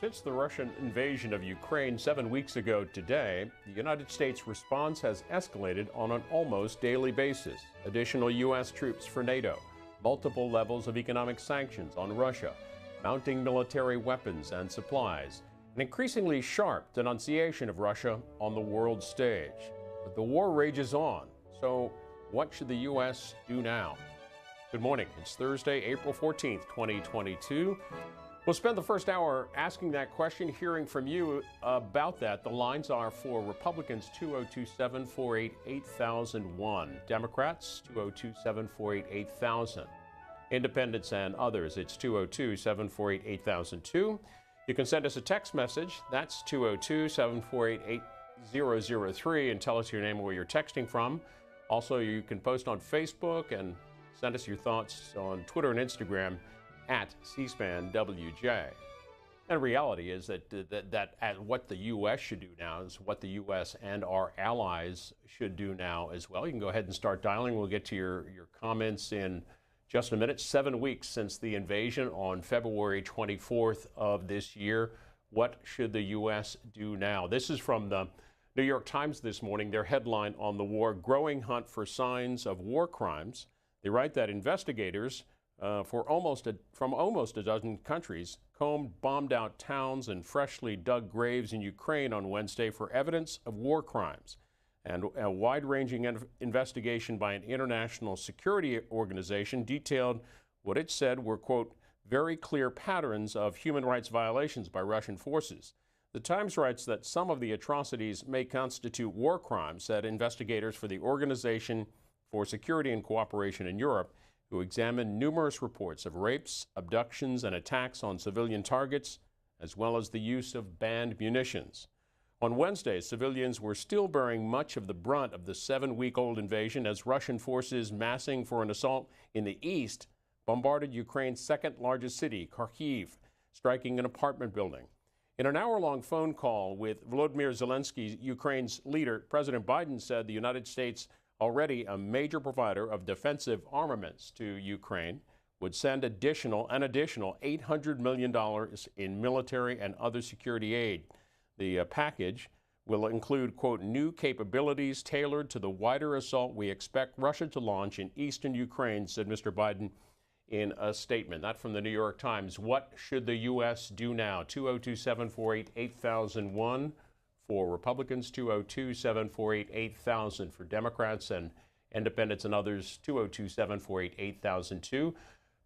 Since the Russian invasion of Ukraine 7 weeks ago today, the United States response has escalated on an almost daily basis. Additional U.S. troops for NATO, multiple levels of economic sanctions on Russia, mounting military weapons and supplies, an increasingly sharp denunciation of Russia on the world stage. But the war rages on, so what should the U.S. do now? Good morning. It's Thursday, April 14th, 2022. We'll spend the first hour asking that question, hearing from you about that. The lines are for Republicans 202-748-8001, Democrats 202-748-8000, Independents and others it's 202-748-8002. You can send us a text message. That's 202-748-8003 and tell us your name and where you're texting from. Also, you can post on Facebook and send us your thoughts on Twitter and Instagram at C-SPAN WJ. And reality is that what the U.S. should do now is what the U.S. and our allies should do now as well. You can go ahead and start dialing. We'll get to your comments in just a minute. 7 weeks since the invasion on February 24th of this year. What should the U.S. do now? This is from the New York Times this morning. Their headline on the war: growing hunt for signs of war crimes. They write that investigators from almost a dozen countries combed bombed-out towns and freshly dug graves in Ukraine on Wednesday for evidence of war crimes. And a wide-ranging investigation by an international security organization detailed what it said were, quote, very clear patterns of human rights violations by Russian forces. The Times writes that some of the atrocities may constitute war crimes, said investigators for the Organization for Security and Cooperation in Europe, who examined numerous reports of rapes, abductions, and attacks on civilian targets, as well as the use of banned munitions. On Wednesday, civilians were still bearing much of the brunt of the 7-week-old invasion as Russian forces massing for an assault in the east bombarded Ukraine's second-largest city, Kharkiv, striking an apartment building. In an hour-long phone call with Volodymyr Zelensky, Ukraine's leader, President Biden said the United States, already a major provider of defensive armaments to Ukraine, would send an additional $800 million in military and other security aid. The package will include, quote, new capabilities tailored to the wider assault we expect Russia to launch in eastern Ukraine, said Mr. Biden in a statement. That from the New York Times. What should the U.S. do now? 202-748-8001 for Republicans, 202-748-8000 for Democrats and Independents and others, 202-748-8002.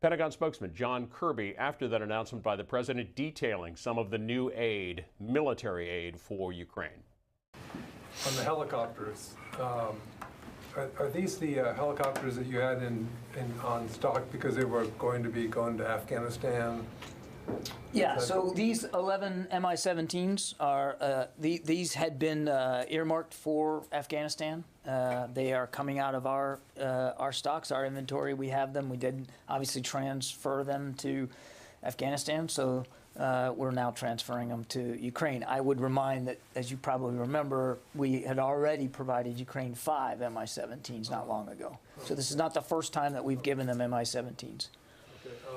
Pentagon spokesman John Kirby, after that announcement by the president, detailing some of the new aid, military aid for Ukraine. On the helicopters, are these the helicopters that you had on stock because they were going to Afghanistan? Yeah, so these 11 Mi-17s are, these had been earmarked for Afghanistan. They are coming out of our stocks, our inventory. We have them. We did obviously transfer them to Afghanistan, so we're now transferring them to Ukraine. I would remind that, as you probably remember, we had already provided Ukraine 5 Mi-17s not long ago. So this is not the first time that we've given them Mi-17s.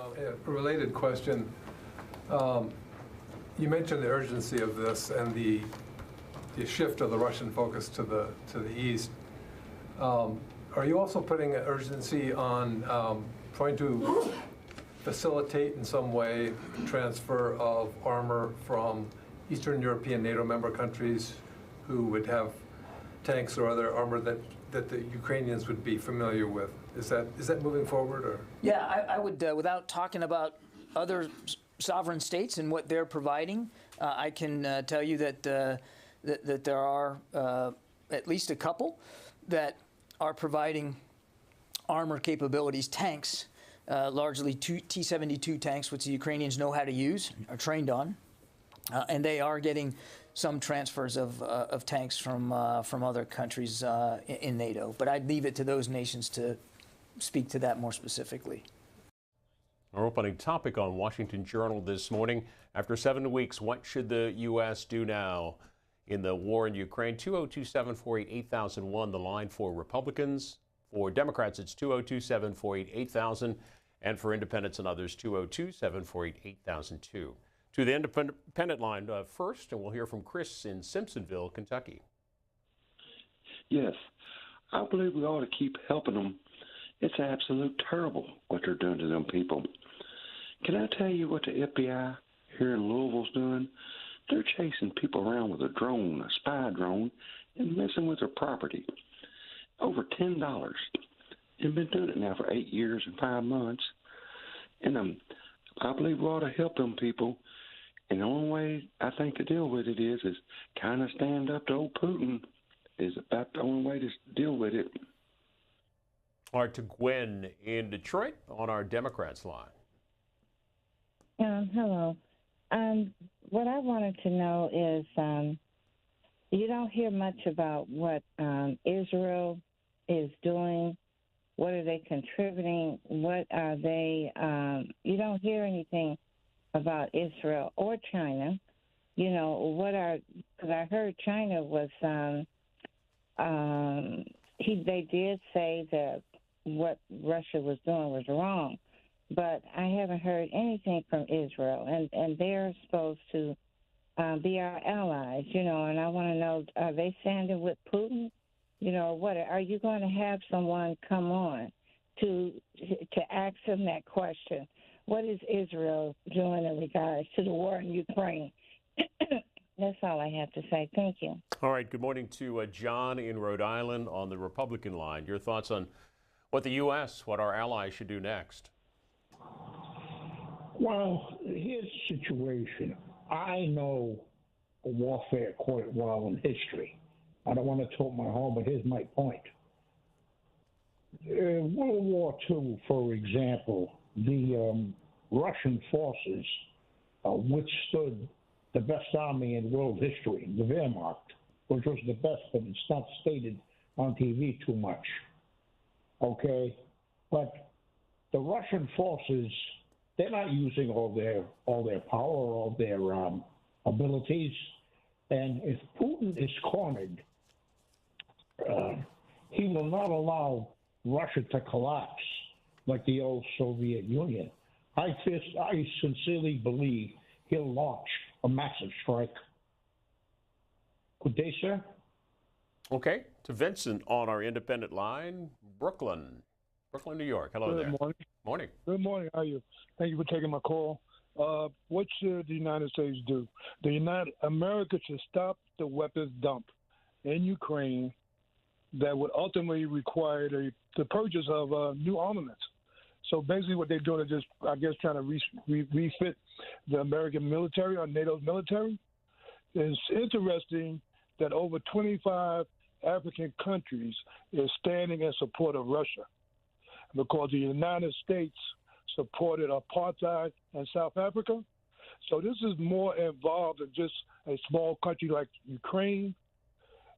Okay, a related question. You mentioned the urgency of this and the shift of the Russian focus to the east. Are you also putting an urgency on trying to facilitate in some way transfer of armor from Eastern European NATO member countries who would have tanks or other armor that the Ukrainians would be familiar with? Is that moving forward? Or? Yeah, I would, without talking about other sovereign states and what they're providing, I can tell you that that there are at least a couple that are providing armor capabilities, tanks, largely T-72 tanks, which the Ukrainians know how to use, are trained on, and they are getting some transfers of tanks from other countries in NATO. But I'd leave it to those nations to speak to that more specifically. Our opening topic on Washington Journal this morning: after 7 weeks, what should the U.S. do now in the war in Ukraine? 202-748-8001, the line for Republicans. For Democrats, it's 202-748-8000. And for Independents and others, 202-748-8002. to the independent line first, and we'll hear from Chris in Simpsonville, Kentucky. Yes, I believe we ought to keep helping them. It's absolute terrible what they're doing to them people. Can I tell you what the FBI here in Louisville's doing? They're chasing people around with a drone, a spy drone, and messing with their property. Over $10. They've been doing it now for 8 years and 5 months. And I believe we ought to help them people. And the only way I think to deal with it is kind of stand up to old Putin. Is about the only way to deal with it. All right, to Gwen in Detroit on our Democrats line. Hello. What I wanted to know is you don't hear much about what Israel is doing. What are they contributing? What are they? You don't hear anything about Israel or China. You know, because I heard China was, they did say that what Russia was doing was wrong. But I haven't heard anything from Israel, and they're supposed to be our allies, you know, and I want to know, are they standing with Putin? You know, what are you going to have someone come on to ask them that question? What is Israel doing in regards to the war in Ukraine? That's all I have to say. Thank you. All right, good morning to John in Rhode Island on the Republican line. Your thoughts on what the U.S., what our allies should do next? Well, here's the situation. I know warfare quite well in history. I don't want to toot my horn, but here's my point. In World War II, for example, the Russian forces withstood the best army in world history, the Wehrmacht, which was the best, but it's not stated on TV too much. Okay? But the Russian forces, they're not using all their power, all their abilities. And if Putin is cornered, he will not allow Russia to collapse like the old Soviet Union. I sincerely believe he'll launch a massive strike. Good day, sir. Okay, to Vincent on our independent line, Brooklyn, New York. Hello there. Good morning. Morning. Good morning. How are you? Thank you for taking my call. What should the United States do? America should stop the weapons dump in Ukraine that would ultimately require the purchase of new armaments. So basically what they're doing is just, I guess, trying to refit the American military or NATO's military. It's interesting that over 25 African countries is standing in support of Russia because the United States supported apartheid in South Africa. So this is more involved than just a small country like Ukraine.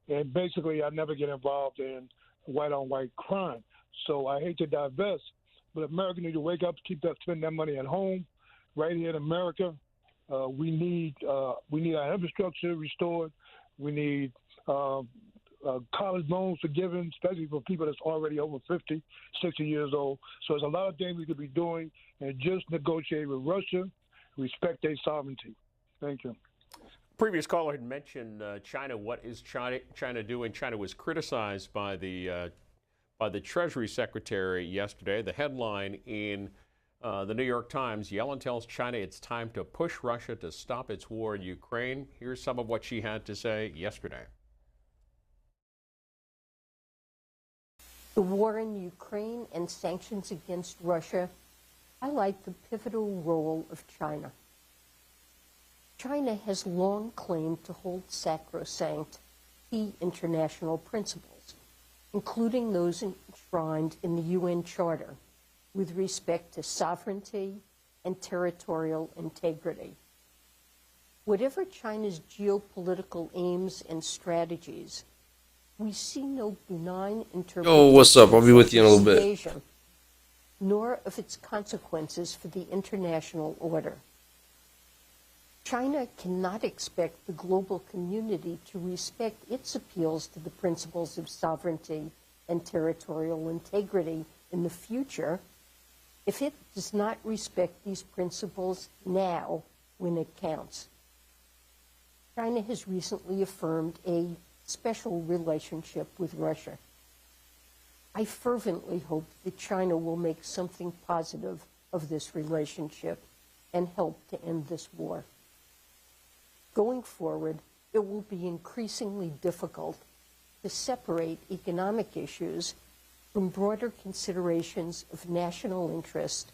And basically, I never get involved in white-on-white crime. So I hate to divest, but America need to wake up, spend that money at home, right here in America. We need our infrastructure restored. We need college loans forgiven, especially for people that's already over 50, 60 years old. So there's a lot of things we could be doing and just negotiate with Russia, respect their sovereignty. Thank you. Previous caller had mentioned China. What is China doing? China was criticized by the Treasury Secretary yesterday. The headline in the New York Times, Yellen tells China it's time to push Russia to stop its war in Ukraine. Here's some of what she had to say yesterday. The war in Ukraine and sanctions against Russia highlight the pivotal role of China. China has long claimed to hold sacrosanct key international principles, including those enshrined in the UN Charter with respect to sovereignty and territorial integrity. Whatever China's geopolitical aims and strategies, we see no benign interpretation Oh, what's up? I'll be with you in a little bit. invasion, nor of its consequences for the international order. China cannot expect the global community to respect its appeals to the principles of sovereignty and territorial integrity in the future if it does not respect these principles now when it counts. China has recently affirmed a special relationship with Russia. I fervently hope that China will make something positive of this relationship and help to end this war. Going forward, it will be increasingly difficult to separate economic issues from broader considerations of national interest,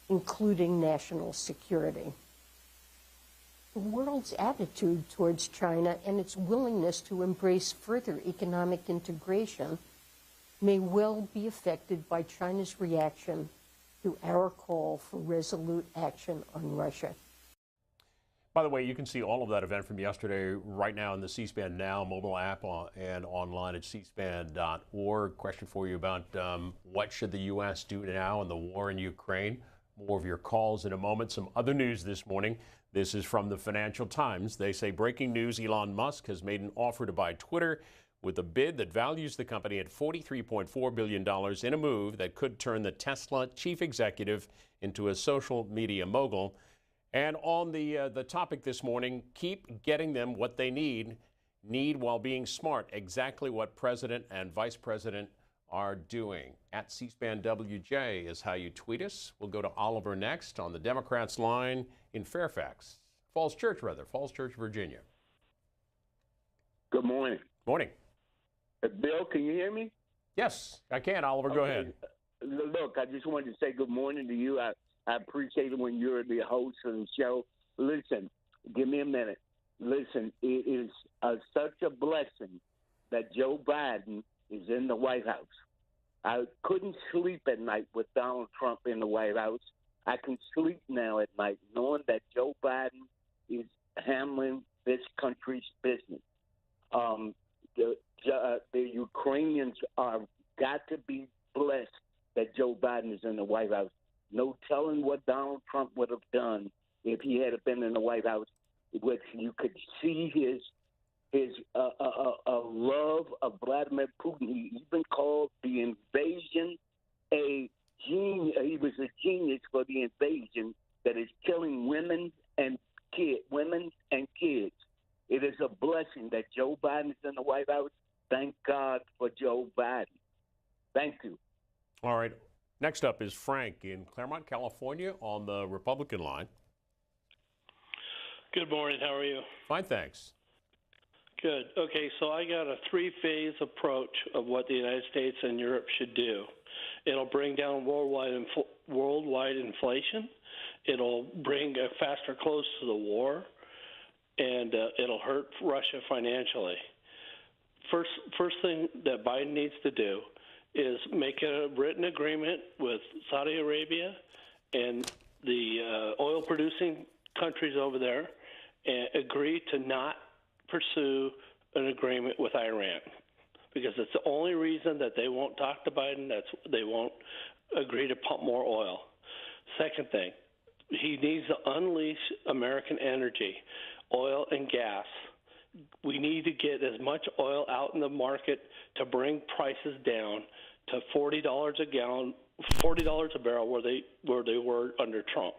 including national security. The world's attitude towards China and its willingness to embrace further economic integration may well be affected by China's reaction to our call for resolute action on Russia. By the way, you can see all of that event from yesterday right now in the C-SPAN Now mobile app and online at cspan.org. Question for you about what should the U.S. do now in the war in Ukraine? More of your calls in a moment. Some other news this morning. This is from the Financial Times. They say breaking news, Elon Musk has made an offer to buy Twitter with a bid that values the company at $43.4 billion in a move that could turn the Tesla chief executive into a social media mogul. And on the topic this morning, keep getting them what they need while being smart. Exactly what President and Vice President are doing. At C-SPAN WJ is how you tweet us. We'll go to Oliver next on the Democrats line in Falls Church, Virginia. Good morning. Morning. Bill, can you hear me? Yes, I can. Oliver, go ahead. Look, I just wanted to say good morning to you. I appreciate it when you're the host of the show. Listen, give me a minute. Listen, it is such a blessing that Joe Biden is in the White House. I couldn't sleep at night with Donald Trump in the White House. I can sleep now at night knowing that Joe Biden is handling this country's business. The Ukrainians are got to be blessed that Joe Biden is in the White House. No telling what Donald Trump would have done if he had been in the White House. Which you could see his love of Vladimir Putin. He even called the invasion a genius. He was a genius for the invasion that is killing women and kids. It is a blessing that Joe Biden is in the White House. Thank God for Joe Biden. Thank you. All right. Next up is Frank in Claremont, California, on the Republican line. Good morning. How are you? Fine, thanks. Good. Okay, so I got a three-phase approach of what the United States and Europe should do. It'll bring down worldwide inflation. It'll bring a faster close to the war, and it'll hurt Russia financially. First thing that Biden needs to do is make a written agreement with Saudi Arabia and the oil-producing countries over there, and agree to not pursue an agreement with Iran, because it's the only reason that they won't talk to Biden. They won't agree to pump more oil. Second thing, he needs to unleash American energy, oil and gas. We need to get as much oil out in the market to bring prices down to $40 a gallon, $40 a barrel where they were under Trump.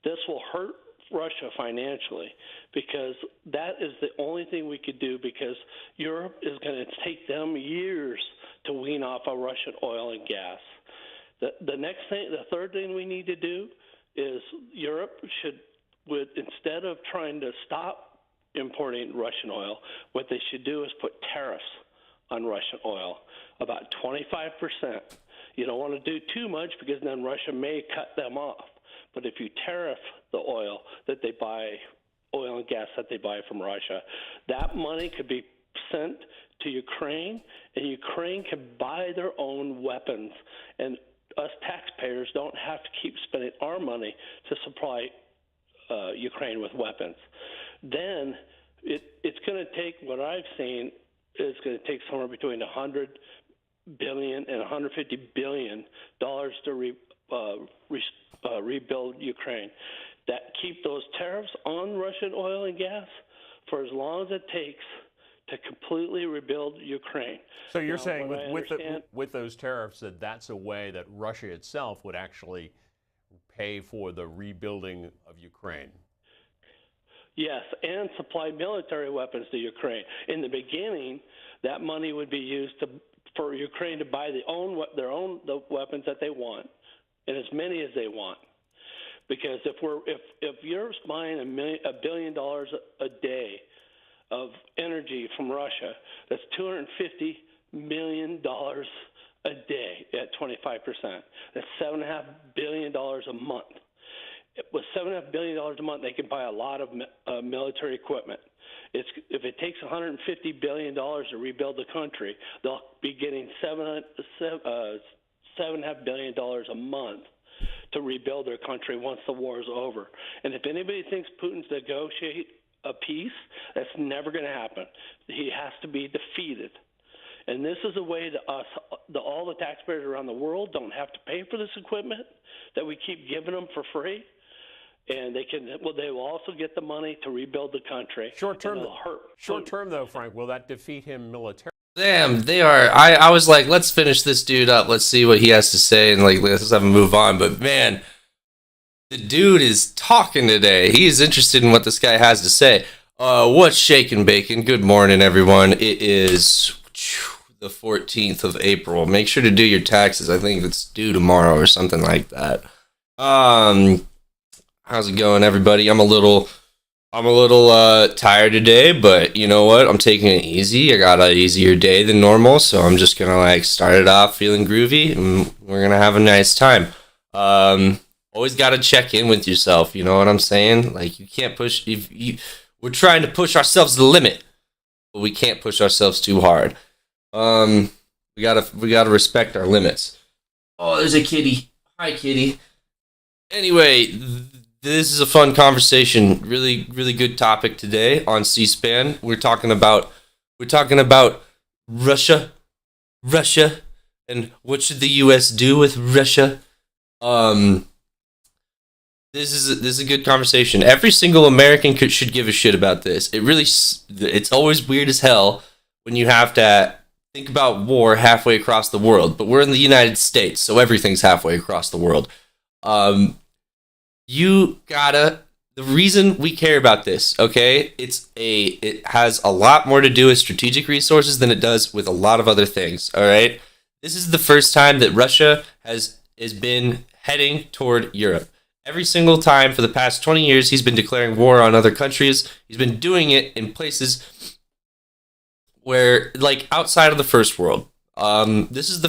This will hurt Russia financially, because that is the only thing we could do, because Europe is going to take them years to wean off of Russian oil and gas. The third thing we need to do is Europe would instead of trying to stop importing Russian oil, what they should do is put tariffs on Russian oil, about 25%. You don't want to do too much, because then Russia may cut them off. But if you tariff the oil and gas that they buy from Russia, that money could be sent to Ukraine, and Ukraine can buy their own weapons, and us taxpayers don't have to keep spending our money to supply Ukraine with weapons. Then it's going to take, what I've seen, it's going to take somewhere between $100 billion and $150 billion to rebuild Ukraine. That keep those tariffs on Russian oil and gas for as long as it takes to completely rebuild Ukraine. So you're saying with those tariffs that's a way that Russia itself would actually pay for the rebuilding of Ukraine? Yes, and supply military weapons to Ukraine. In the beginning, that money would be used for Ukraine to buy the weapons that they want, and as many as they want. Because if you're buying $1 billion a day of energy from Russia, that's $250 million a day at 25%. That's $7.5 billion a month. With $7.5 billion a month, they can buy a lot of military equipment. If it takes $150 billion to rebuild the country, they'll be getting $7.5 billion a month to rebuild their country once the war is over. And if anybody thinks Putin's negotiate a peace, that's never going to happen. He has to be defeated. And this is a way that all the taxpayers around the world don't have to pay for this equipment that we keep giving them for free. And they will also get the money to rebuild the country. Short term, though, Frank, will that defeat him militarily? Damn, they are. I was like, let's finish this dude up. Let's see what he has to say, and like, let's have him move on. But man, the dude is talking today. He is interested in what this guy has to say. What's shaking, bacon? Good morning, everyone. It is the 14th of April. Make sure to do your taxes. I think it's due tomorrow or something like that. How's it going, everybody? I'm a little tired today, but you know what? I'm taking it easy. I got an easier day than normal, so I'm just gonna like start it off feeling groovy, and we're gonna have a nice time. Always gotta check in with yourself. You know what I'm saying? Like you can't push. We're trying to push ourselves to the limit, but we can't push ourselves too hard. We gotta respect our limits. Oh, there's a kitty. Hi, kitty. Anyway. This is a fun conversation. Really, really good topic today on C-SPAN. We're talking about Russia, and what should the U.S. do with Russia. This is a good conversation. Every single American should give a shit about this. It's always weird as hell when you have to think about war halfway across the world. But we're in the United States, so everything's halfway across the world. The reason we care about this, okay? It has a lot more to do with strategic resources than it does with a lot of other things, all right? This is the first time that Russia has been heading toward Europe. Every single time for the past 20 years, he's been declaring war on other countries. He's been doing it in places where, like, outside of the first world. This is the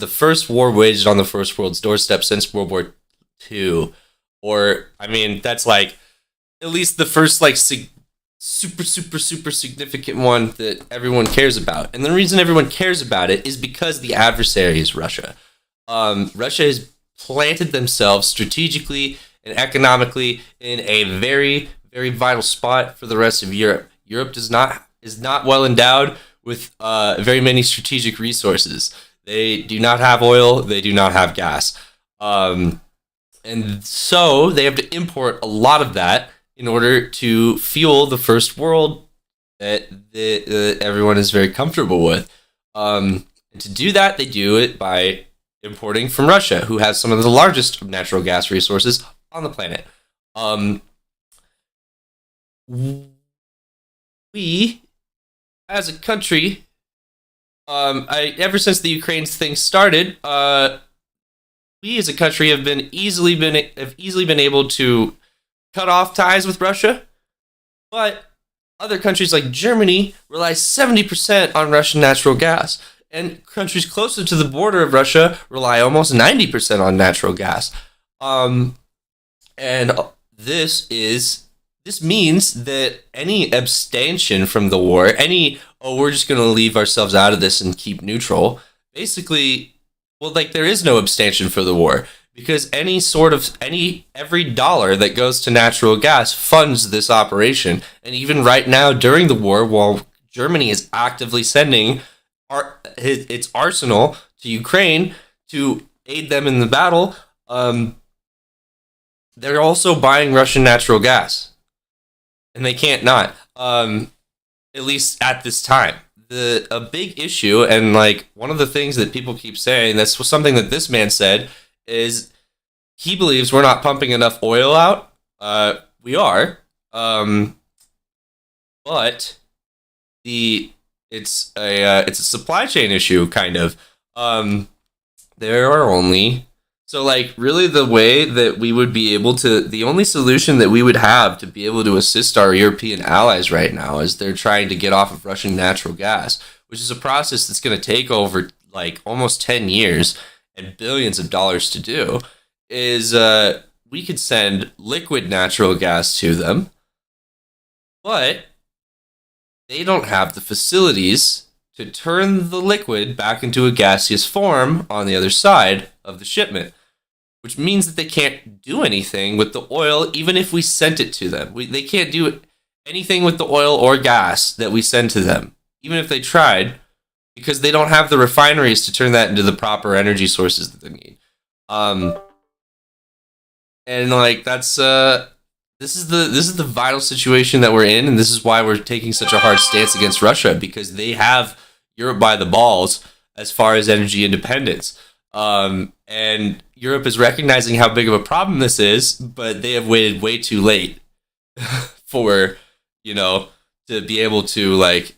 first war waged on the first world's doorstep since World War II. Or, I mean, that's like at least the first like super significant one that everyone cares about. And the reason everyone cares about it is because the adversary is Russia. Russia has planted themselves strategically and economically in a very, very vital spot for the rest of Europe. Europe is not well endowed with very many strategic resources. They do not have oil. They do not have gas. And so they have to import a lot of that in order to fuel the first world that everyone is very comfortable with. And to do that, they do it by importing from Russia, who has some of the largest natural gas resources on the planet. We, as a country, ever since the Ukraine thing started, we as a country have easily been able to cut off ties with Russia, but other countries like Germany rely 70% on Russian natural gas, and countries closer to the border of Russia rely almost 90% on natural gas. And this means that any abstention from the war, we're just going to leave ourselves out of this and keep neutral, basically. Well, like there is no abstention for the war because every dollar that goes to natural gas funds this operation. And even right now during the war, while Germany is actively sending its arsenal to Ukraine to aid them in the battle, they're also buying Russian natural gas. And they can't not, at least at this time. A big issue, and like one of the things that people keep saying, that's something that this man said, is he believes we're not pumping enough oil out. We are. But it's a supply chain issue, kind of. There are only so like really the way that we would be able to, the only solution that we would have to be able to assist our European allies right now is they're trying to get off of Russian natural gas, which is a process that's going to take over like almost 10 years and billions of dollars to do. Is we could send liquid natural gas to them, but they don't have the facilities to turn the liquid back into a gaseous form on the other side of the shipment, which means that they can't do anything with the oil even if we sent it to them. They can't do anything with the oil or gas that we send to them, even if they tried, because they don't have the refineries to turn that into the proper energy sources that they need. And like that's this is the vital situation that we're in, and this is why we're taking such a hard stance against Russia, because they have Europe by the balls as far as energy independence. And Europe is recognizing how big of a problem this is, but they have waited way too late for, to be able to like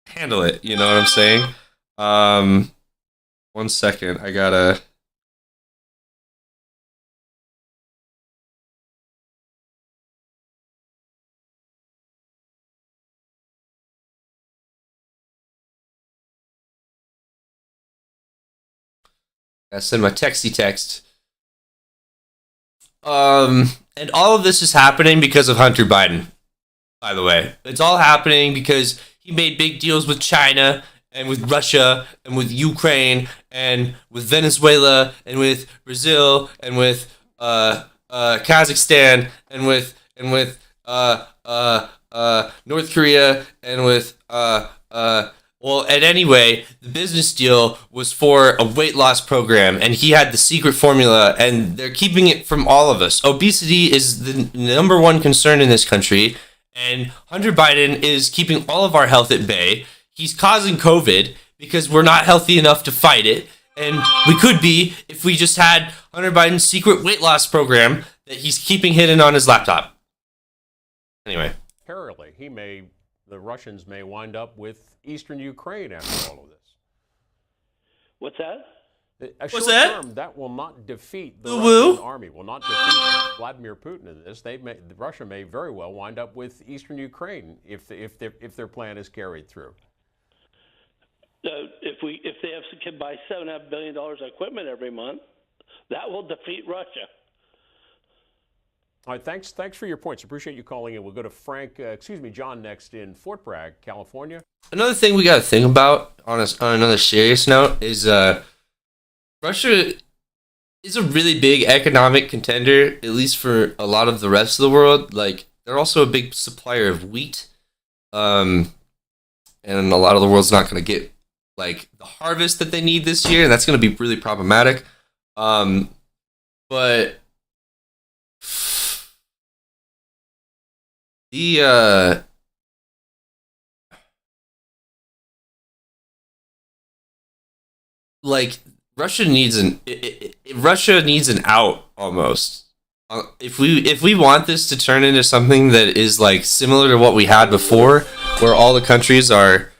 handle it. You know what I'm saying? 1 second, I gotta. I send my texty text. And all of this is happening because of Hunter Biden, by the way. It's all happening because he made big deals with China and with Russia and with Ukraine and with Venezuela and with Brazil and with Kazakhstan and with North Korea and with well, and anyway, the business deal was for a weight loss program, and he had the secret formula, and they're keeping it from all of us. Obesity is the number one concern in this country, and Hunter Biden is keeping all of our health at bay. He's causing COVID because we're not healthy enough to fight it, and we could be if we just had Hunter Biden's secret weight loss program that he's keeping hidden on his laptop. Anyway. Apparently, the Russians may wind up with eastern Ukraine after all of this. What's that? Short term, that will not defeat the Russian army, will not defeat Vladimir Putin in this. Russia may very well wind up with eastern Ukraine if their plan is carried through. If they can buy $7.5 billion of equipment every month, that will defeat Russia. All right, thanks for your points. Appreciate you calling in. We'll go to John next in Fort Bragg, California. Another thing we got to think about on another serious note is Russia is a really big economic contender, at least for a lot of the rest of the world. Like, they're also a big supplier of wheat, and a lot of the world's not going to get like the harvest that they need this year, and that's going to be really problematic. But Russia needs an out almost. If we want this to turn into something that is like similar to what we had before, where all the countries are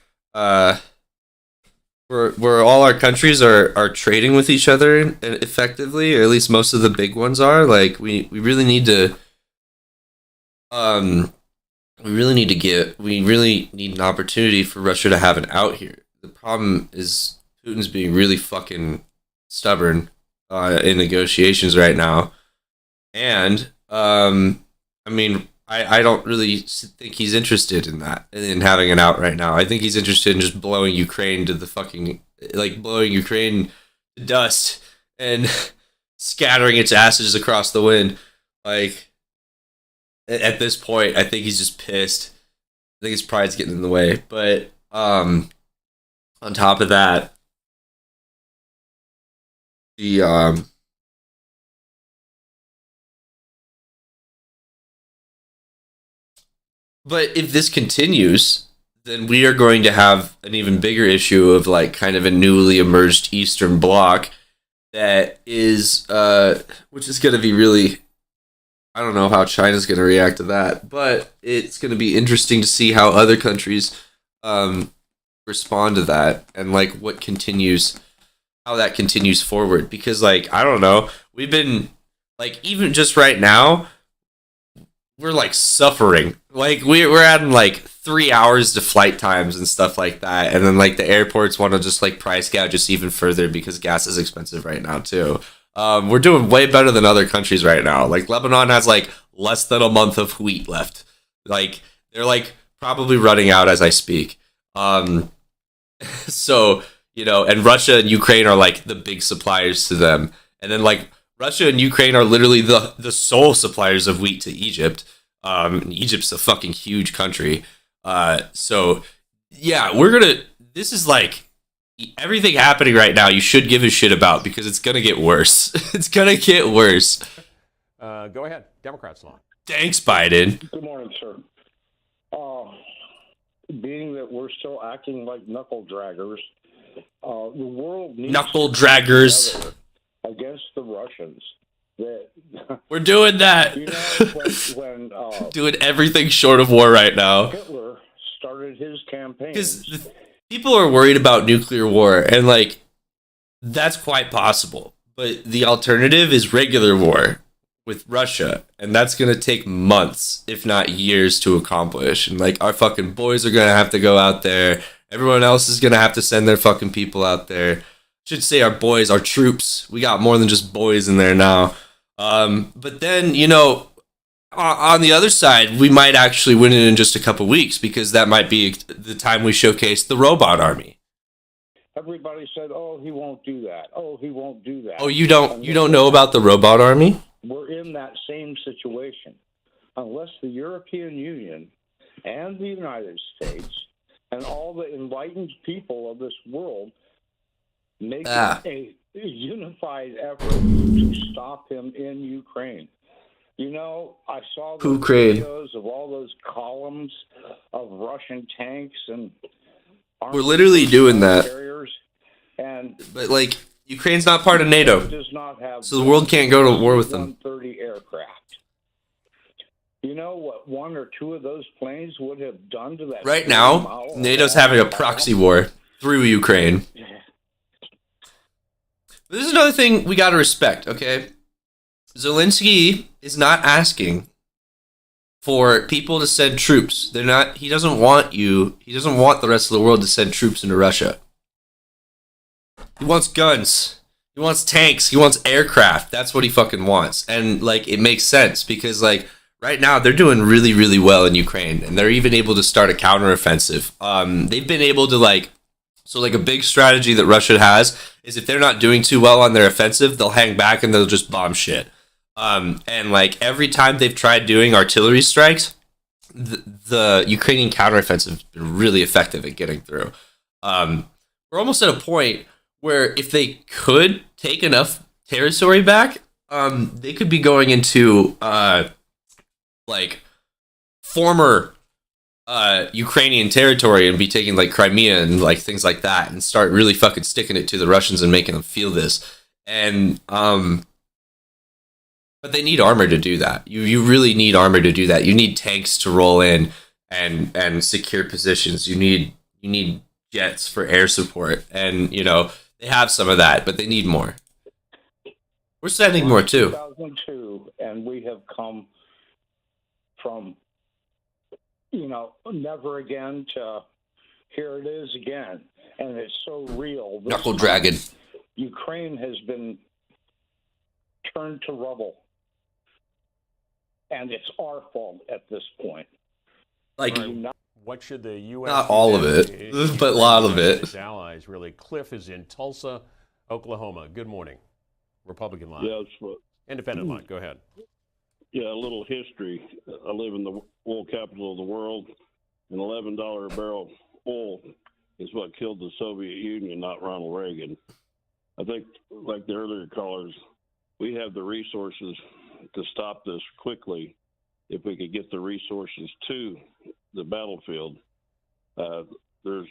where all our countries are trading with each other effectively, or at least most of the big ones are, like we really need to we really need an opportunity for Russia to have an out here. The problem is Putin's being really fucking stubborn in negotiations right now. And, I don't really think he's interested in that, in having an out right now. I think he's interested in just blowing Ukraine to dust and scattering its ashes across the wind. Like, at this point, I think he's just pissed. I think his pride's getting in the way. But on top of that, but if this continues, then we are going to have an even bigger issue of like kind of a newly emerged Eastern Bloc that is, which is going to be really I don't know how China's going to react to that, but it's going to be interesting to see how other countries respond to that and like how that continues forward. Because like, I don't know, we've been like, even just right now, we're like suffering. Like we're adding like 3 hours to flight times and stuff like that. And then like the airports want to just like price gouge us even further because gas is expensive right now too. We're doing way better than other countries right now. Like Lebanon has like less than a month of wheat left. Like they're like probably running out as I speak. So, you know, and Russia and Ukraine are like the big suppliers to them. And then like Russia and Ukraine are literally the sole suppliers of wheat to Egypt. And Egypt's a fucking huge country. So yeah, this is like everything happening right now you should give a shit about because it's gonna get worse. It's gonna get worse. Go ahead. Democrats line. Thanks, Biden. Good morning, sir. Being that we're still acting like knuckle draggers, the world needs knuckle draggers against the Russians. We're doing that. You know, when doing everything short of war right now. Hitler started his campaign. Because people are worried about nuclear war, and like that's quite possible. But the alternative is regular war with Russia, and that's gonna take months, if not years, to accomplish. And like our fucking boys are gonna have to go out there. Everyone else is gonna have to send their fucking people out there. I should say our boys, our troops. We got more than just boys in there now. But then, you know, on the other side, we might actually win it in just a couple weeks because that might be the time we showcase the robot army. Everybody said, "Oh, he won't do that. Oh, he won't do that." Oh, you don't know about the robot army? We're in that same situation. Unless the European Union and the United States and all the enlightened people of this world make a unified effort to stop him in Ukraine. You know, I saw the videos of all those columns of Russian tanks and we're literally doing that. Carriers, but like Ukraine's not part of NATO, does not have so the world can't go to war with them. 130 aircraft. You know what 1 or 2 of those planes would have done to that? Right now, NATO's having a proxy war through Ukraine. This is another thing we got to respect, okay? Zelensky is not asking for people to send troops. He doesn't want the rest of the world to send troops into Russia. He wants guns. He wants tanks. He wants aircraft. That's what he fucking wants. And like it makes sense because like right now they're doing really, really well in Ukraine and they're even able to start a counteroffensive. They've been able to like a big strategy that Russia has is if they're not doing too well on their offensive, they'll hang back and they'll just bomb shit. And like every time they've tried doing artillery strikes, the Ukrainian counteroffensive has been really effective at getting through. We're almost at a point where if they could take enough territory back, they could be going into like former Ukrainian territory and be taking like Crimea and like things like that and start really fucking sticking it to the Russians and making them feel this. And but they need armor to do that. You really need armor to do that. You need tanks to roll in and secure positions. You need jets for air support. And you know, they have some of that, but they need more. We're sending more too. 2002, and we have come from, you know, never again to here it is again. And it's so real. Knuckle dragon. Ukraine has been turned to rubble. And it's our fault at this point. Like, what should the U.S. Not all of it, but a lot of it. Its allies, really. Cliff is in Tulsa, Oklahoma. Good morning. Republican line. Yes. Independent line. Go ahead. Yeah, a little history. I live in the oil capital of the world, and $11 a barrel oil is what killed the Soviet Union, not Ronald Reagan. I think, like the earlier callers, we have the resources to stop this quickly if we could get the resources to the battlefield. There's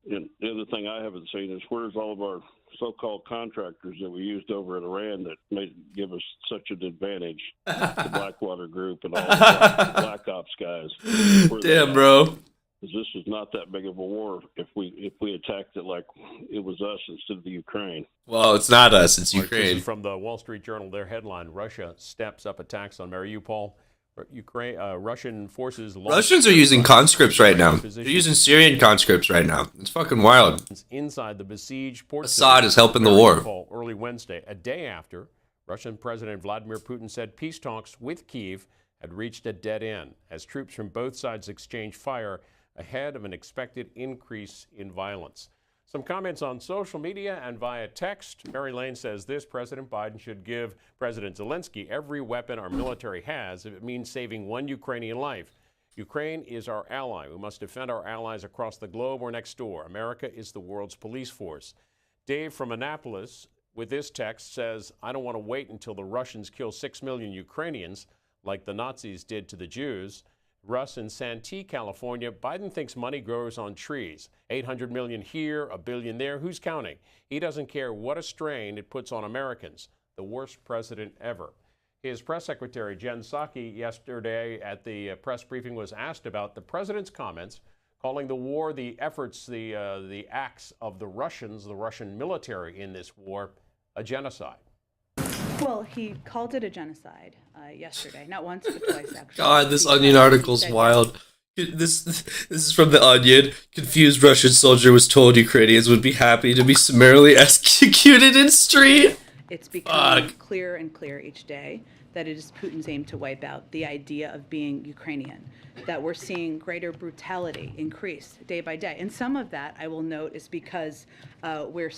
And the other thing I haven't seen is where's all of our so-called contractors that we used over in Iran that give us such an advantage, the Blackwater Group and all the Black Ops guys. Damn, bro. Because this is not that big of a war if we attacked it like it was us instead of the Ukraine. Well, it's not us, it's This Ukraine. is from the Wall Street Journal. Their headline: Russia steps up attacks on Mariupol. Russian forces. Russians are using conscripts right now. They're using Syrian conscripts right now. It's fucking wild. Inside the besieged port. Assad is helping the war. Early Wednesday, a day after Russian President Vladimir Putin said peace talks with Kyiv had reached a dead end as troops from both sides exchanged fire ahead of an expected increase in violence. Some comments on social media and via text. Mary Lane says this: President Biden should give President Zelensky every weapon our military has if it means saving one Ukrainian life. Ukraine is our ally. We must defend our allies across the globe or next door. America is the world's police force. Dave from Annapolis with this text says, I don't want to wait until the Russians kill 6 million Ukrainians like the Nazis did to the Jews. Russ in Santee, California: Biden thinks money grows on trees. 800 million here, $1 billion there. Who's counting? He doesn't care what a strain it puts on Americans. The worst president ever. His press secretary, Jen Psaki, yesterday at the press briefing was asked about the president's comments, calling the war, the efforts, the acts of the Russians, the Russian military in this war, a genocide. Well, he called it a genocide yesterday, not once but twice actually. God, this Onion article's wild. This is from the Onion. Confused Russian soldier was told Ukrainians would be happy to be summarily executed in street. It's becoming clearer and clearer each day that it is Putin's aim to wipe out the idea of being Ukrainian, that we're seeing greater brutality increase day by day. And some of that, I will note, is because we're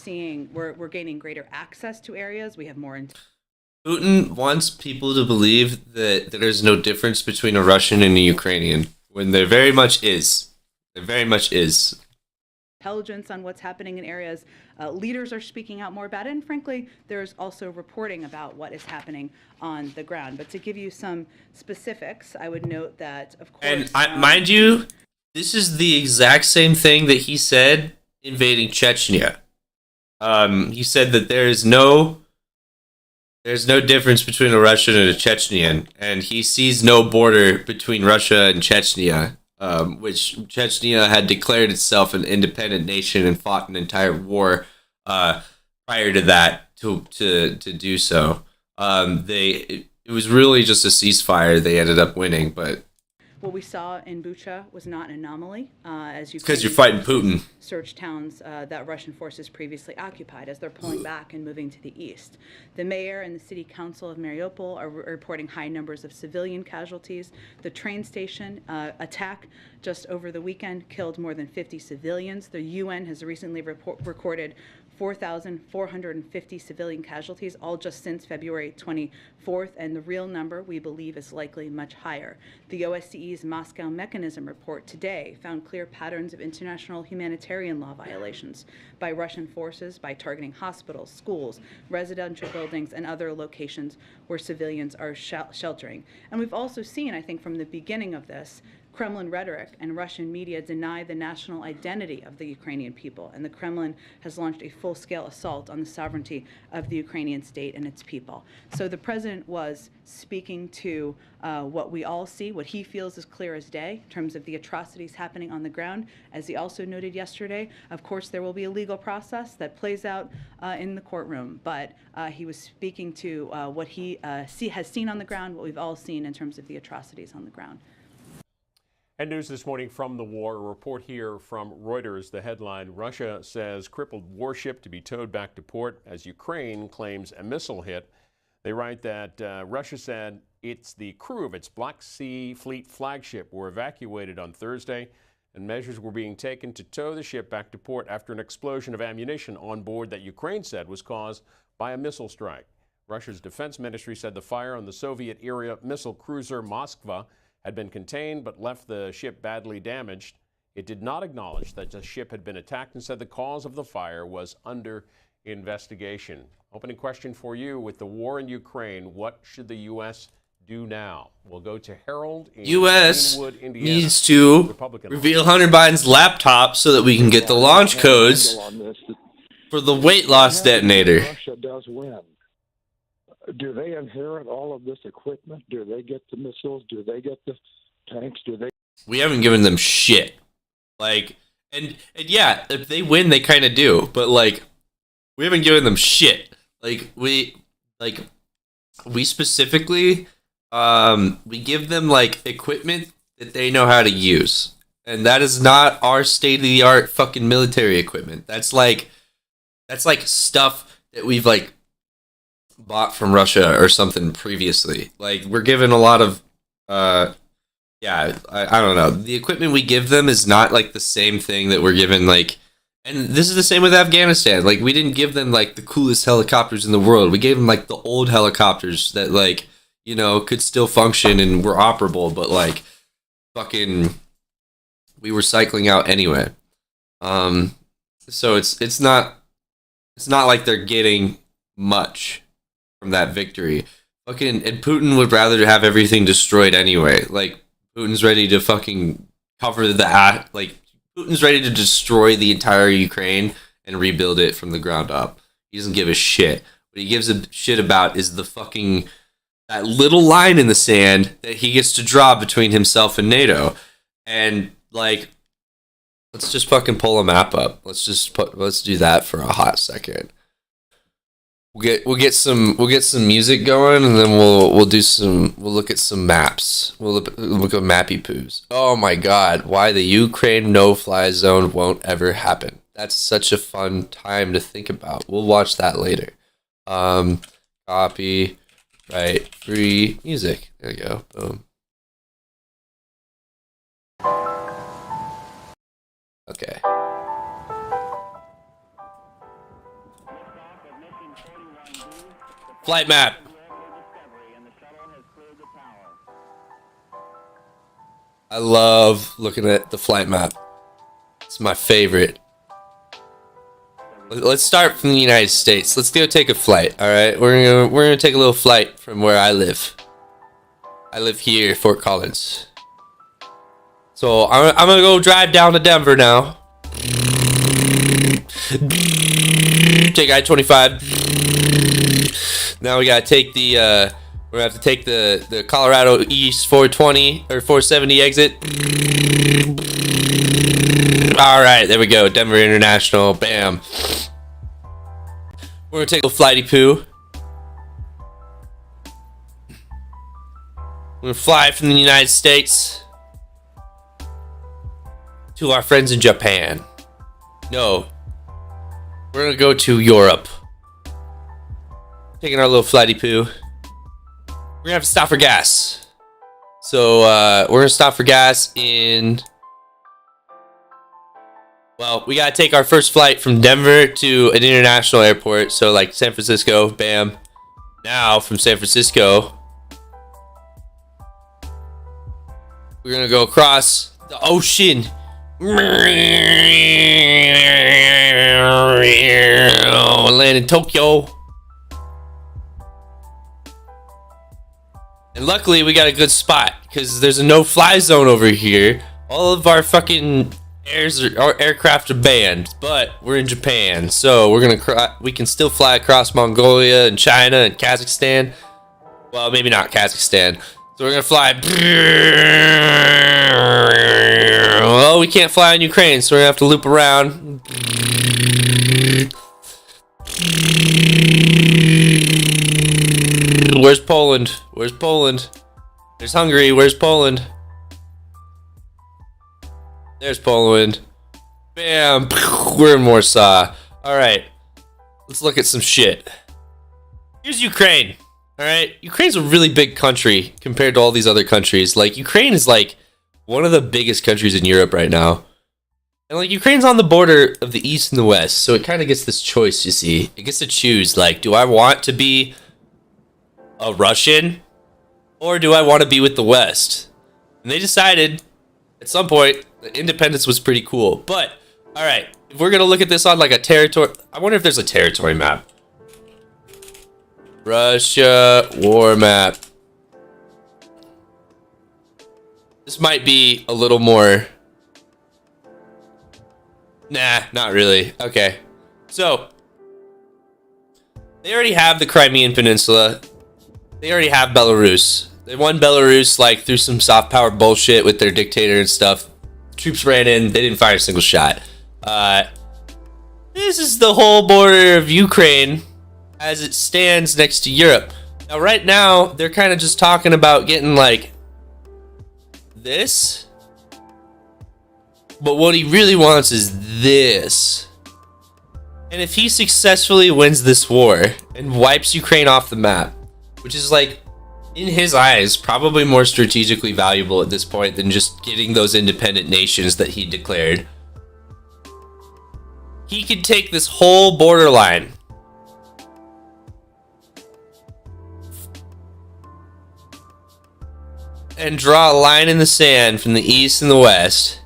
gaining greater access to areas. We have more. Putin wants people to believe that there's no difference between a Russian and a Ukrainian, when there very much is. There very much is. Intelligence on what's happening in areas. Leaders are speaking out more about it, and frankly, there's also reporting about what is happening on the ground. But to give you some specifics, I would note that, of course... And mind you, this is the exact same thing that he said invading Chechnya. He said that there's no difference between a Russian and a Chechnyan, and he sees no border between Russia and Chechnya, which Chechnya had declared itself an independent nation and fought an entire war prior to that to do so. It was really just a ceasefire. They ended up winning, but what we saw in Bucha was not an anomaly, as you because you're fighting Putin. Search towns that Russian forces previously occupied as they're pulling back and moving to the east. The mayor and the city council of Mariupol are reporting high numbers of civilian casualties. The train station attack just over the weekend killed more than 50 civilians. The UN has recently recorded 4,450 civilian casualties, all just since February 24th, and the real number, we believe, is likely much higher. The OSCE's Moscow Mechanism report today found clear patterns of international humanitarian law violations by Russian forces by targeting hospitals, schools, residential buildings, and other locations where civilians are sheltering. And we've also seen, I think, from the beginning of this, Kremlin rhetoric and Russian media deny the national identity of the Ukrainian people, and the Kremlin has launched a full-scale assault on the sovereignty of the Ukrainian state and its people. So the president was speaking to what we all see, what he feels is clear as day in terms of the atrocities happening on the ground. As he also noted yesterday, of course, there will be a legal process that plays out in the courtroom, but he was speaking to what he has seen on the ground, what we've all seen in terms of the atrocities on the ground. And news this morning from the war. A report here from Reuters. The headline: Russia says crippled warship to be towed back to port as Ukraine claims a missile hit. They write that Russia said it's the crew of its Black Sea Fleet flagship were evacuated on Thursday, and measures were being taken to tow the ship back to port after an explosion of ammunition on board that Ukraine said was caused by a missile strike. Russia's defense ministry said the fire on the Soviet-era missile cruiser Moskva had been contained but left the ship badly damaged. It did not acknowledge that the ship had been attacked and said the cause of the fire was under investigation. Opening question for you: with the war in Ukraine, what should the U.S. do now? We'll go to Harold in U.S. Greenwood, Indiana. needs to Republican reveal Hunter Biden's laptop so that we can get the launch codes for the weight loss detonator. Russia does win. Do they inherit all of this equipment? Do they get the missiles? Do they get the tanks? Do they? We haven't given them shit. Like, and yeah, if they win, they kind of do. But like, we haven't given them shit. Like we specifically, we give them like equipment that they know how to use, and that is not our state of the art fucking military equipment. That's like stuff that we've like bought from Russia or something previously. Like we're given a lot of I don't know. The equipment we give them is not like the same thing that we're given like, and this is the same with Afghanistan. Like we didn't give them like the coolest helicopters in the world. We gave them like the old helicopters that like, you know, could still function and were operable, but like fucking we were cycling out anyway. So it's not like they're getting much from that victory. Fucking, and Putin would rather have everything destroyed anyway. Like, Putin's ready to fucking cover the like, Putin's ready to destroy the entire Ukraine and rebuild it from the ground up. He doesn't give a shit. What he gives a shit about is the fucking, that little line in the sand that he gets to draw between himself and NATO. And, like, let's just fucking pull a map up. Let's do that for a hot second. We'll get some music going, and then we'll look at some maps. We'll look at mappy poos. Oh my god, why the Ukraine no-fly zone won't ever happen. That's such a fun time to think about. We'll watch that later. Copy, right, free music. There we go. Boom. Okay. Flight map. I love looking at the flight map. It's my favorite. Let's start from the United States. Let's go take a flight. All right, we're gonna take a little flight from where I live. I live here, Fort Collins. So I'm gonna go drive down to Denver now. Take I-25. Now we gotta take the we're gonna have to take the Colorado East 420 or 470 exit. All right, there we go. Denver International. Bam. We're gonna take a little flighty poo. We're gonna fly from the United States to our friends in Japan. No, we're gonna go to Europe. Taking our little flighty poo. We're gonna have to stop for gas. So we're gonna stop for gas in. Well, we gotta take our first flight from Denver to an international airport. So like San Francisco, bam. Now from San Francisco, we're gonna go across the ocean. Land in Tokyo. And luckily we got a good spot because there's a no-fly zone over here. All of our fucking aircraft are banned, but we're in Japan, so we can still fly across Mongolia and China and Kazakhstan. Well, maybe not Kazakhstan. So we're gonna fly. Well, we can't fly in Ukraine, so we're gonna have to loop around. Where's Poland? Where's Poland? There's Hungary. Where's Poland? There's Poland. Bam. We're in Warsaw. All right. Let's look at some shit. Here's Ukraine. All right. Ukraine's a really big country compared to all these other countries. Like, Ukraine is like one of the biggest countries in Europe right now. And like, Ukraine's on the border of the East and the West, so it kind of gets this choice, you see. It gets to choose, like, do I want to be a Russian or do I want to be with the West? And they decided at some point that independence was pretty cool. But, all right, if we're going to look at this on like a territory, I wonder if there's a territory map. Russia war map. This might be a little more... Nah, not really. Okay. So, they already have the Crimean Peninsula. They already have Belarus. They won Belarus, like, through some soft power bullshit with their dictator and stuff. Troops ran in. They didn't fire a single shot. This is the whole border of Ukraine as it stands next to Europe. Now, right now, they're kind of just talking about getting, like, this. But what he really wants is this. And if he successfully wins this war and wipes Ukraine off the map, which is, like, in his eyes, probably more strategically valuable at this point than just getting those independent nations that he declared, he could take this whole borderline and draw a line in the sand from the east and the west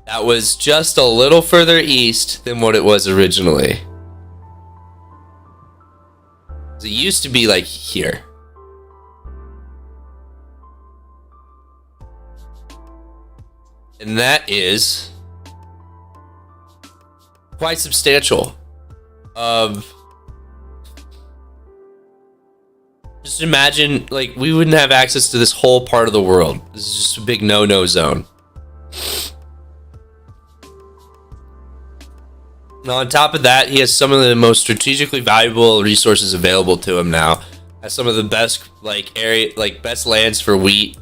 that was just a little further east than what it was originally. It used to be like here. And that is quite substantial. Just imagine, like, we wouldn't have access to this whole part of the world. This is just a big no-no zone. Now, on top of that, he has some of the most strategically valuable resources available to him now. Has some of the best, best lands for wheat.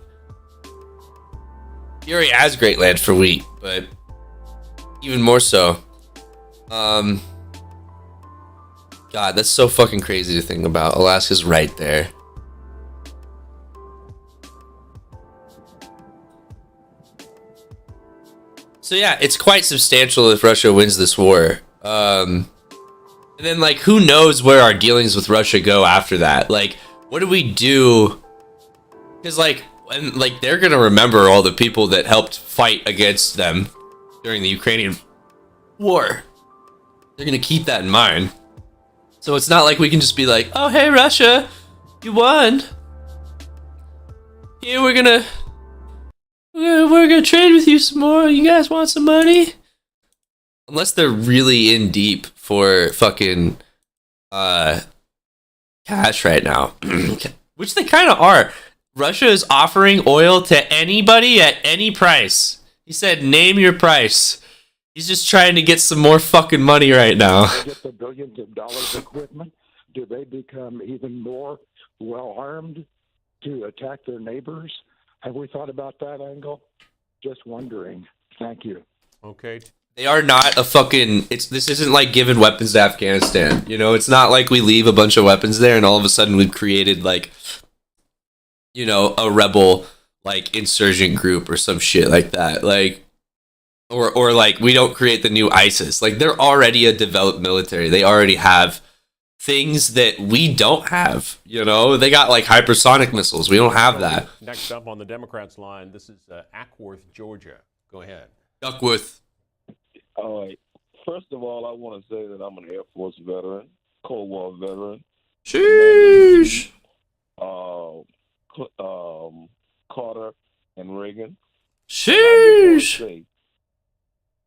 He already has great land for wheat, but even more so. God, that's so fucking crazy to think about. Alaska's right there. So yeah, it's quite substantial if Russia wins this war. And then, like, who knows where our dealings with Russia go after that? Like, what do we do? Because, like, they're gonna remember all the people that helped fight against them during the Ukrainian war. They're gonna keep that in mind. So it's not like we can just be like, oh, hey, Russia, you won. Yeah, we're gonna trade with you some more. You guys want some money? Unless they're really in deep for fucking cash right now, which they kind of are. Russia is offering oil to anybody at any price. He said, name your price. He's just trying to get some more fucking money right now. They get the billions of dollars equipment. Do they become even more well armed to attack their neighbors? Have we thought about that angle? Just wondering. Thank you. Okay. They are not a fucking... This isn't like giving weapons to Afghanistan. You know, it's not like we leave a bunch of weapons there and all of a sudden we've created, like, you know, a rebel, like, insurgent group or some shit like that. Like, or like, we don't create the new ISIS. Like, they're already a developed military. They already have things that we don't have, you know? They got, like, hypersonic missiles. We don't have that. Next up on the Democrats' line, this is Ackworth, Georgia. Go ahead. Duckworth. All right. First of all, I want to say that I'm an Air Force veteran, Cold War veteran. Sheesh. Carter and Reagan. Sheesh.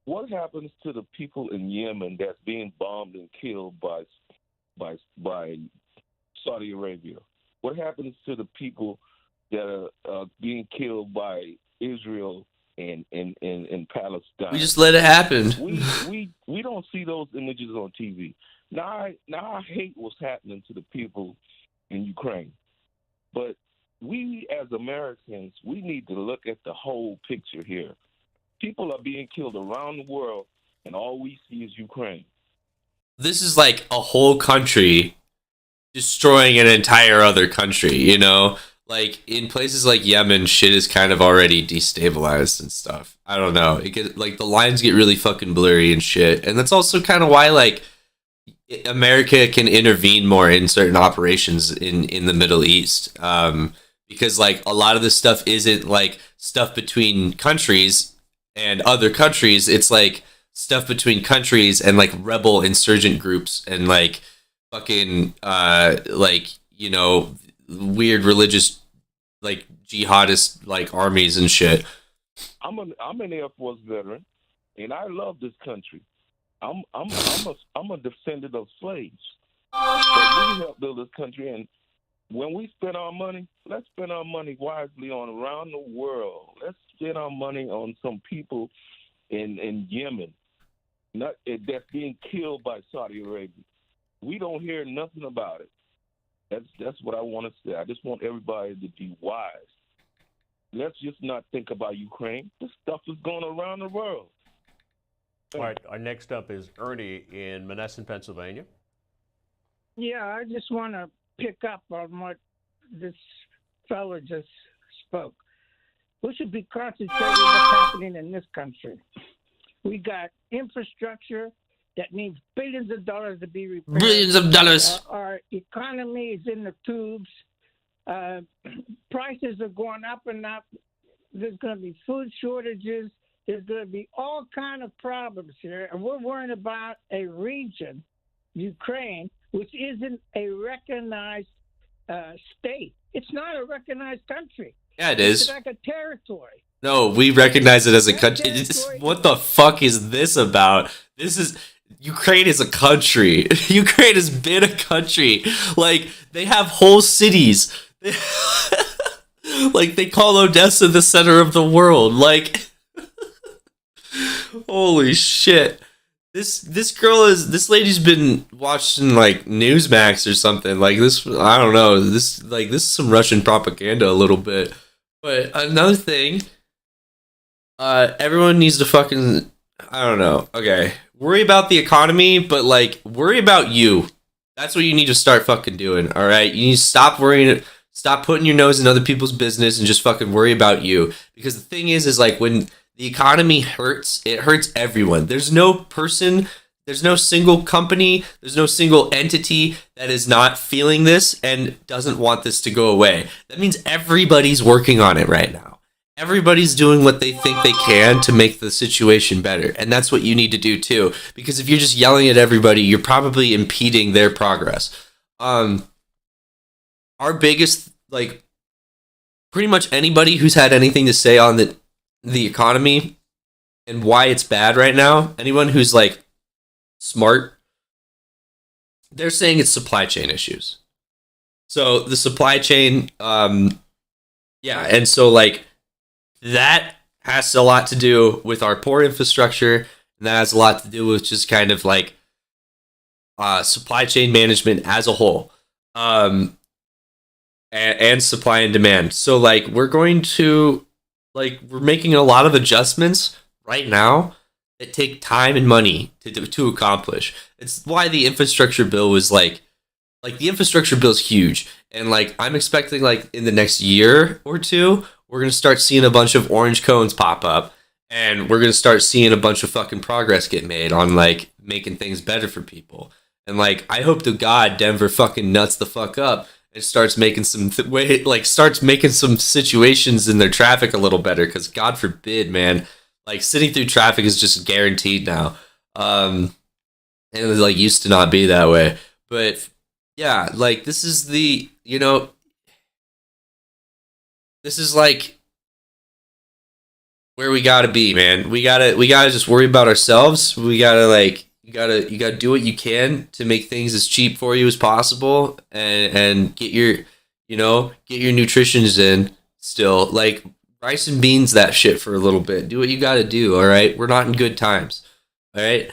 What happens to the people in Yemen that's being bombed and killed by Saudi Arabia? What happens to the people that are being killed by Israel and Palestine? We just let it happen. We don't see those images on TV. Now I hate what's happening to the people in Ukraine, but we as Americans, we need to look at the whole picture here. People are being killed around the world, and all we see is Ukraine. This is like a whole country destroying an entire other country, you know? Like, in places like Yemen, shit is kind of already destabilized and stuff. I don't know. The lines get really fucking blurry and shit. And that's also kind of why, like, America can intervene more in certain operations in the Middle East. Because, like, a lot of this stuff isn't, like, stuff between countries and other countries. It's, like, stuff between countries and, like, rebel insurgent groups and, like, fucking, like, you know, weird religious like jihadist like armies and shit. I'm an Air Force veteran, and I love this country. I'm a descendant of slaves. But we helped build this country, and when we spend our money, let's spend our money wisely on around the world. Let's spend our money on some people in Yemen, that's being killed by Saudi Arabia. We don't hear nothing about it. That's what I want to say. I just want everybody to be wise. Let's just not think about Ukraine. This stuff is going around the world. All right, our next up is Ernie in Monessen, Pennsylvania. Yeah, I just want to pick up on what this fellow just spoke. We should be concentrating on what's happening in this country. We got infrastructure that needs billions of dollars to be repaired. Billions of dollars. Our economy is in the tubes. Prices are going up and up. There's going to be food shortages. There's going to be all kind of problems here, and we're worrying about a region, Ukraine, which isn't a recognized state. It's not a recognized country. Yeah, it is. It's like a territory. No, we recognize it as a country. What the fuck is this about? Ukraine is a country. Ukraine has been a country. Like, they have whole cities. Like, they call Odessa the center of the world. Like, holy shit. This lady's been watching like Newsmax or something. Like this, I don't know. This is some Russian propaganda a little bit. But another thing, everyone needs to fucking, I don't know. Okay, worry about the economy, but like worry about you. That's what you need to start fucking doing. All right, you need to stop worrying. Stop putting your nose in other people's business and just fucking worry about you. Because the thing is like when the economy hurts, it hurts everyone. There's no person, there's no single company, there's no single entity that is not feeling this and doesn't want this to go away. That means everybody's working on it right now. Everybody's doing what they think they can to make the situation better. And that's what you need to do too. Because if you're just yelling at everybody, you're probably impeding their progress. Our biggest, like, pretty much anybody who's had anything to say on the economy and why it's bad right now, anyone who's like smart, they're saying it's supply chain issues. So the supply chain, yeah, and so like that has a lot to do with our poor infrastructure, and that has a lot to do with just kind of like supply chain management as a whole, and supply and demand. So like we're making a lot of adjustments right now that take time and money to accomplish. It's why the infrastructure bill was like the infrastructure bill is huge. And like, I'm expecting like in the next year or two, we're going to start seeing a bunch of orange cones pop up, and we're going to start seeing a bunch of fucking progress get made on like making things better for people. And like, I hope to God Denver fucking nuts the fuck up and starts making starts making some situations in their traffic a little better, because God forbid, man, like sitting through traffic is just guaranteed now, and it like used to not be that way. But yeah, like this is this is like where we gotta be, man. We gotta just worry about ourselves. We gotta like you gotta do what you can to make things as cheap for you as possible, and get your nutritions in still. Like rice and beans that shit for a little bit. Do what you gotta do, all right? We're not in good times. All right?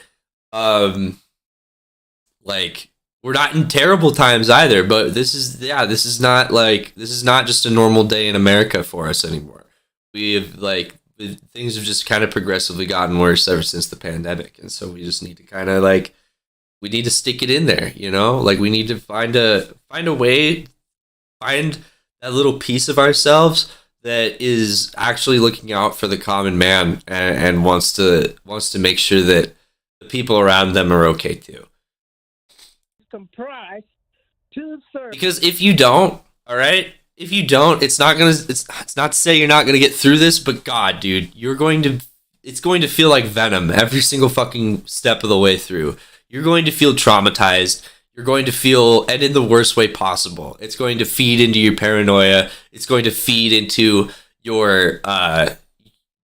Like we're not in terrible times either, but this is not just a normal day in America for us anymore. We have things have just kind of progressively gotten worse ever since the pandemic, and so we just need to kind of we need to stick it in there, like we need to find a way, find that little piece of ourselves that is actually looking out for the common man and wants to make sure that the people around them are okay too. Comprise 2/3. Because if you don't, all right, it's not to say you're not gonna get through this, but God, dude, it's going to feel like venom every single fucking step of the way through. You're going to feel traumatized. you're going to feel, and in the worst way possible. It's going to feed into your paranoia. It's going to feed into your,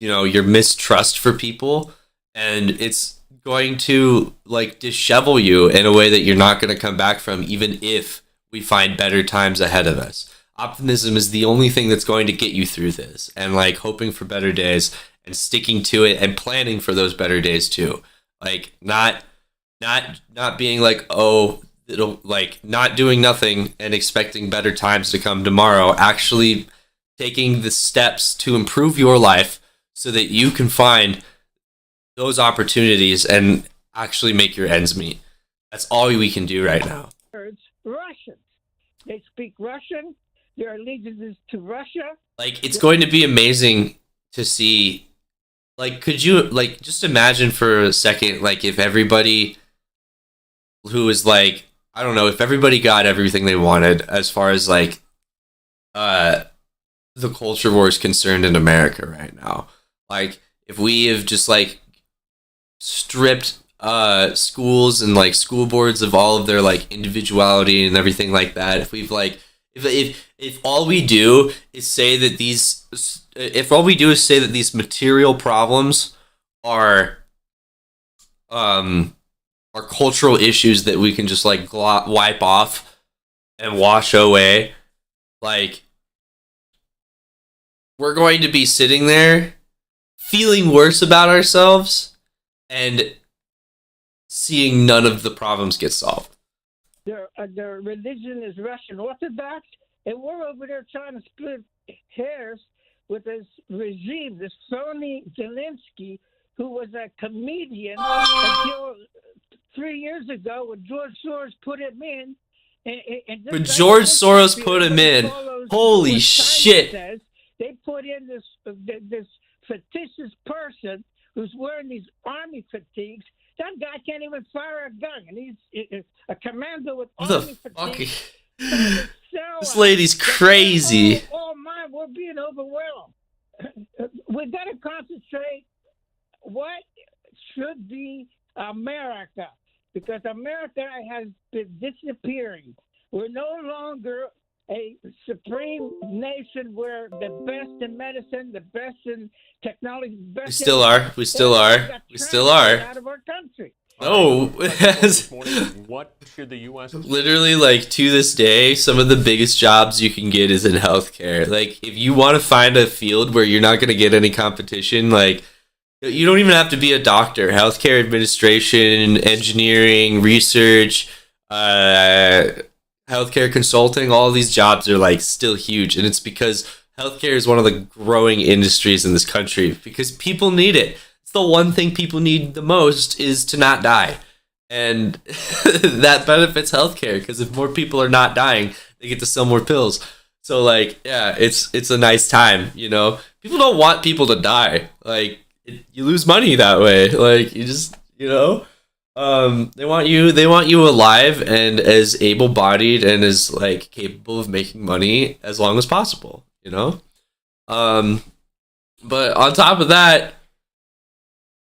your mistrust for people, and it's going to like dishevel you in a way that you're not going to come back from, even if we find better times ahead of us. Optimism is the only thing that's going to get you through this, and like hoping for better days and sticking to it and planning for those better days too. Like not being like, oh, it'll like not doing nothing and expecting better times to come tomorrow. Actually taking the steps to improve your life so that you can find those opportunities and actually make your ends meet. That's all we can do right now. Russians. They speak Russian. Their allegiance is to Russia. Like, it's going to be amazing to see. Like, could you, like, just imagine for a second, like, if everybody who is, like, I don't know, if everybody got everything they wanted as far as, like, the culture war is concerned in America right now. Like, if we have just, like, stripped schools and, like, school boards of all of their, like, individuality and everything like that, if we've, like, if all we do is say that these material problems are cultural issues that we can just like wipe off and wash away, like, we're going to be sitting there feeling worse about ourselves and seeing none of the problems get solved. Their religion is Russian Orthodox, and we're over there trying to split hairs with this regime, this phony Zelensky, who was a comedian until 3 years ago when George Soros put him in. But George Soros put him in. Holy shit! They put in this fictitious person who's wearing these army fatigues. That guy can't even fire a gun, and he's a commander with army fatigues. This lady's crazy. Oh my, we're being overwhelmed. We've got to concentrate what should be America, because America has been disappearing. We're no longer a supreme nation where the best in medicine, the best in technology, the best We still are. We still are. We still are. Out of our country. No. What should the U.S. Literally, like, to this day, some of the biggest jobs you can get is in healthcare. Like, if you want to find a field where you're not going to get any competition, like, you don't even have to be a doctor. Healthcare administration, engineering, research, healthcare consulting, all these jobs are like still huge, and it's because healthcare is one of the growing industries in this country because people need it. It's the one thing people need the most is to not die, and that benefits healthcare because if more people are not dying, they get to sell more pills. So like, yeah, it's a nice time, you know. People don't want people to die. Like, you lose money that way. Like, you just, you know. They want you alive and as able-bodied and as like capable of making money as long as possible, you know? But on top of that,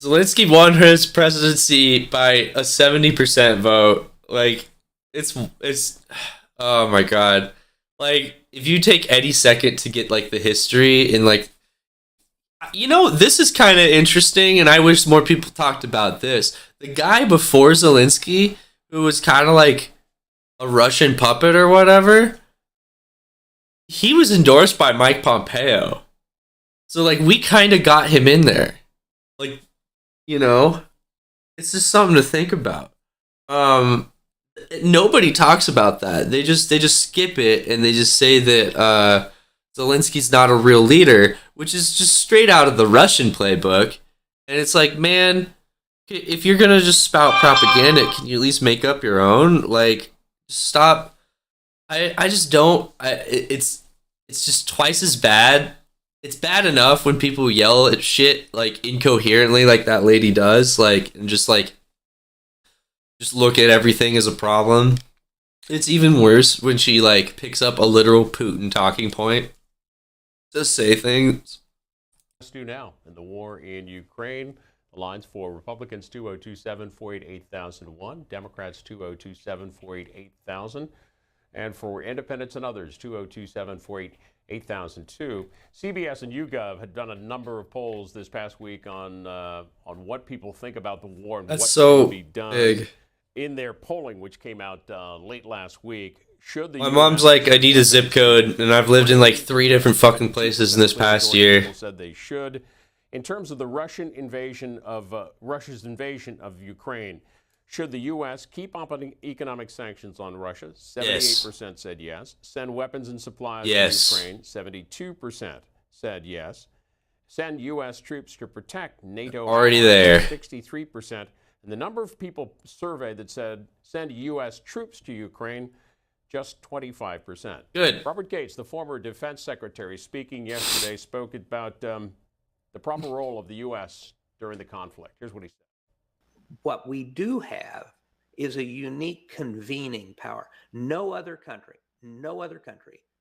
Zelensky won his presidency by a 70% vote. Like, it's oh my god. Like, if you take any second to get like the history and like, you know, this is kind of interesting, and I wish more people talked about this. The guy before Zelensky, who was kind of like a Russian puppet or whatever, he was endorsed by Mike Pompeo. So, like, we kind of got him in there. Like, you know, it's just something to think about. Nobody talks about that. They just skip it, and they just say that Zelensky's not a real leader, which is just straight out of the Russian playbook. And it's like, man, if you're gonna just spout propaganda, can you at least make up your own? Like, stop. I just don't. It's just twice as bad. It's bad enough when people yell at shit like incoherently, like that lady does, like, and just look at everything as a problem. It's even worse when she like picks up a literal Putin talking point to say things. Let's do now in the war in Ukraine. The lines for Republicans 2027-488-8001, Democrats 2027-488-8000, and for independents and others 2027-488-8002. CBS and YouGov had done a number of polls this past week on what people think about the war and That's what so should be done big. in their polling, which came out late last week. Should the My mom's like, I need a zip code, and I've lived in like 3 different fucking places in this past year. People said they should. In terms of the Russia's invasion of Ukraine, should the U.S. keep up on economic sanctions on Russia? 78% said yes. Send weapons and supplies to Ukraine? 72% said yes. Send U.S. troops to protect NATO? Already there. 63%. And the number of people surveyed that said send U.S. troops to Ukraine, just 25%. Good. Robert Gates, the former defense secretary, speaking yesterday, spoke about the proper role of the U.S. during the conflict. Here's what he said. What we do have is a unique convening power. No other country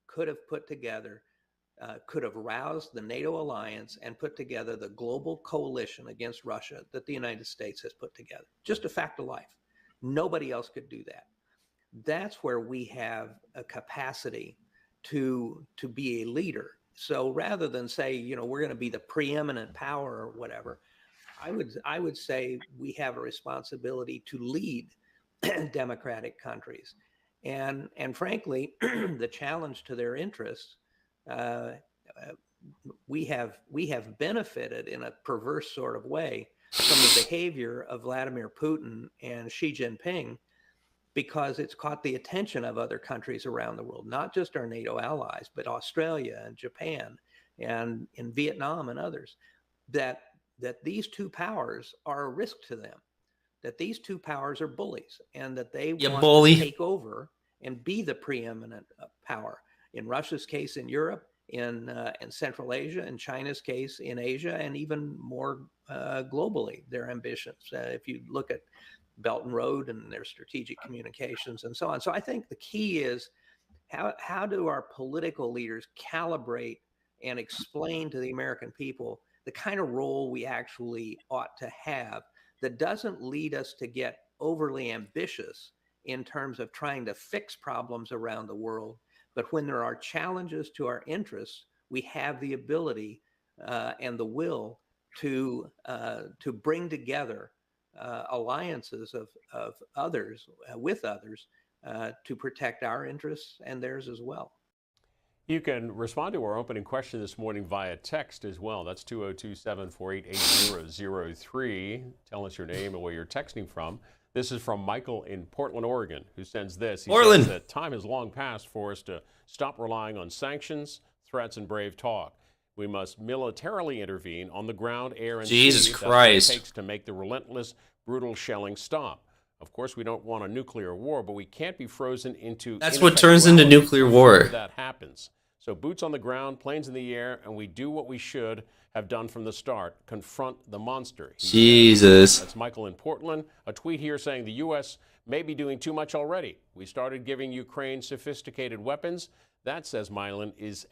could have put together, could have roused the NATO alliance and put together the global coalition against Russia that the United States has put together. Just a fact of life. Nobody else could do that. That's where we have a capacity to be a leader. So rather than say, we're going to be the preeminent power or whatever, I would say we have a responsibility to lead democratic countries. And frankly, the challenge to their interests, we have benefited in a perverse sort of way from the behavior of Vladimir Putin and Xi Jinping, because it's caught the attention of other countries around the world, not just our NATO allies, but Australia and Japan and in Vietnam and others, that these 2 powers are a risk to them, that these 2 powers are bullies, and that they want to take over and be the preeminent power. In Russia's case in Europe, in Central Asia, in China's case in Asia, and even more globally, their ambitions. If you look at Belt and Road and their strategic communications and so on. So I think the key is how do our political leaders calibrate and explain to the American people the kind of role we actually ought to have that doesn't lead us to get overly ambitious in terms of trying to fix problems around the world. But when there are challenges to our interests, we have the ability and the will to bring together alliances of others with others to protect our interests and theirs as well. You can respond to our opening question this morning via text as well. That's 202-748-8003. Tell us your name and where you're texting from. This is from Michael in Portland, Oregon, who sends this. He says that time has long passed for us to stop relying on sanctions, threats, and brave talk. We must militarily intervene on the ground, air, and sea. Jesus Christ. That's what it takes to make the relentless, brutal shelling stop. Of course, we don't want a nuclear war, but we can't be frozen into... That's what turns into nuclear war. That happens. So boots on the ground, planes in the air, and we do what we should have done from the start, confront the monster. Jesus. That's Michael in Portland. A tweet here saying the U.S. may be doing too much already. We started giving Ukraine sophisticated weapons. That, says Milan, is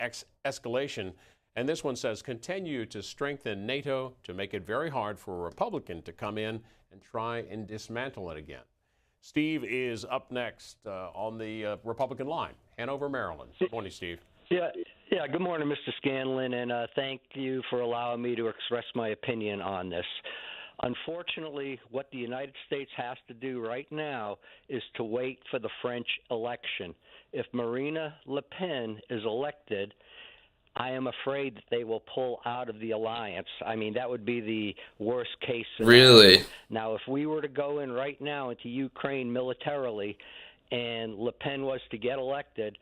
escalation. And this one says, continue to strengthen NATO to make it very hard for a Republican to come in and try and dismantle it again. Steve is up next on the Republican line, Hanover, Maryland. Good morning, Steve. Yeah. Good morning, Mr. Scanlon, and thank you for allowing me to express my opinion on this. Unfortunately, what the United States has to do right now is to wait for the French election. If Marine Le Pen is elected, I am afraid that they will pull out of the alliance. I mean, that would be the worst case scenario. Really? Now, if we were to go in right now into Ukraine militarily and Le Pen was to get elected,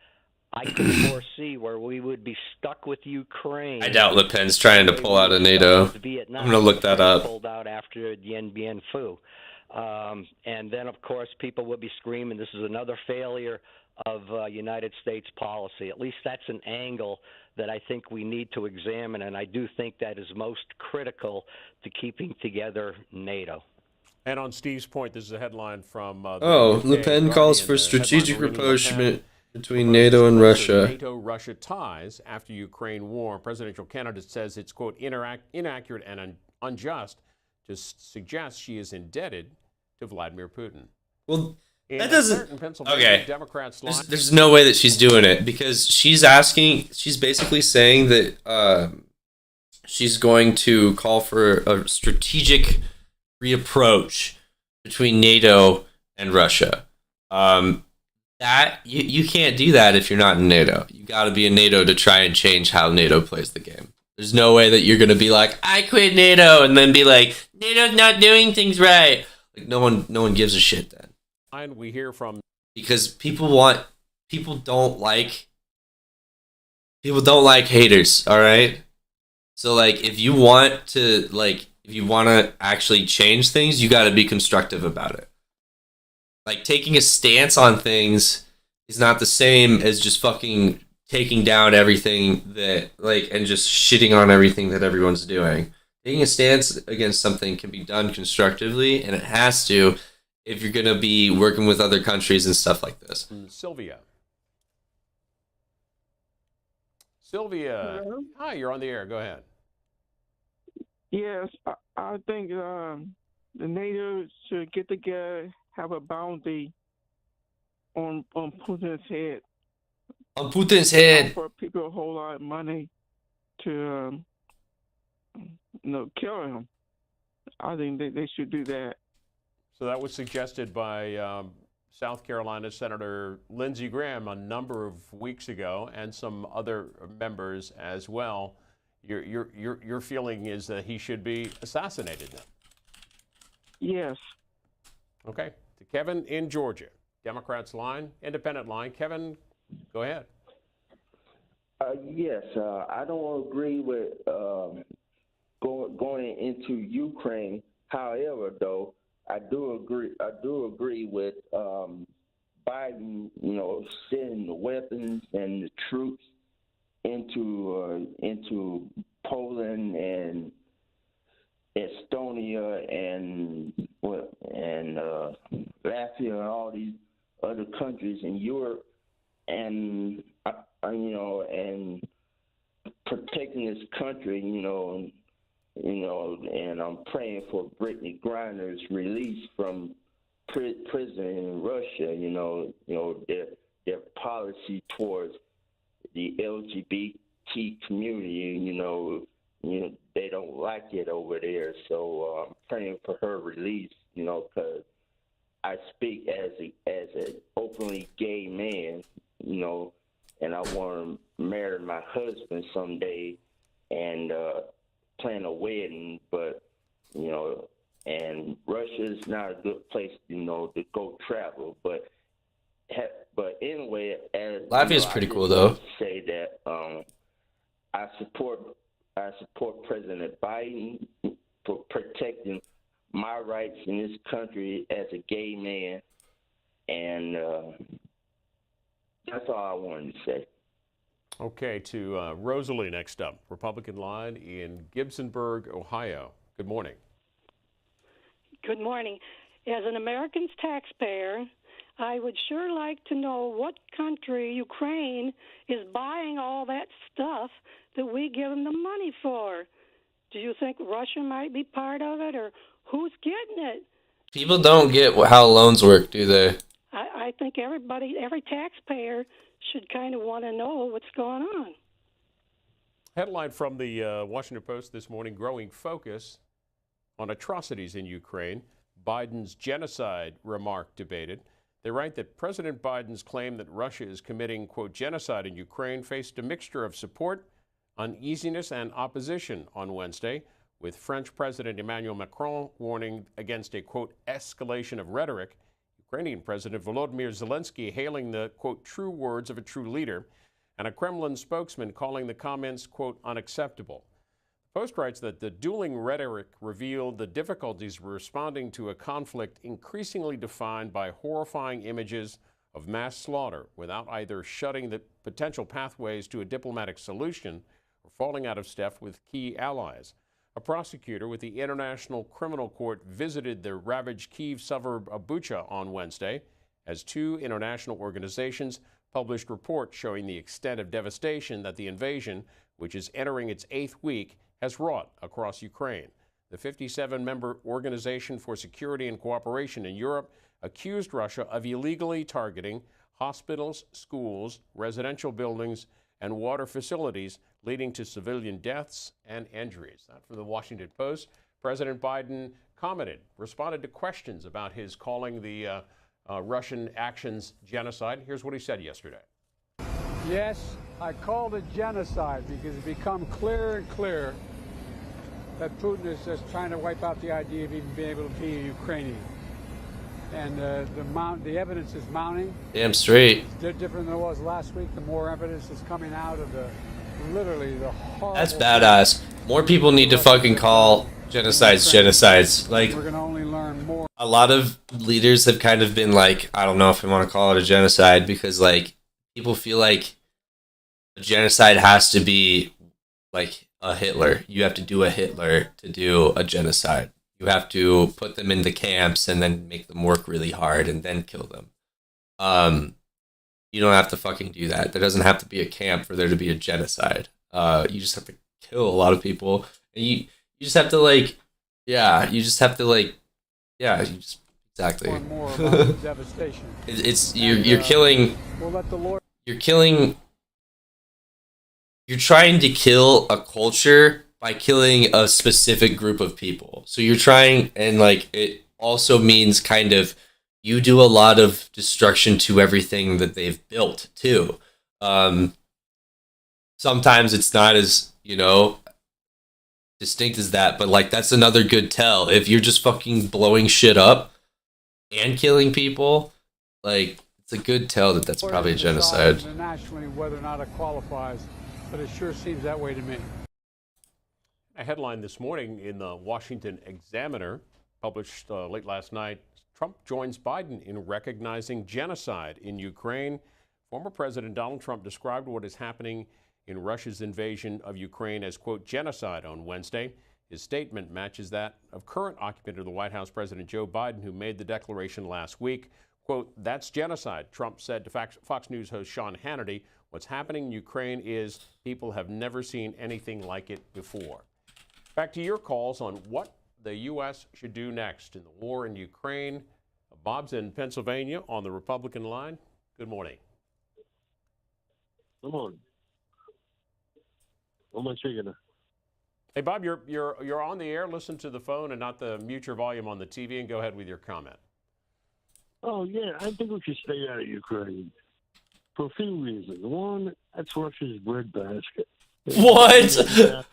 I could foresee where we would be stuck with Ukraine. I doubt Le Pen's trying to pull out of NATO. I'm going to look that up. Pulled out after Dien Bien Phu. And then, of course, people would be screaming, this is another failure of United States policy. At least that's an angle that I think we need to examine, and I do think that is most critical to keeping together NATO. And on Steve's point, this is a headline from... Le Pen calls for strategic rapprochement between NATO and Russia. NATO-Russia ties after Ukraine war. Presidential candidate says it's, quote, inaccurate and unjust suggests she is indebted to Vladimir Putin. Well, In that doesn't. Clinton, Pennsylvania, Okay. Democrats There's no way that she's doing it because she's basically saying that she's going to call for a strategic reapproach between NATO and Russia. That you can't do that if you're not in NATO. You got to be in NATO to try and change how NATO plays the game. There's no way that you're going to be like, I quit NATO, and then be like, NATO's not doing things right. Like no one gives a shit then. And we hear from Because people don't like haters, all right? So like if you want to actually change things, you got to be constructive about it. Like taking a stance on things is not the same as just fucking taking down everything that and just shitting on everything that everyone's doing. Taking a stance against something can be done constructively, and it has to if you're going to be working with other countries and stuff like this. Sylvia. Sylvia, Hello? hi, you're on the air. Go ahead. Yes, I think the NATO should get together, have a bounty on Putin's head. On Putin's head. For people a whole lot of money to kill him. I think they should do that. So that was suggested by South Carolina Senator Lindsey Graham a number of weeks ago, and some other members as well. Your feeling is that he should be assassinated then? Yes. Okay. To Kevin in Georgia, Democrats line, Independent line. Kevin, go ahead. Yes, I don't agree with going into Ukraine. However, though, I do agree with Biden. Sending the weapons and the troops into Poland and Estonia and Latvia and all these other countries in Europe, and and protecting this country, and I'm praying for Brittany Griner's release from prison in Russia. Their policy towards the LGBT community, they don't like it over there. So I'm praying for her release, because I speak as an openly gay man, and I want to marry my husband someday and plan a wedding, but and Russia is not a good place, to go travel. But anyway, as Latvia's pretty cool though. Say that I support President Biden for protecting my rights in this country as a gay man, and that's all I wanted to say. Okay, to Rosalie next up, Republican line in Gibsonburg, Ohio. Good morning. Good morning. As an American taxpayer, I would sure like to know what country, Ukraine, is buying all that stuff that we give them the money for. Do you think Russia might be part of it, or who's getting it? People don't get how loans work, do they? I think every taxpayer should kind of want to know what's going on. Headline from the Washington Post this morning, growing focus on atrocities in Ukraine. Biden's genocide remark debated. They write that President Biden's claim that Russia is committing, quote, genocide in Ukraine faced a mixture of support, uneasiness, and opposition on Wednesday, with French President Emmanuel Macron warning against a, quote, escalation of rhetoric, Ukrainian President Volodymyr Zelensky hailing the, quote, true words of a true leader, and a Kremlin spokesman calling the comments, quote, unacceptable. The Post writes that the dueling rhetoric revealed the difficulties responding to a conflict increasingly defined by horrifying images of mass slaughter without either shutting the potential pathways to a diplomatic solution or falling out of step with key allies. A prosecutor with the International Criminal Court visited the ravaged Kyiv suburb of Bucha on Wednesday as two international organizations published reports showing the extent of devastation that the invasion, which is entering its 8th week, has wrought across Ukraine. The 57-member Organization for Security and Cooperation in Europe accused Russia of illegally targeting hospitals, schools, residential buildings, and water facilities, leading to civilian deaths and injuries. That from the Washington Post. President Biden commented, responded to questions about his calling the Russian actions genocide. Here's what he said yesterday. Yes, I called it genocide because it's become clearer and clearer that Putin is just trying to wipe out the idea of even being able to be a Ukrainian. And the evidence is mounting. Damn straight. It's different than it was last week. The more evidence is coming out of literally the horrible... That's badass. More people need to fucking call genocides. Like, we're gonna only learn more. A lot of leaders have kind of been like, I don't know if I want to call it a genocide, because like people feel like a genocide has to be like a Hitler. You have to do a Hitler to do a genocide. You have to put them into camps and then make them work really hard and then kill them. You don't have to fucking do that. There doesn't have to be a camp for there to be a genocide. You just have to kill a lot of people. And you just have to exactly. More about devastation. You're killing. We'll let the Lord. You're trying to kill a culture by killing a specific group of people. So you're trying, and like it also means kind of you do a lot of destruction to everything that they've built too. Sometimes it's not as, distinct as that, but like that's another good tell. If you're just fucking blowing shit up and killing people, like it's a good tell that that's probably a genocide. Internationally, whether or not it qualifies, but it sure seems that way to me. A headline this morning in the Washington Examiner, published late last night, Trump joins Biden in recognizing genocide in Ukraine. Former President Donald Trump described what is happening in Russia's invasion of Ukraine as, quote, genocide on Wednesday. His statement matches that of current occupant of the White House, President Joe Biden, who made the declaration last week. Quote, that's genocide, Trump said to Fox News host Sean Hannity. What's happening in Ukraine is people have never seen anything like it before. Back to your calls on what the U.S. should do next in the war in Ukraine. Bob's in Pennsylvania on the Republican line. Good morning. Good morning. What am I saying? Hey, Bob, you're on the air. Listen to the phone and not mute your volume on the TV, and go ahead with your comment. Oh, yeah, I think we should stay out of Ukraine for a few reasons. One, that's Russia's breadbasket. What?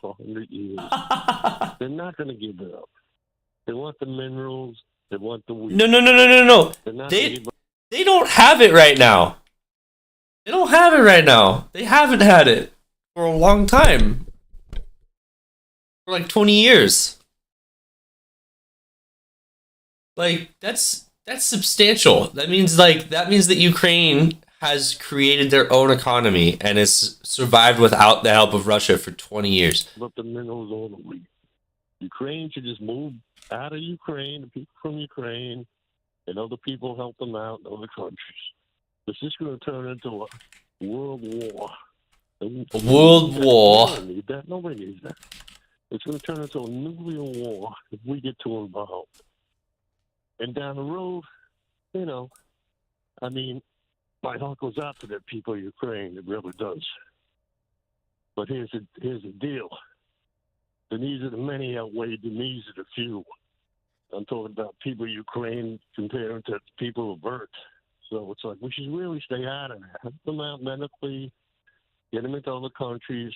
For 100 years. They're not going to give it up. They want the minerals. They want the wheat. No. They don't have it right now. They don't have it right now. They haven't had it for a long time. For like 20 years. Like, that's substantial. That means that Ukraine has created their own economy and has survived without the help of Russia for 20 years. But the minerals all the wheat. Ukraine should just move out of Ukraine, the people from Ukraine, and other people help them out in other countries. This is going to turn into a world war. A world war? Nobody needs that. Nobody needs that. It's going to turn into a nuclear war if we get too involved. And down the road, my heart goes out to the people of Ukraine. It really does. But here's the deal. The needs of the many outweigh the needs of the few. I'm talking about people of Ukraine compared to people of Earth. So it's like we should really stay out of that. Help them out medically, get them into other countries.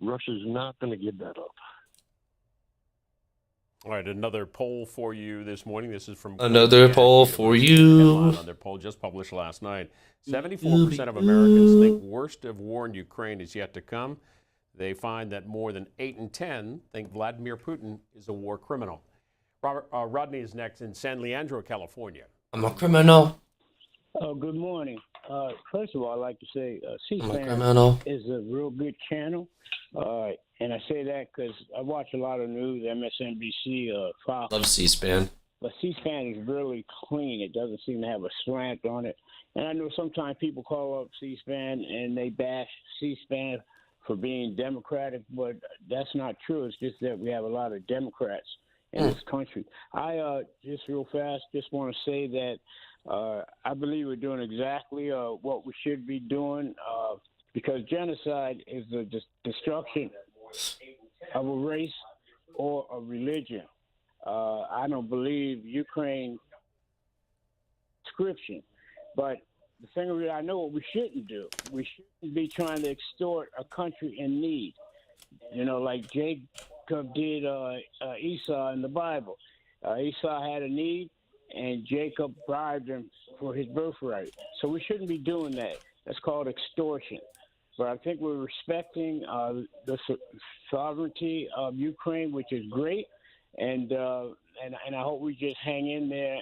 Russia's not going to give that up. All right, another poll for you this morning. This is from another poll for you. Another poll just published last night. 74% of Americans think worst of war in Ukraine is yet to come. They find that more than 8 in 10 think Vladimir Putin is a war criminal. Rodney is next in San Leandro, California. I'm a criminal. Oh, good morning. First of all, I'd like to say C-SPAN is a real good channel. And I say that because I watch a lot of news, MSNBC, Fox. Love C-SPAN. But C-SPAN is really clean. It doesn't seem to have a slant on it. And I know sometimes people call up C-SPAN and they bash C-SPAN for being Democratic, but that's not true. It's just that we have a lot of Democrats in this country. I just real fast just want to say that I believe we're doing exactly what we should be doing because genocide is the destruction of a race or a religion. I don't believe Ukraine description, but the thing is, I know what we shouldn't do. We shouldn't be trying to extort a country in need. You know, like Jacob did Esau in the Bible. Esau had a need, and Jacob bribed him for his birthright. So we shouldn't be doing that. That's called extortion. But I think we're respecting the sovereignty of Ukraine, which is great, and I hope we just hang in there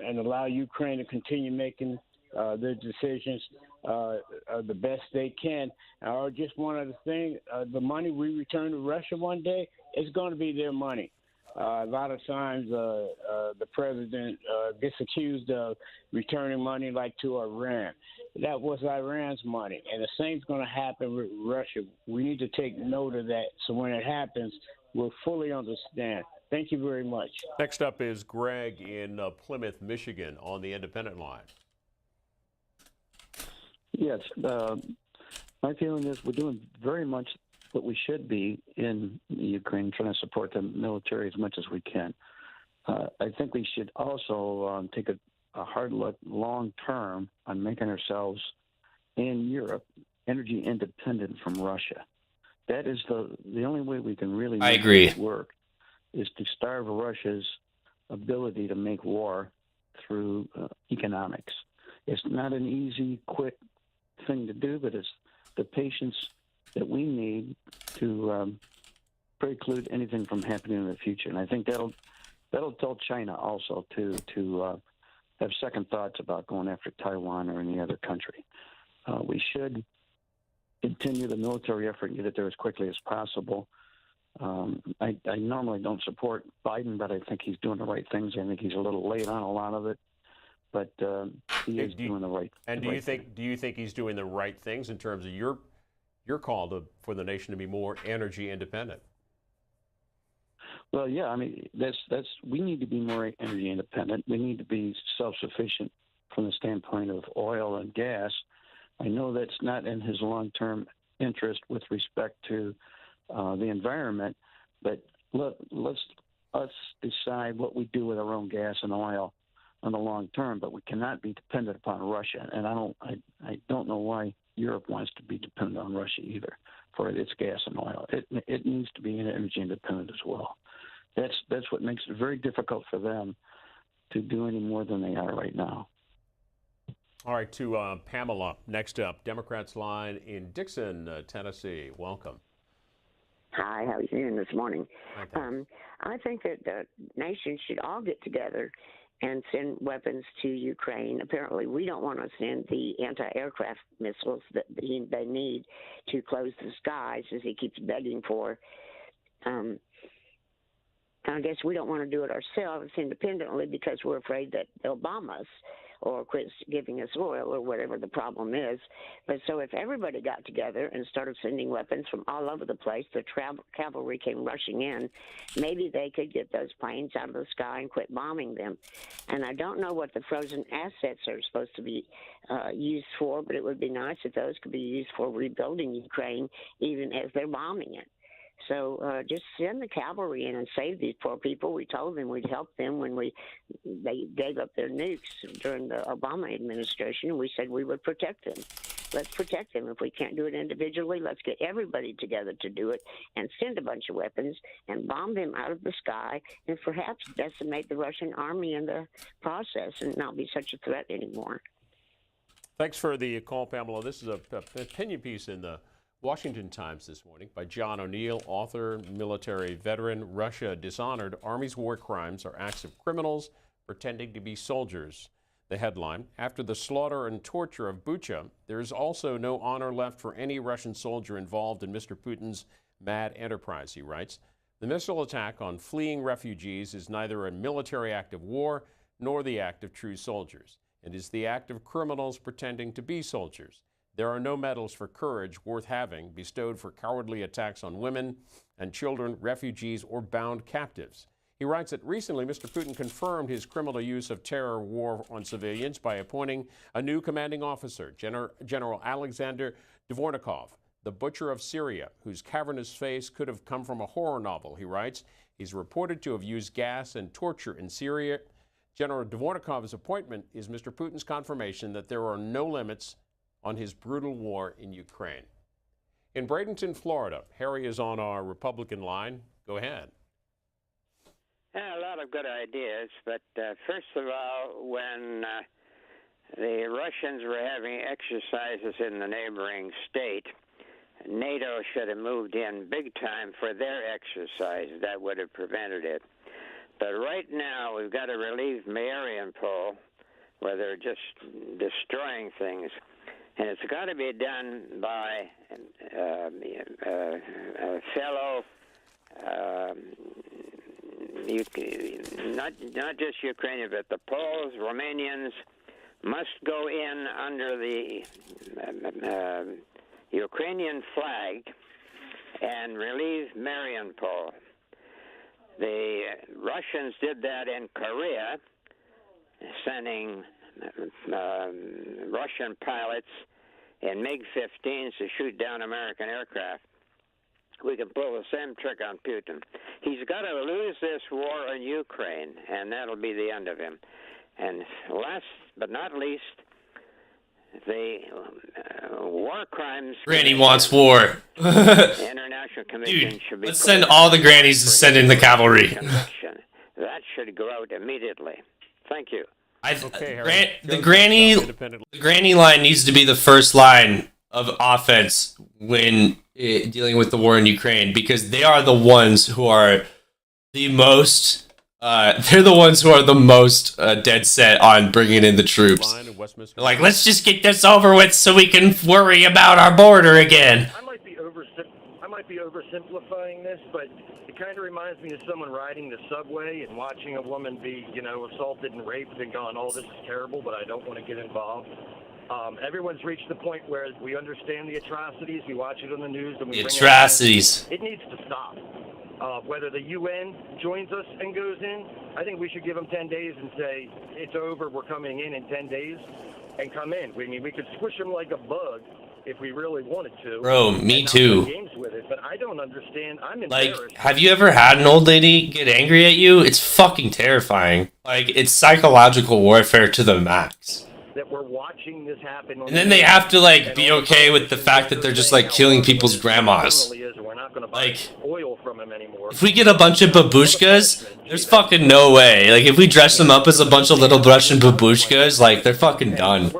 and allow Ukraine to continue making their decisions the best they can. Or just one other thing, the money we return to Russia one day is going to be their money. A lot of times the president gets accused of returning money like to Iran. That was Iran's money, and the same's going to happen with Russia. We need to take note of that so when it happens, we'll fully understand. Thank you very much. Next up is Greg in Plymouth, Michigan, on the independent line. Yes, my feeling is we're doing very much what we should be in Ukraine, trying to support the military as much as we can. I think we should also take a hard look long term on making ourselves in Europe energy independent from Russia. That is the only way we can really make this work, is to starve Russia's ability to make war through economics. It's not an easy, quick thing to do, but it's the patience that we need to preclude anything from happening in the future. And I think that'll tell China also to have second thoughts about going after Taiwan or any other country. We should continue the military effort and get it there as quickly as possible. I normally don't support Biden, but I think he's doing the right things. I think he's a little late on a lot of it, but he is doing the right. And do you think he's doing the right things in terms of your call for the nation to be more energy independent? Well, yeah, I mean that's we need to be more energy independent. We need to be self-sufficient from the standpoint of oil and gas. I know that's not in his long-term interest with respect to the environment, but let's decide what we do with our own gas and oil on the long term. But we cannot be dependent upon Russia, and I don't know why Europe wants to be dependent on Russia either for its gas and oil. It needs to be energy independent as well. That's what makes it very difficult for them to do any more than they are right now. All right, to Pamela, next up, Democrats line in Dixon, Tennessee. Welcome. Hi, how are you doing this morning? I think that the nation should all get together and send weapons to Ukraine. Apparently, we don't want to send the anti-aircraft missiles that they need to close the skies, as he keeps begging for. I guess we don't want to do it ourselves independently because we're afraid that they'll bomb us or quit giving us oil or whatever the problem is. But so if everybody got together and started sending weapons from all over the place, the cavalry came rushing in, maybe they could get those planes out of the sky and quit bombing them. And I don't know what the frozen assets are supposed to be used for, but it would be nice if those could be used for rebuilding Ukraine even as they're bombing it. So just send the cavalry in and save these poor people. We told them we'd help them when they gave up their nukes during the Obama administration. We said we would protect them. Let's protect them. If we can't do it individually, let's get everybody together to do it and send a bunch of weapons and bomb them out of the sky and perhaps decimate the Russian army in the process and not be such a threat anymore. Thanks for the call, Pamela. This is an opinion piece in the Washington Times this morning by John O'Neill, author, military veteran. Russia dishonored. Army's war crimes are acts of criminals pretending to be soldiers. The headline, after the slaughter and torture of Bucha, there is also no honor left for any Russian soldier involved in Mr. Putin's mad enterprise, he writes. The missile attack on fleeing refugees is neither a military act of war nor the act of true soldiers. It is the act of criminals pretending to be soldiers. There are no medals for courage worth having bestowed for cowardly attacks on women and children, refugees, or bound captives. He writes that recently Mr. Putin confirmed his criminal use of terror war on civilians by appointing a new commanding officer, General Alexander Dvornikov, the butcher of Syria, whose cavernous face could have come from a horror novel, he writes. He's reported to have used gas and torture in Syria. General Dvornikov's appointment is Mr. Putin's confirmation that there are no limits on his brutal war in Ukraine. In Bradenton, Florida, Harry is on our Republican line. Go ahead. Yeah, a lot of good ideas, but first of all, when the Russians were having exercises in the neighboring state, NATO should have moved in big time for their exercise. That would have prevented it. But right now, we've got to relieve Mariupol, where they're just destroying things. And it's got to be done by a fellow, not just Ukrainian, but the Poles, Romanians must go in under the Ukrainian flag and relieve Mariupol. The Russians did that in Korea, sending Russian pilots in MiG-15s to shoot down American aircraft. We can pull the same trick on Putin. He's got to lose this war in Ukraine, and that'll be the end of him. And last but not least, the war crimes. Granny wants war. The International Commission Dude, should be. let's send all the grannies to send in the cavalry. That should go out immediately. Thank you. The granny line needs to be the first line of offense when dealing with the war in Ukraine, because they are the ones who are the most. They're the ones who are the most dead set on bringing in the troops. They're like, let's just get this over with so we can worry about our border again. I might be oversimplifying this, but it kind of reminds me of someone riding the subway and watching a woman be, assaulted and raped and going, "Oh, this is terrible, but I don't want to get involved." Everyone's reached the point where we understand the atrocities. We watch it on the news, and we bring atrocities. It needs to stop. Whether the UN joins us and goes in, I think we should give them 10 days and say, it's over, we're coming in 10 days, and come in. We could squish them like a bug if we really wanted to. Bro, me too. Games with it, but I don't understand. I'm Like, embarrassed. have you ever had an old lady get angry at you? It's fucking terrifying. Like, it's psychological warfare to the max. That we're watching this happen. And then they have to, like, be okay with the fact that they're just, like, killing people's grandmas. Like, oil from them anymore. if we get a bunch of babushkas, there's fucking no way. Like, if we dress them up as a bunch of little Russian babushkas, like, they're fucking done.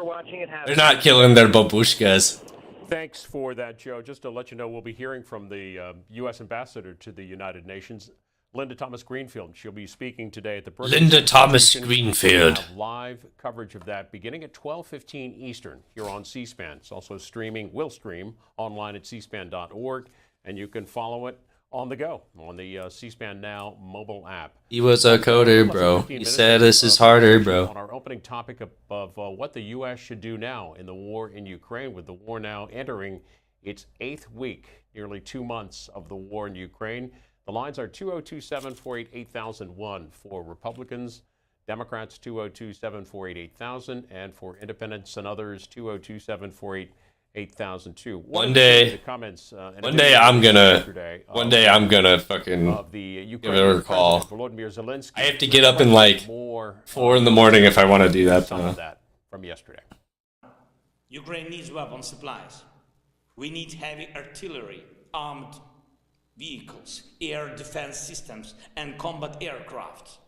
They're not killing their babushkas. Thanks for that, Joe. Just to let you know, we'll be hearing from the U.S. Ambassador to the United Nations, Linda Thomas Greenfield. She'll be speaking today at the Linda Thomas Greenfield. We'll have live coverage of that beginning at 12:15 Eastern here on C-SPAN. It's also will stream online at cspan.org, and you can follow it on the go on the C-SPAN Now mobile app. He was a coder, bro. He said this is harder, bro. On our opening topic of what the U.S. should do now in the war in Ukraine, with the war now entering its 8th week, nearly 2 months of the war in Ukraine. The lines are 202-748-8001 for Republicans, Democrats 202-748-8000, and for independents and others 202-748-8002. One day I'm gonna fucking give it a call. I have to get up in like 4 in the morning if I want to do that. From yesterday. Ukraine needs weapon supplies. We need heavy artillery, armed vehicles, air defense systems, and combat aircraft.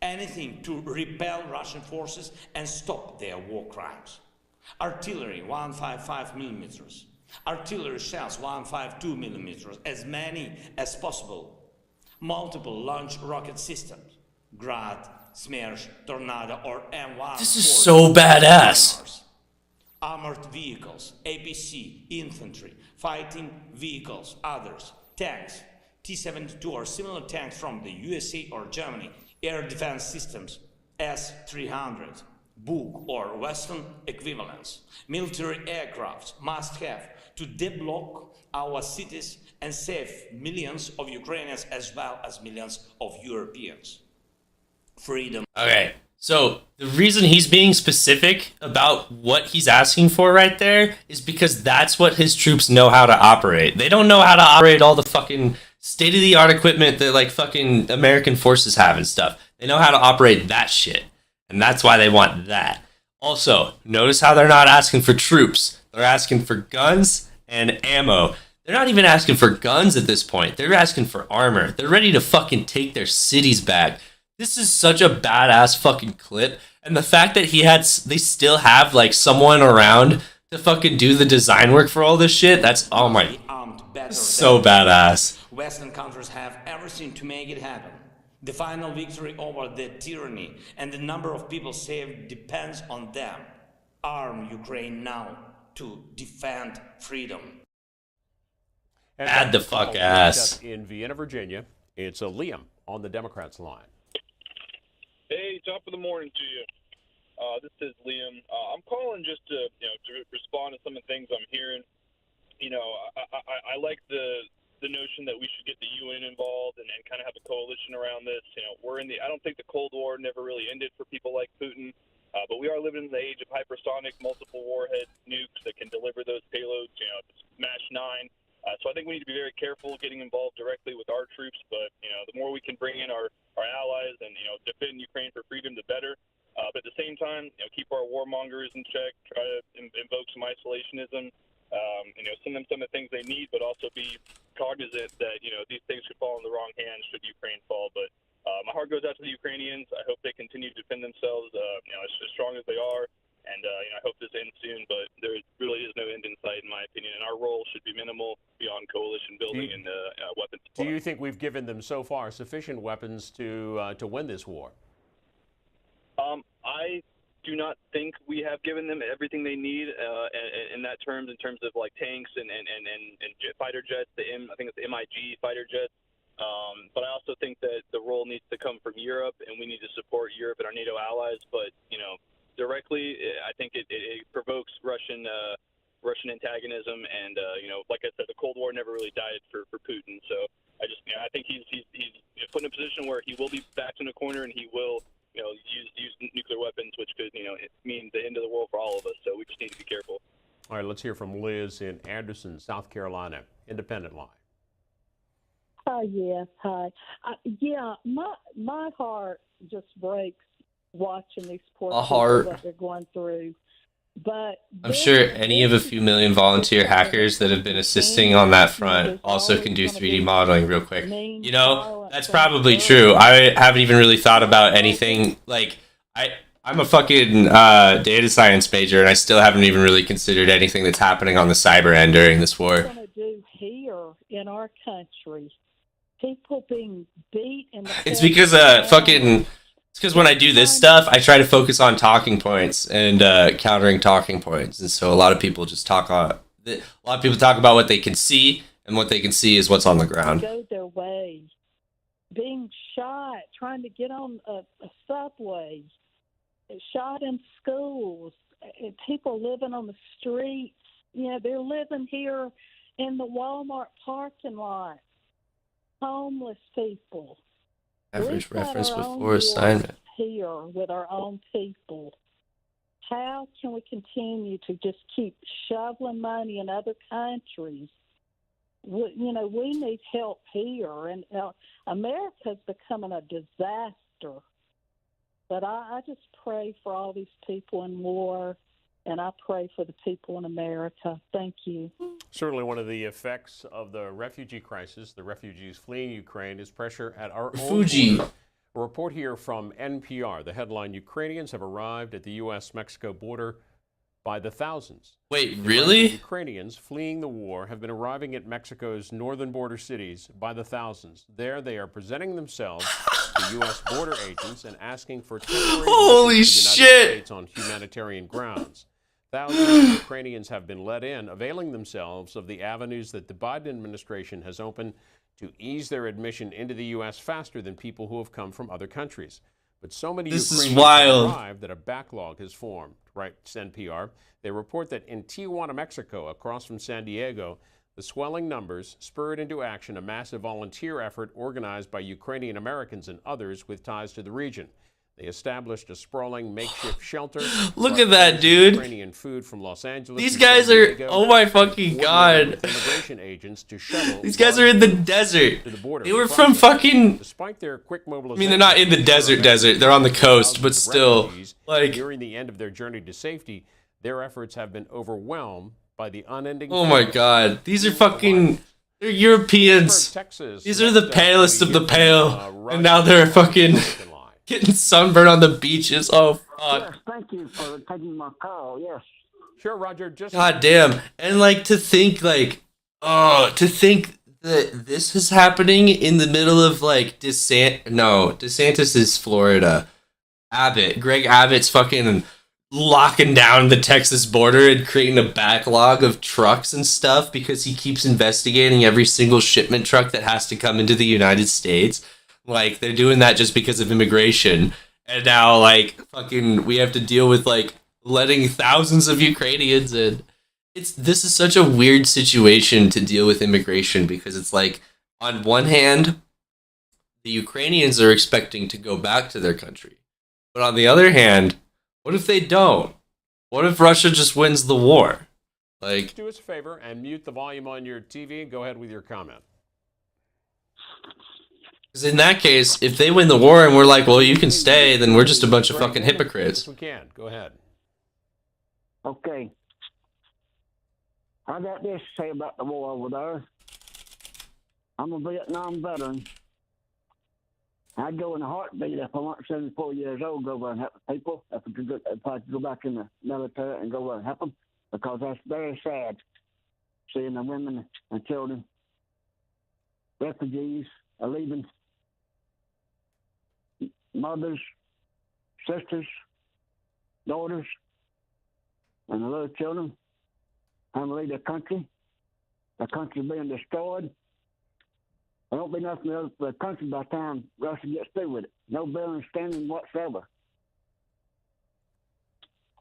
Anything to repel Russian forces and stop their war crimes. Artillery, 155 millimeters. Artillery shells, 152 millimeters, as many as possible. Multiple launch rocket systems, Grad, Smersh, Tornado, or M1. This is so badass. Armored vehicles, APC, infantry, fighting vehicles, others, tanks, T-72 or similar tanks from the USA or Germany, air defense systems, S-300, book or Western equivalents. Military aircraft must have to deblock our cities and save millions of Ukrainians as well as millions of Europeans. Freedom. Okay, so the reason he's being specific about what he's asking for right there is because that's what his troops know how to operate. They don't know how to operate all the fucking state-of-the-art equipment that like fucking American forces have and stuff. They know how to operate that shit. And that's why they want that. Also, notice how they're not asking for troops. They're asking for guns and ammo. They're not even asking for guns at this point. They're asking for armor. They're ready to fucking take their cities back. This is such a badass fucking clip. And the fact that they still have like someone around to fucking do the design work for all this shit, that's, oh my, so badass. Western countries have everything to make it happen. The final victory over the tyranny and the number of people saved depends on them. Arm Ukraine now to defend freedom. And Add the fuck ass. In Vienna, Virginia, it's Liam on the Democrats line. Hey, top of the morning to you. This is Liam. I'm calling just to respond to some of the things I'm hearing. I like the notion that we should get the UN involved and kind of have a coalition around this. I don't think the Cold War never really ended for people like Putin, but we are living in the age of hypersonic, multiple warhead nukes that can deliver those payloads. Smash 9. So I think we need to be very careful getting involved directly with our troops. But the more we can bring in our allies and defend Ukraine for freedom, the better. But at the same time, keep our warmongers in check. Try to invoke some isolationism. Send them some of the things they need, but also be cognizant that these things could fall in the wrong hands should Ukraine fall. But my heart goes out to the Ukrainians. I hope they continue to defend themselves as strong as they are. And I hope this ends soon, but there really is no end in sight, in my opinion. And our role should be minimal beyond coalition building and weapons supply. Do you think we've given them so far sufficient weapons to win this war? I do not think we have given them everything they need in that terms, in terms of like tanks and fighter jets. I think it's the MiG fighter jets. But I also think that the role needs to come from Europe, and we need to support Europe and our NATO allies. But directly, I think it provokes Russian antagonism, and like I said, the Cold War never really died for Putin. So I think he's put in a position where he will be backed in a corner, and he will use nuclear weapons, which could mean the end of the world for all of us. So we just need to be careful. All right, let's hear from Liz in Anderson, South Carolina, Independent Line. Yes, hi. My heart just breaks watching these poor people that they're going through. But I'm sure any of a few million volunteer hackers that have been assisting on that front also can do 3D modeling real quick. That's probably true. I haven't even really thought about anything. Like, I'm a fucking data science major, and I still haven't even really considered anything that's happening on the cyber end during this war. What we're going to do here in our country, people being beat in the It's because It's because when I do this stuff, I try to focus on talking points and countering talking points, and so a lot of people just talk about what they can see, and what they can see is what's on the ground. Go their way, being shot, trying to get on a subway, shot in schools, people living on the streets. They're living here in the Walmart parking lot. Homeless people. Average reference before assignment. Here with our own people. How can we continue to just keep shoveling money in other countries? We need help here, and America's becoming a disaster. But I just pray for all these people in war, and I pray for the people in America. Thank you. Certainly one of the effects of the refugee crisis, the refugees fleeing Ukraine, is pressure at our own border. A report here from NPR. The headline, Ukrainians have arrived at the U.S.-Mexico border by the thousands. Wait, really? Ukrainians fleeing the war have been arriving at Mexico's northern border cities by the thousands. There they are presenting themselves to U.S. border agents and asking for temporary Holy visas to the United States on humanitarian grounds. Thousands of Ukrainians have been let in, availing themselves of the avenues that the Biden administration has opened to ease their admission into the U.S. faster than people who have come from other countries. But so many This is Ukrainians wild. have arrived that a backlog has formed, writes NPR. They report that in Tijuana, Mexico, across from San Diego, the swelling numbers spurred into action a massive volunteer effort organized by Ukrainian Americans and others with ties to the region. They established a sprawling makeshift shelter. Look at that, dude. Ukrainian food from Los Angeles. These and guys San are, Diego, oh my fucking god. with immigration agents to shuttle These guys are in the desert. to the border. They were from fucking, Despite their quick I mobilization, mean, they're not in the desert, they're on the coast, but still, like, nearing the end of their journey to safety, their efforts have been overwhelmed by the unending. oh my god. These are fucking, they're Europeans. Texas. These are the palest of the pale. And now they're fucking getting sunburned on the beaches. Oh, fuck. Yes, thank you for taking my call. Yes. Sure, Roger. Just God damn. And like to think like, oh, to think that this is happening in the middle of like DeSantis is Florida. Greg Abbott's fucking locking down the Texas border and creating a backlog of trucks and stuff because he keeps investigating every single shipment truck that has to come into the United States. Like, they're doing that just because of immigration. And now, like, fucking, we have to deal with, like, letting thousands of Ukrainians in. This is such a weird situation to deal with immigration because it's like, on one hand, the Ukrainians are expecting to go back to their country. But on the other hand, what if they don't? What if Russia just wins the war? Like, do us a favor and mute the volume on your TV and go ahead with your comment. because in that case, if they win the war and we're like, well, you can stay, then we're just a bunch of fucking hypocrites. Yes, we can. Go ahead. Okay. I got this to say about the war over there. I'm a Vietnam veteran. I'd go in a heartbeat if I weren't 74 years old, go over and help people. If I could go back in the military and go over and help them, because that's very sad seeing the women and children, refugees, are leaving mothers, sisters, daughters, and the little children having to leave their country. The country's being destroyed. There won't be nothing else for the country by the time Russia gets through with it. No building standing whatsoever.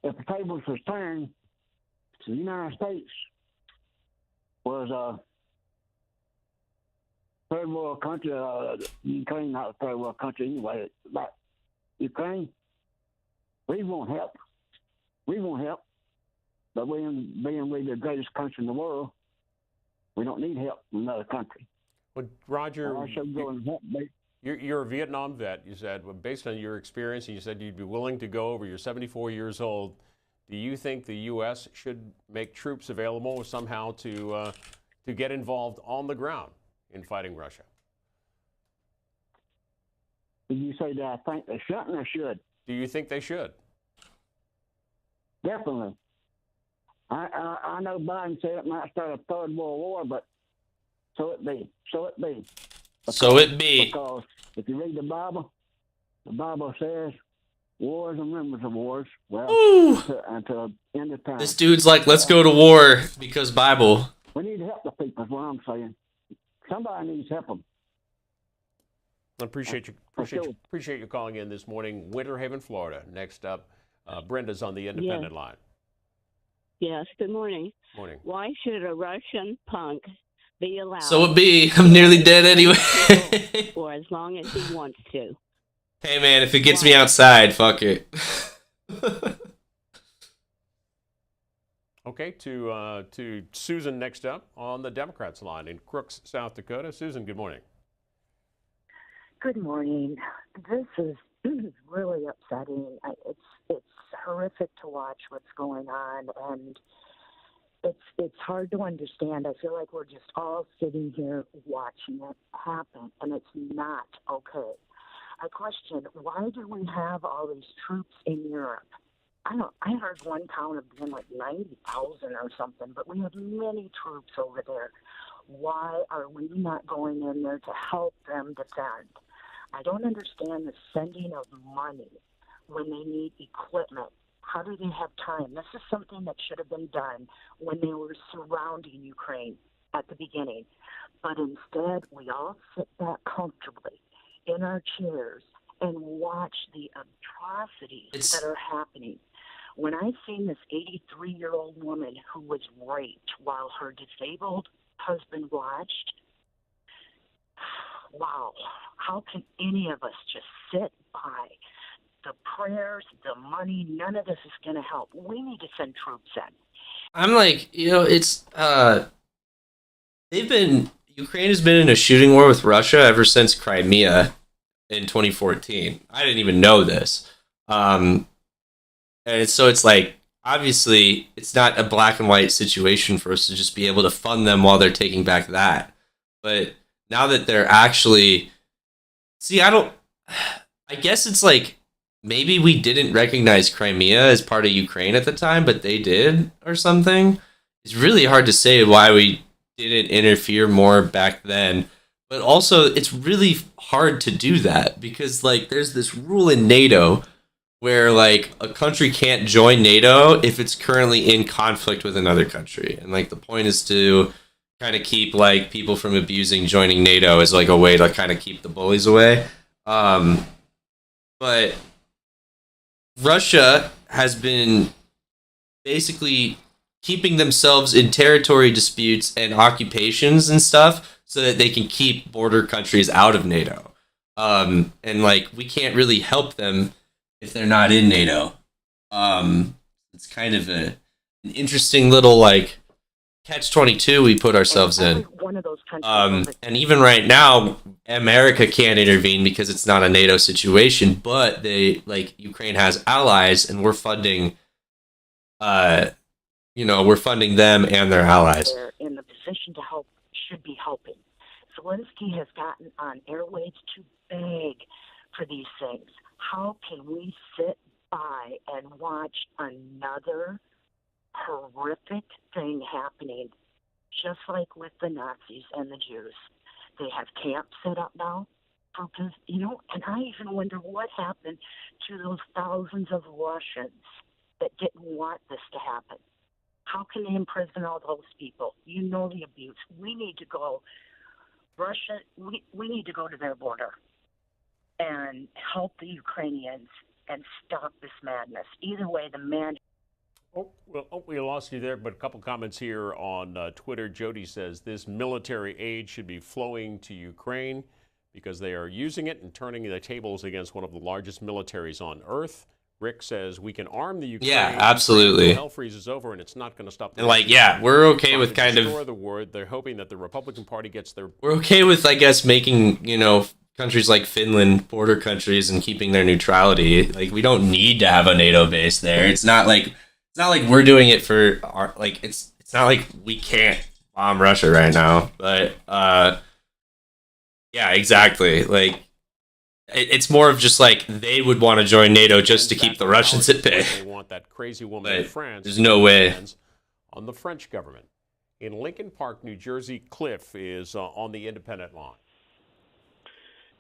If the tables was turned, the United States was a third world country. Ukraine, not a third world country anyway. But Ukraine, we won't help. We won't help. But being we the greatest country in the world, we don't need help from another country. Well, Roger, you're a Vietnam vet, you said. Well, based on your experience, and you said you'd be willing to go over. You're 74 years old. Do you think the U.S. should make troops available somehow to get involved on the ground in fighting Russia? Did you say that I think they shouldn't or should? Do you think they should? Definitely. I know Biden said it might start a third world war, but so it be. So it be. So it be. Because if you read the Bible says wars and rumors of wars. Well, until the end of time. This dude's like, let's go to war because Bible. We need to help the people, is what I'm saying. Somebody needs to help them. I appreciate you calling in this morning. Winter Haven, Florida. Next up, Brenda's on the independent line. Yes, good morning. Morning. Why should a Russian punk be allowed? So it be. I'm nearly dead anyway. For as long as he wants to. Hey man, if it gets me outside, fuck it. Okay, to Susan next up on the Democrats line in Crooks, South Dakota. Susan, good morning. Good morning. This is really upsetting. It's horrific to watch what's going on, and it's hard to understand. I feel like we're just all sitting here watching it happen, and it's not okay. I question, why do we have all these troops in Europe? I heard one count of being like 90,000 or something, but we have many troops over there. Why are we not going in there to help them defend? I don't understand the sending of money when they need equipment. How do they have time? This is something that should have been done when they were surrounding Ukraine at the beginning. But instead, we all sit back comfortably in our chairs and watch the atrocities that are happening. When I seen this 83-year-old woman who was raped while her disabled husband watched, wow, how can any of us just sit by? The prayers, the money, none of this is going to help. We need to send troops in. I'm like, it's Ukraine has been in a shooting war with Russia ever since Crimea in 2014. I didn't even know this. And so it's like, obviously, it's not a black and white situation for us to just be able to fund them while they're taking back that. But now that they're actually... See, I guess it's like, maybe we didn't recognize Crimea as part of Ukraine at the time, but they did or something. It's really hard to say why we didn't interfere more back then. But also, it's really hard to do that because, like, there's this rule in NATO where, like, a country can't join NATO if it's currently in conflict with another country. And, like, the point is to kind of keep, like, people from abusing joining NATO as, like, a way to kind of keep the bullies away. But Russia has been basically keeping themselves in territory disputes and occupations and stuff so that they can keep border countries out of NATO. And, like, we can't really help them if they're not in NATO. It's kind of an interesting little, like, catch-22 we put ourselves in. One of those countries and even right now, America can't intervene because it's not a NATO situation, but Ukraine has allies, and we're funding, we're funding them and their allies. They're in the position to help, should be helping. Zelensky has gotten on airwaves to beg for these things. How can we sit by and watch another horrific thing happening, just like with the Nazis and the Jews? They have camps set up now, because, and I even wonder what happened to those thousands of Russians that didn't want this to happen. How can they imprison all those people? The abuse. We need to go, Russia, we need to go to their border and help the Ukrainians and stop this madness. Either way, the man... We lost you there, but a couple comments here on Twitter. Jody says this military aid should be flowing to Ukraine because they are using it and turning the tables against one of the largest militaries on earth. Rick says we can arm the Ukraine. Yeah, absolutely. Hell freezes over, and it's not going to stop. And we're okay with kind of the war. They're hoping that the Republican Party gets their. We're okay with, I guess, making countries like Finland border countries and keeping their neutrality. Like, we don't need to have a NATO base there. It's not like we're doing it for our, like, it's not like we can't bomb Russia right now. But yeah, exactly. Like, it's more of just like they would want to join NATO just to keep the Russians at bay. They want that crazy woman in France. There's no way. On the French government. In Lincoln Park, New Jersey, Cliff is on the independent line.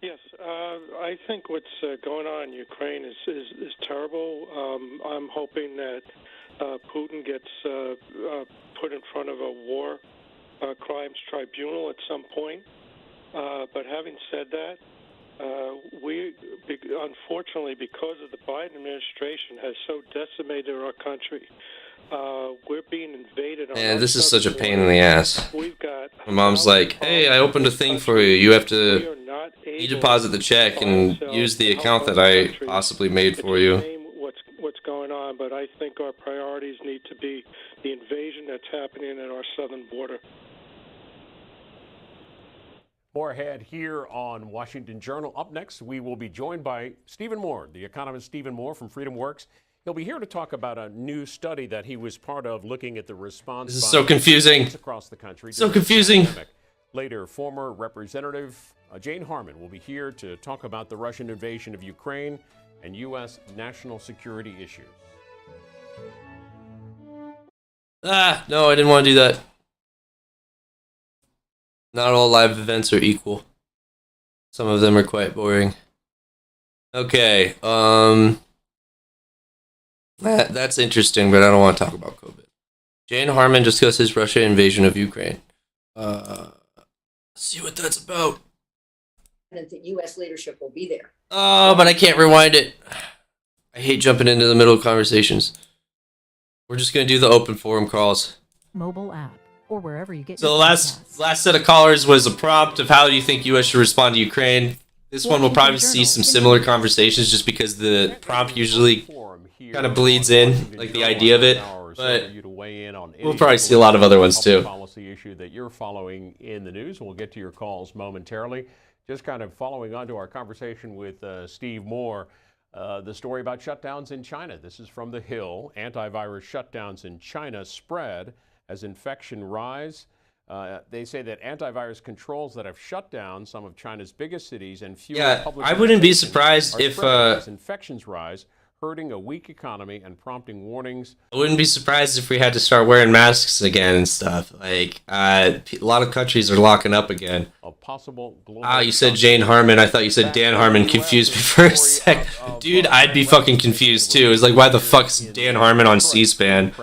Yes, I think what's going on in Ukraine is terrible. I'm hoping that Putin gets put in front of a war crimes tribunal at some point. But having said that, unfortunately, because of the Biden administration has so decimated our country, we're being invaded. Man, this is such a pain in the ass. My mom's like, hey, I opened a thing for you. You deposit the check and use the account that I possibly made for you. What's going on, but I think our priorities need to be the invasion that's happening at our southern border. More ahead here on Washington Journal. Up next, we will be joined by Stephen Moore, the economist Stephen Moore from FreedomWorks. He'll be here to talk about a new study that he was part of looking at the response. This is so confusing. Across the country. So confusing. Later, former Representative Jane Harman will be here to talk about the Russian invasion of Ukraine and U.S. national security issues. No, I didn't want to do that. Not all live events are equal. Some of them are quite boring. Okay, that's interesting, but I don't want to talk about COVID. Jane Harman discusses Russia invasion of Ukraine. Let's see what that's about. confident that U.S. leadership will be there. Oh, but I can't rewind it. I hate jumping into the middle of conversations. We're just going to do the open forum calls. Mobile app or wherever you get So your the podcasts. last set of callers was a prompt of how do you think U.S. should respond to Ukraine. This one will probably see some similar conversations just because the prompt usually kind of bleeds in, like the idea of it. But we'll probably see a lot of other ones too. Policy issue that you're following in the news. We'll get to your calls momentarily. Just kind of following on to our conversation with Steve Moore, the story about shutdowns in China. This is from The Hill. Antivirus shutdowns in China spread as infection rise. They say that antivirus controls that have shut down some of China's biggest cities and fewer public I wouldn't be institutions surprised are if spreading as infections rise, hurting a weak economy and prompting warnings. I wouldn't be surprised if we had to start wearing masks again and stuff. Like a lot of countries are locking up again. A possible global You said Jane Harmon. I thought you said Dan Harmon. Confused me for a sec. Dude, I'd be fucking confused too. It's like, why the fuck's Dan Harmon on C-SPAN?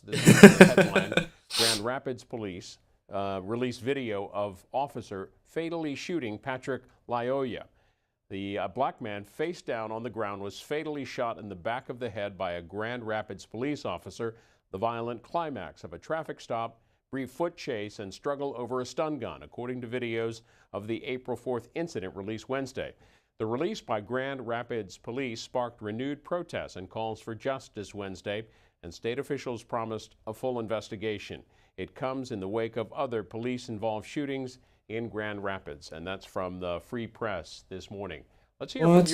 This is the headline. Grand Rapids police released video of officer fatally shooting Patrick Lyoya. The black man, face down on the ground, was fatally shot in the back of the head by a Grand Rapids police officer. The violent climax of a traffic stop, brief foot chase, and struggle over a stun gun, according to videos of the April 4th incident released Wednesday. The release by Grand Rapids police sparked renewed protests and calls for justice Wednesday, and state officials promised a full investigation. It comes in the wake of other police-involved shootings in Grand Rapids, and that's from the Free Press this morning. Let's hear let's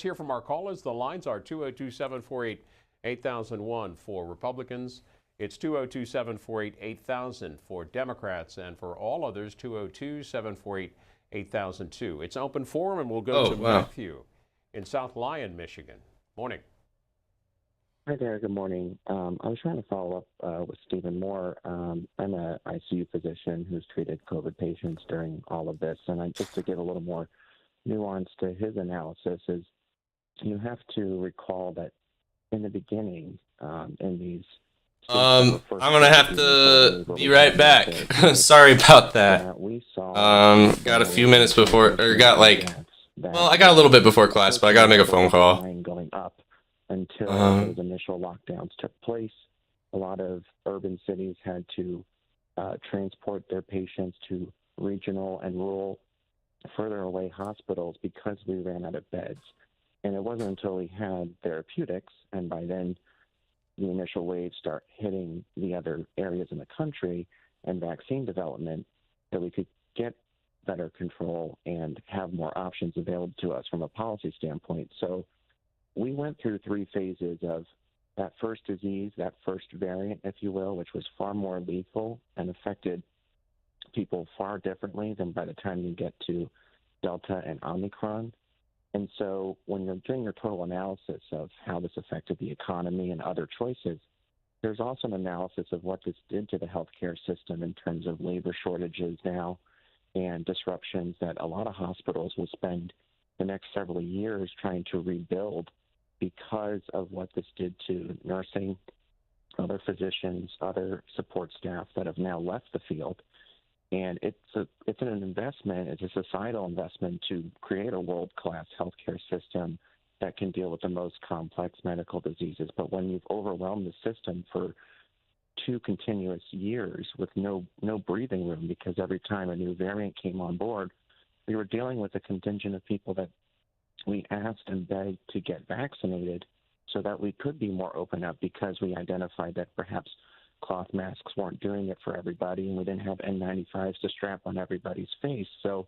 hear from our callers. The lines are 202-748-8001 for Republicans. It's 202-748-8000 for Democrats, and for all others, 202-748-8002. It's open forum, and we'll go to Matthew in South Lyon, Michigan. Morning. Hi there. Good morning. I was trying to follow up with Stephen Moore. I'm an ICU physician who's treated COVID patients during all of this, and just to give a little more nuance to his analysis is you have to recall that in the beginning, in these I'm gonna have to be right back. Sorry about that. Got a few minutes before, or got I got a little bit before class, but I gotta make a phone call. Going up until those initial lockdowns took place. A lot of urban cities had to transport their patients to regional and rural, further away hospitals because we ran out of beds. And it wasn't until we had therapeutics, and by then the initial waves start hitting the other areas in the country and vaccine development, that we could get better control and have more options available to us from a policy standpoint. So we went through 3 phases of that first disease, that first variant, if you will, which was far more lethal and affected people far differently than by the time you get to Delta and Omicron. And so when you're doing your total analysis of how this affected the economy and other choices, there's also an analysis of what this did to the healthcare system in terms of labor shortages now and disruptions that a lot of hospitals will spend the next several years trying to rebuild because of what this did to nursing, other physicians, other support staff that have now left the field. And it's an investment, it's a societal investment to create a world-class healthcare system that can deal with the most complex medical diseases. But when you've overwhelmed the system for 2 continuous years with no breathing room, because every time a new variant came on board, we were dealing with a contingent of people that we asked and begged to get vaccinated so that we could be more open up, because we identified that perhaps cloth masks weren't doing it for everybody, and we didn't have N95s to strap on everybody's face. So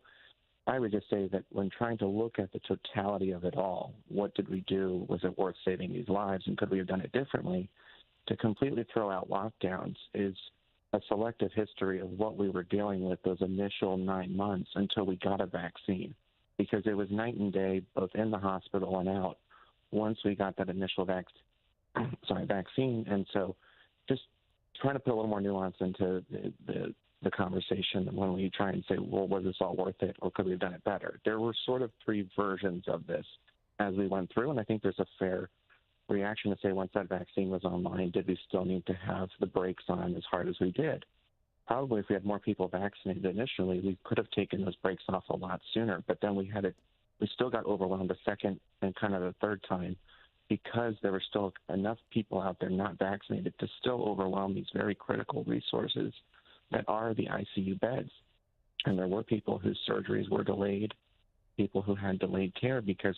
I would just say that when trying to look at the totality of it all, what did we do? Was it worth saving these lives, and could we have done it differently? To completely throw out lockdowns is a selective history of what we were dealing with those initial 9 months until we got a vaccine, because it was night and day, both in the hospital and out, once we got that initial vaccine. And so just trying to put a little more nuance into the conversation when we try and say, well, was this all worth it, or could we have done it better? There were sort of 3 versions of this as we went through, and I think there's a fair reaction to say, once that vaccine was online, did we still need to have the brakes on as hard as we did? probably if we had more people vaccinated initially, we could have taken those breaks off a lot sooner. But then we still got overwhelmed the second and kind of the third time because there were still enough people out there not vaccinated to still overwhelm these very critical resources that are the ICU beds. And there were people whose surgeries were delayed, people who had delayed care because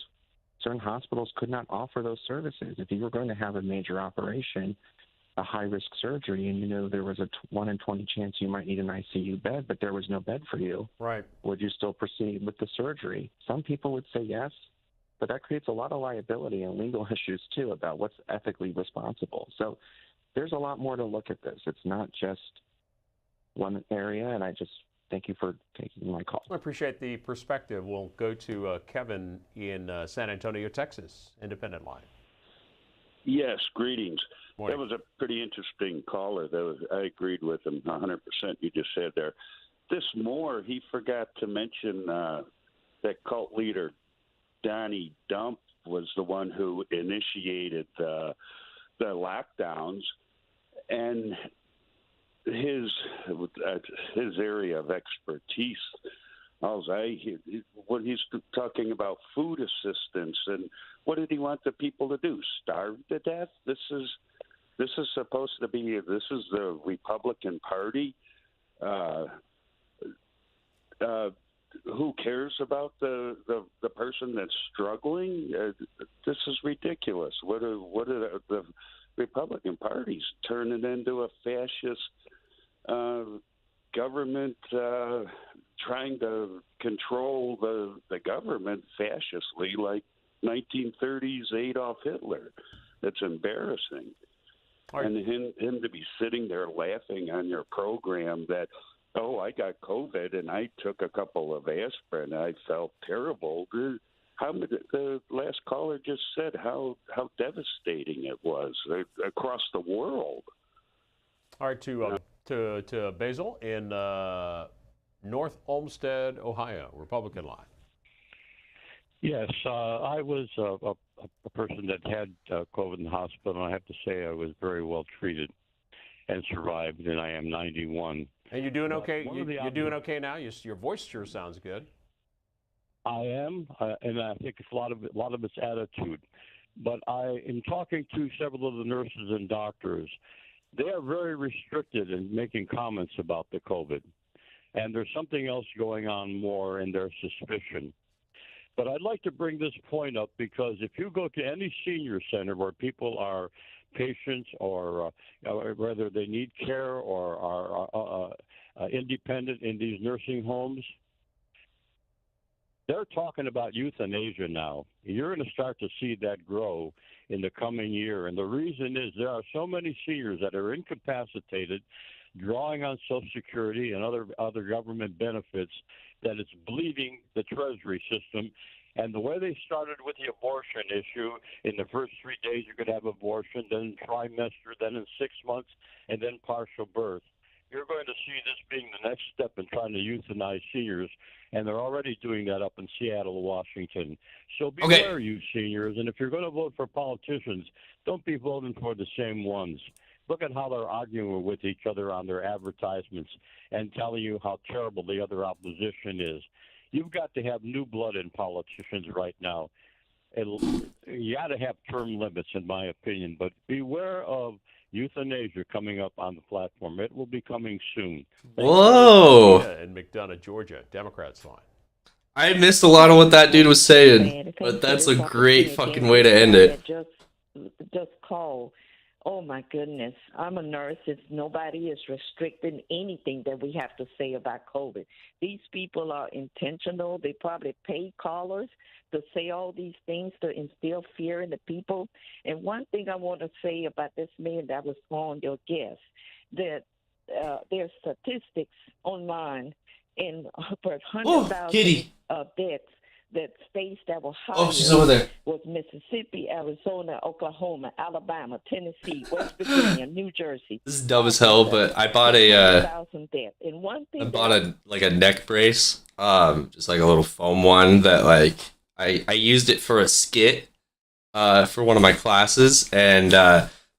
certain hospitals could not offer those services. If you were going to have a major operation, a high-risk surgery, and you know there was a 1 in 20 chance you might need an ICU bed, but there was no bed for you, right? Would you still proceed with the surgery? Some people would say yes, but that creates a lot of liability and legal issues, too, about what's ethically responsible. So there's a lot more to look at this. It's not just one area, and I just thank you for taking my call. I appreciate the perspective. We'll go to Kevin in San Antonio, Texas, Independent Line. Yes, greetings. Morning. That was a pretty interesting caller. I agreed with him 100%. You just said there. This Moore, he forgot to mention that cult leader Donnie Dump was the one who initiated the lockdowns, and his area of expertise. When he's talking about food assistance, and what did he want the people to do? Starve to death? This is supposed to be. This is the Republican Party. Who cares about the person that's struggling? This is ridiculous. What are the Republican Party's turning into a fascist government? Trying to control the government fascistly like 1930s Adolf Hitler. It's embarrassing. And him to be sitting there laughing on your program that, oh, I got COVID and I took a couple of aspirin and I felt terrible. The last caller just said how devastating it was across the world. All right, to Basil in North Olmsted, Ohio, Republican Line. Yes, I was a person that had COVID in the hospital, and I have to say I was very well treated and survived, and I am 91. And you're doing okay? You're doing okay now? Your voice sure sounds good. I am, and I think it's a lot of it's attitude. But in talking to several of the nurses and doctors, they are very restricted in making comments about the COVID. And there's something else going on more in their suspicion. But I'd like to bring this point up because if you go to any senior center where people are patients or whether they need care or are independent in these nursing homes, they're talking about euthanasia now. You're going to start to see that grow in the coming year. And the reason is there are so many seniors that are incapacitated, drawing on Social Security and other government benefits, that it's bleeding the Treasury system. And the way they started with the abortion issue, in the first 3 days you could have abortion, then trimester, then in 6 months, and then partial birth. You're going to see this being the next step in trying to euthanize seniors, and they're already doing that up in Seattle, Washington. So beware, you seniors, and if you're going to vote for politicians, don't be voting for the same ones. Look at how they're arguing with each other on their advertisements and telling you how terrible the other opposition is. You've got to have new blood in politicians right now. You got to have term limits, in my opinion, but beware of euthanasia coming up on the platform. It will be coming soon. Whoa! In McDonough, Georgia, Democrats line. I missed a lot of what that dude was saying, but that's a great fucking way to end it. Just call. Oh my goodness. I'm a nurse. Nobody is restricting anything that we have to say about COVID. These people are intentional. They probably pay callers to say all these things to instill fear in the people. And one thing I want to say about this man that was on your guest, that there's statistics online in over 100,000 deaths that states that were higher she's over there. was Mississippi, Arizona, Oklahoma, Alabama, Tennessee, West Virginia, New Jersey. This is dumb as hell, but I bought a a neck brace, just like a little foam one that like I used it for a skit for one of my classes, and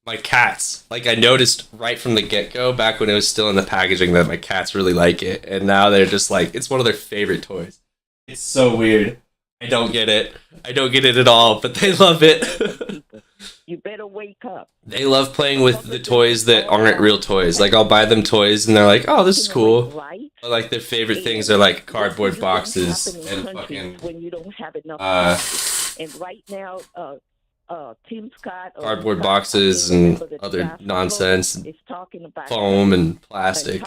my cats. Like, I noticed right from the get-go, back when it was still in the packaging, that my cats really like it. And now they're just like, it's one of their favorite toys. It's so weird. I don't get it. I don't get it at all, but they love it. You better wake up. They love playing with the toys that aren't real toys. Like, I'll buy them toys, and they're like, oh, this is cool. But, like, their favorite things are, like, cardboard boxes and fucking... When you don't have enough and right now, Tim Scott... cardboard boxes and other nonsense. Is talking about foam and plastic.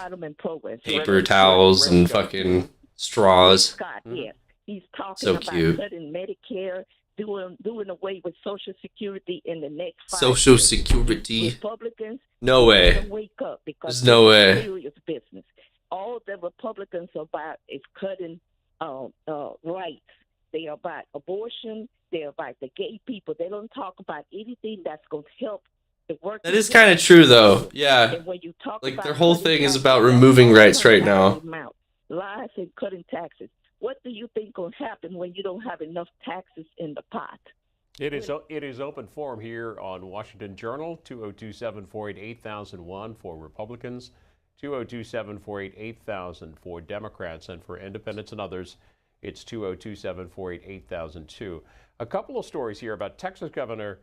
Paper towels and fucking straws. Scott, yes. He's talking So about cute. cutting Medicare, doing away with Social Security in the next 5 Social years. Security. Republicans, No way. better wake up because There's no this is way. serious business. All the Republicans are about is cutting rights. They are about abortion. They're about the gay people. They don't talk about anything that's going to help the working. That is kind of true, though. Yeah. And when you talk Like, about their whole cutting thing is taxes, about removing rights right now. lies and cutting taxes. What do you think will happen when you don't have enough taxes in the pot? It is open forum here on Washington Journal, 202-748-8001 for Republicans, 202-748-8000 for Democrats, and for independents and others, it's 202-748-8002. A couple of stories here about Texas Governor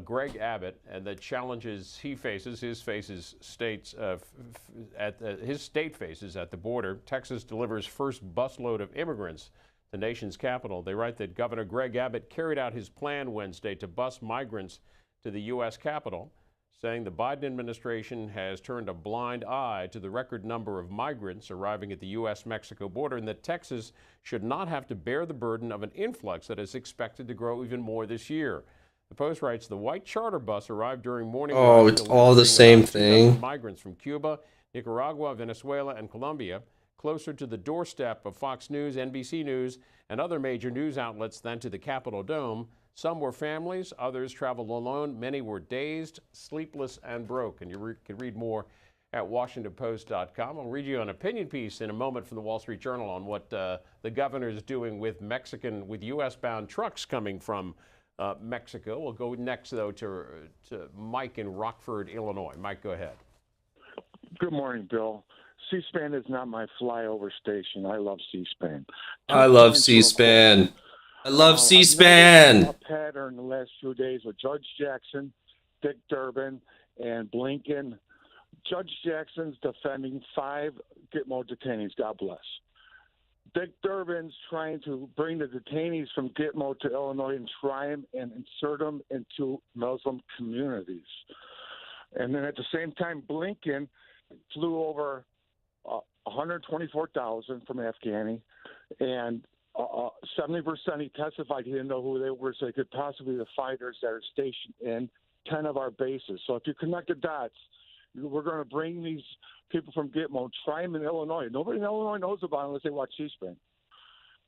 Greg Abbott and the challenges he faces. His state faces at the border. Texas delivers first busload of immigrants to the nation's capital. They write that Governor Greg Abbott carried out his plan Wednesday to bus migrants to the U.S. Capitol, saying the Biden administration has turned a blind eye to the record number of migrants arriving at the U.S.-Mexico border and that Texas should not have to bear the burden of an influx that is expected to grow even more this year. The Post writes the white charter bus arrived during morning. Oh, it's all the same thing. Migrants from Cuba, Nicaragua, Venezuela, and Colombia, closer to the doorstep of Fox News, NBC News, and other major news outlets than to the Capitol Dome. Some were families, others traveled alone. Many were dazed, sleepless, and broke. And you can read more at WashingtonPost.com. I'll read you an opinion piece in a moment from the Wall Street Journal on what the governor is doing with U.S.-bound trucks coming from Mexico. We'll go next, though, to Mike in Rockford, Illinois. Mike, go ahead. Good morning, Bill. C-SPAN is not my flyover station. I love C-SPAN. I love C-SPAN. I love C-SPAN. A pattern the last few days with Judge Jackson, Dick Durbin, and Blinken. Judge Jackson's defending 5 Gitmo detainees. God bless. Dick Durbin's trying to bring the detainees from Gitmo to Illinois and try them and insert them into Muslim communities. And then at the same time, Blinken flew over 124,000 from Afghani, and 70% he testified he didn't know who they were, so they could possibly be the fighters that are stationed in 10 of our bases. So if you connect the dots, we're going to bring these people from Gitmo, try them in Illinois. Nobody in Illinois knows about them unless they watch C-SPAN.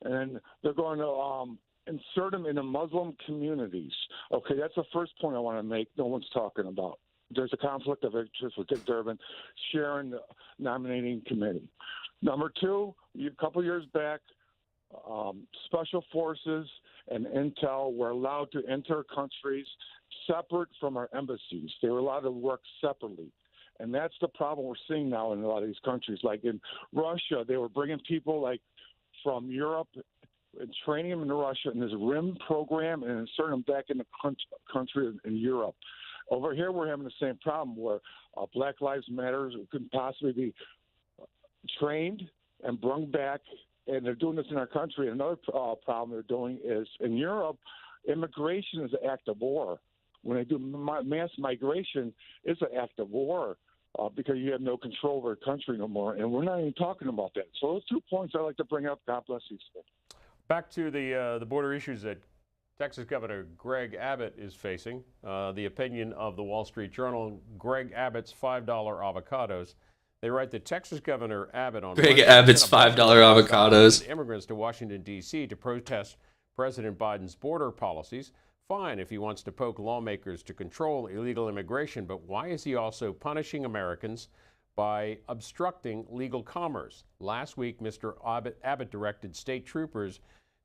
And they're going to insert them into Muslim communities. Okay, that's the first point I want to make. No one's talking about. There's a conflict of interest with Dick Durbin sharing the nominating committee. Number 2, a couple years back, special forces and intel were allowed to enter countries separate from our embassies. They were allowed to work separately. And that's the problem we're seeing now in a lot of these countries. Like in Russia, they were bringing people like from Europe and training them in Russia in this RIM program and inserting them back in the country in Europe. Over here, we're having the same problem where Black Lives Matter could possibly be trained and brought back, and they're doing this in our country. Another problem they're doing is in Europe, immigration is an act of war. When they do mass migration, it's an act of war because you have no control over the country no more, and we're not even talking about that. So those 2 points I like to bring up. God bless you. Back to the border issues that Texas Governor Greg Abbott is facing. The opinion of the Wall Street Journal, Greg Abbott's $5 avocados. They write that Texas Governor Abbott on Greg Abbott's $5 avocados. Immigrants to Washington, D.C. to protest President Biden's border policies. Fine if he wants to poke lawmakers to control illegal immigration, but why is he also punishing Americans by obstructing legal commerce? Last week, Mr. Abbott directed state troopers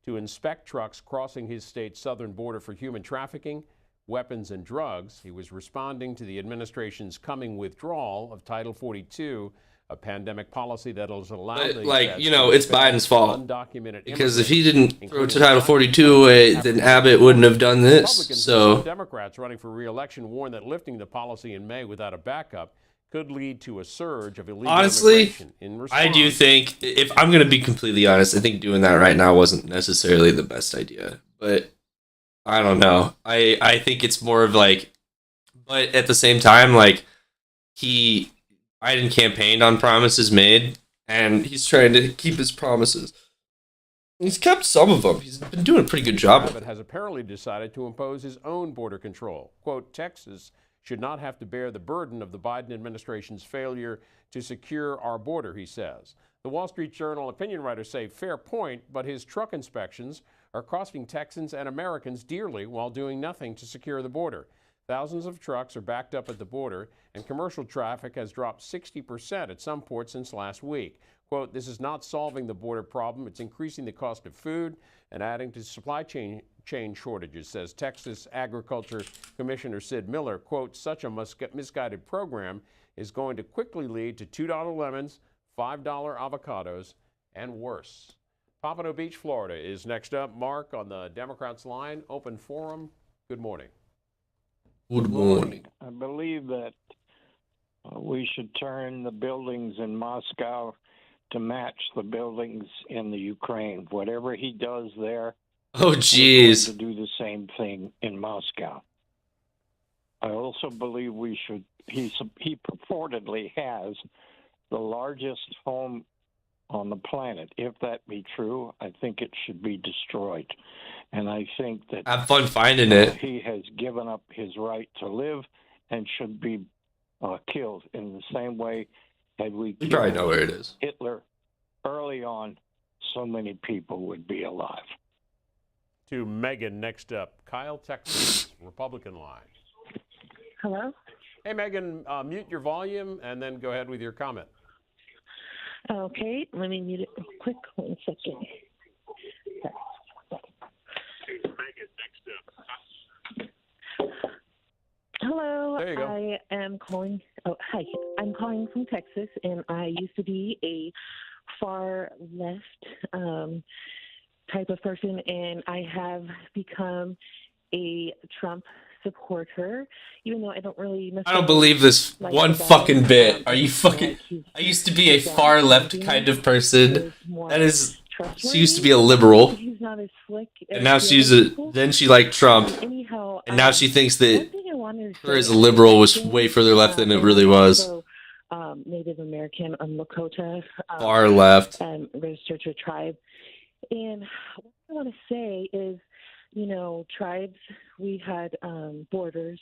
to inspect trucks crossing his state's southern border for human trafficking, weapons and drugs. He was responding to the administration's coming withdrawal of Title 42, a pandemic policy that has allowed it's Biden's fault. Undocumented Because if he didn't throw Title 42 away, then Abbott wouldn't have done this. So Democrats running for re-election warned that lifting the policy in May without a backup could lead to a surge of illegal immigration. In response, I do think, if I'm going to be completely honest, I think doing that right now wasn't necessarily the best idea. But I don't know. I think it's more of but at the same time, Biden campaigned on promises made, and he's trying to keep his promises. He's kept some of them. He's been doing a pretty good job. Abbott has apparently decided to impose his own border control. Quote, Texas should not have to bear the burden of the Biden administration's failure to secure our border, he says. The Wall Street Journal opinion writers say, fair point, but his truck inspections are costing Texans and Americans dearly while doing nothing to secure the border. Thousands of trucks are backed up at the border, and commercial traffic has dropped 60% at some ports since last week. Quote, this is not solving the border problem. It's increasing the cost of food and adding to supply chain shortages, says Texas Agriculture Commissioner Sid Miller. Quote, such a misguided program is going to quickly lead to $2 lemons, $5 avocados, and worse. Pompano Beach, Florida is next up. Mark on the Democrats line, open forum. Good morning. Good morning. I believe that we should turn the buildings in Moscow to match the buildings in the Ukraine. Whatever he does there, oh jeez, to do the same thing in Moscow. I also believe we should. He purportedly has the largest home on the planet. If that be true, I think it should be destroyed. And I think that have fun finding it. He has given up his right to live and should be killed in the same way had we You probably know where it is. Hitler early on, so many people would be alive. To Megan next up. Kyle, Texas, Republican line. Hello? Hey, Megan, mute your volume and then go ahead with your comment. Okay, let me mute it real quick. 1 second. Hello, there you go. I am calling. Oh, hi. I'm calling from Texas, and I used to be a far left type of person, and I have become a Trump supporter, even though I don't really. I don't believe this one fucking bit. Are you fucking? I used to be a far left kind of person. That is. She used to be a liberal, and now then she liked Trump, and now she thinks that her as a liberal was way further left than it really was. Native American, Lakota, far left, registered to a tribe, and what I want to say is, tribes, we had borders.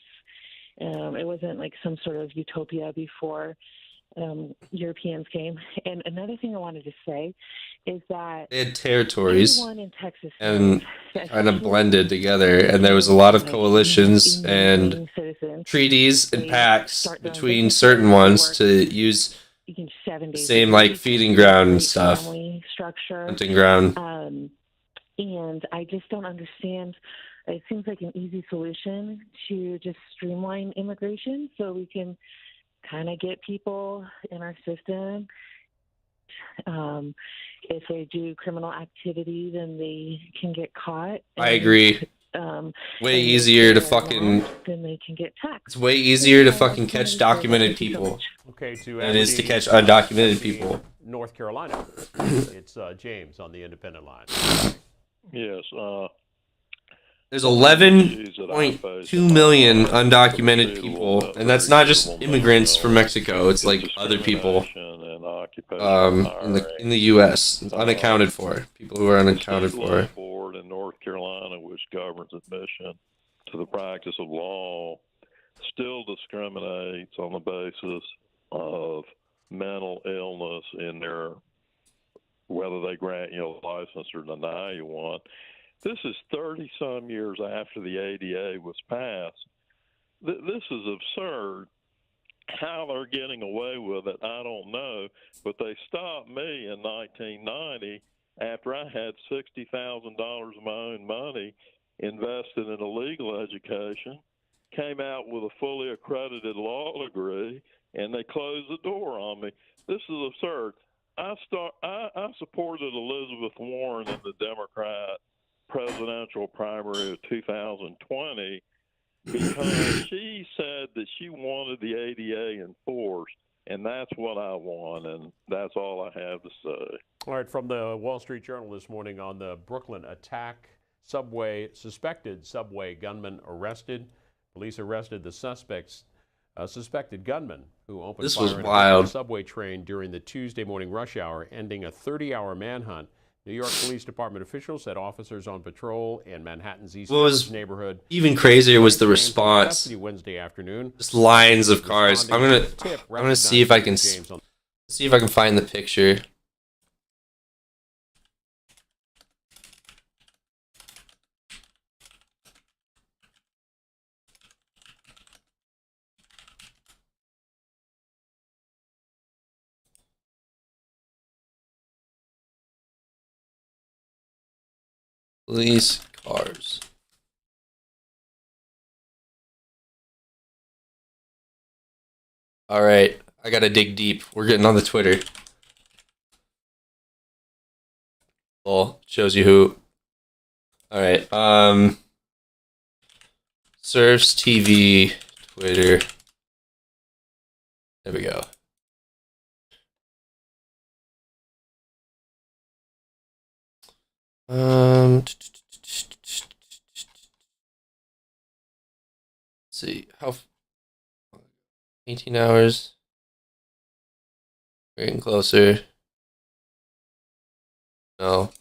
It wasn't like some sort of utopia before Europeans came. And another thing I wanted to say is that they had territories in Texas and kind of blended together, and there was a lot of coalitions and treaties and pacts between certain ones to use the same feeding ground and stuff, hunting ground. And I just don't understand. It seems like an easy solution to just streamline immigration so we can kind of get people in our system. If they do criminal activity, then they can get caught. I agree. Way easier to fucking. Then they can get taxed. It's way easier to fucking catch documented people than it is to catch undocumented people. North Carolina. It's James on the independent line. Yes. There's 11.2 million undocumented people, and that's not just immigrants from Mexico. It's other people in the U.S. It's unaccounted for. People who are unaccounted for. Board in North Carolina, which governs admission to the practice of law, still discriminates on the basis of mental illness in their whether they grant you a license or deny you one. This is 30-some years after the ADA was passed. This is absurd. How they're getting away with it, I don't know. But they stopped me in 1990 after I had $60,000 of my own money invested in a legal education came out with a fully accredited law degree, and they closed the door on me. This is absurd. I supported Elizabeth Warren in the Democrat presidential primary of 2020 because she said that she wanted the ADA enforced, and that's what I want, and that's all I have to say. All right, from the Wall Street Journal this morning on the Brooklyn attack, suspected subway gunman arrested. Police arrested the suspected gunman who opened fire on a subway train during the Tuesday morning rush hour, ending a 30-hour manhunt. New York Police Department officials said officers on patrol in Manhattan's East Village neighborhood. Even crazier was the response. Wednesday afternoon. Just lines of cars. I'm gonna see if I can find the picture. Police cars. All right, I gotta dig deep. We're getting on the Twitter. Well, shows you who. All right, Surfs TV, Twitter. There we go. Let's see how 18 hours. Getting closer. No.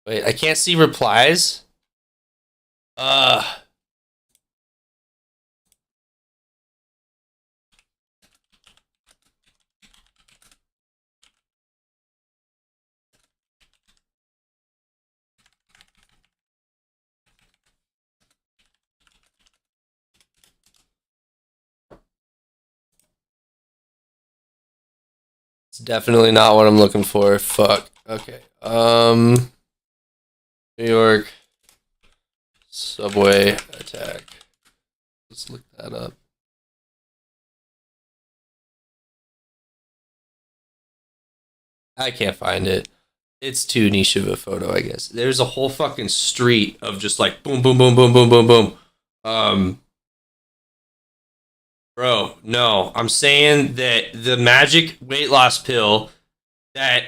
Wait, I can't see replies. It's definitely not what I'm looking for. Fuck. Okay. New York subway attack. Let's look that up. I can't find it. It's too niche of a photo, I guess. There's a whole fucking street of just like boom, boom, boom, boom, boom, boom, boom. Bro, no. I'm saying that the magic weight loss pill that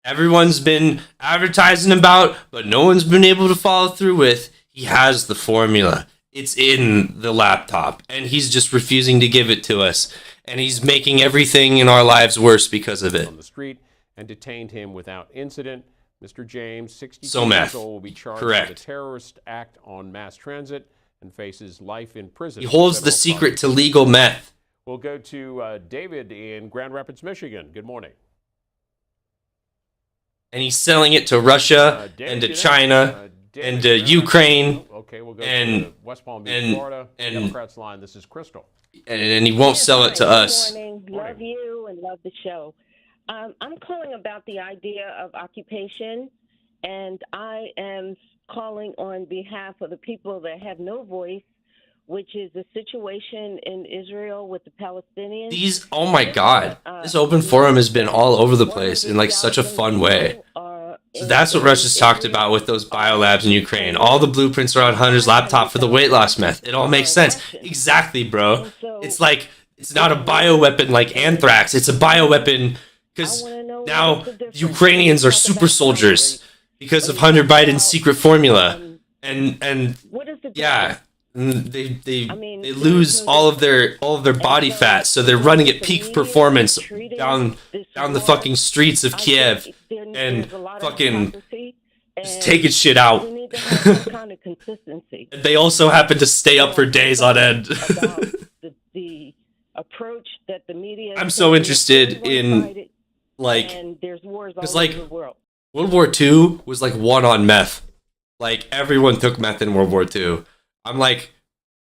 everyone's been advertising about, but no one's been able to follow through with, he has the formula. It's in the laptop, and he's just refusing to give it to us. And he's making everything in our lives worse because of it. On the street and detained him without incident. Mr. James, 62 So meth. years old, will be charged Correct. with a terrorist act on mass transit and faces life in prison. He holds the secret to legal meth. We'll go to David in Grand Rapids, Michigan. Good morning. And he's selling it to Russia and to China and to Ukraine. Okay, we'll go and to West Palm Beach, Florida. Democrats line. This is Crystal. And he won't sell it to us. Good morning. Love you and love the show. I'm calling about the idea of occupation, and I am calling on behalf of the people that have no voice, which is the situation in Israel with the Palestinians. Oh my God. This open forum has been all over the place in like such a fun way. So that's what Rush has talked about with those biolabs in Ukraine. All the blueprints are on Hunter's laptop for the weight loss meth. It all makes sense. Exactly, bro. It's like, it's not a bioweapon like anthrax. It's a bioweapon because now Ukrainians are super soldiers because of Hunter Biden's secret formula. And yeah. They lose all of their body fat, so they're running at peak performance down the fucking streets of Kiev and fucking just taking shit out. They also happen to stay up for days on end. The approach that the media. I'm so interested in like, because like World War II was like one on meth. Like everyone took meth in World War II. I'm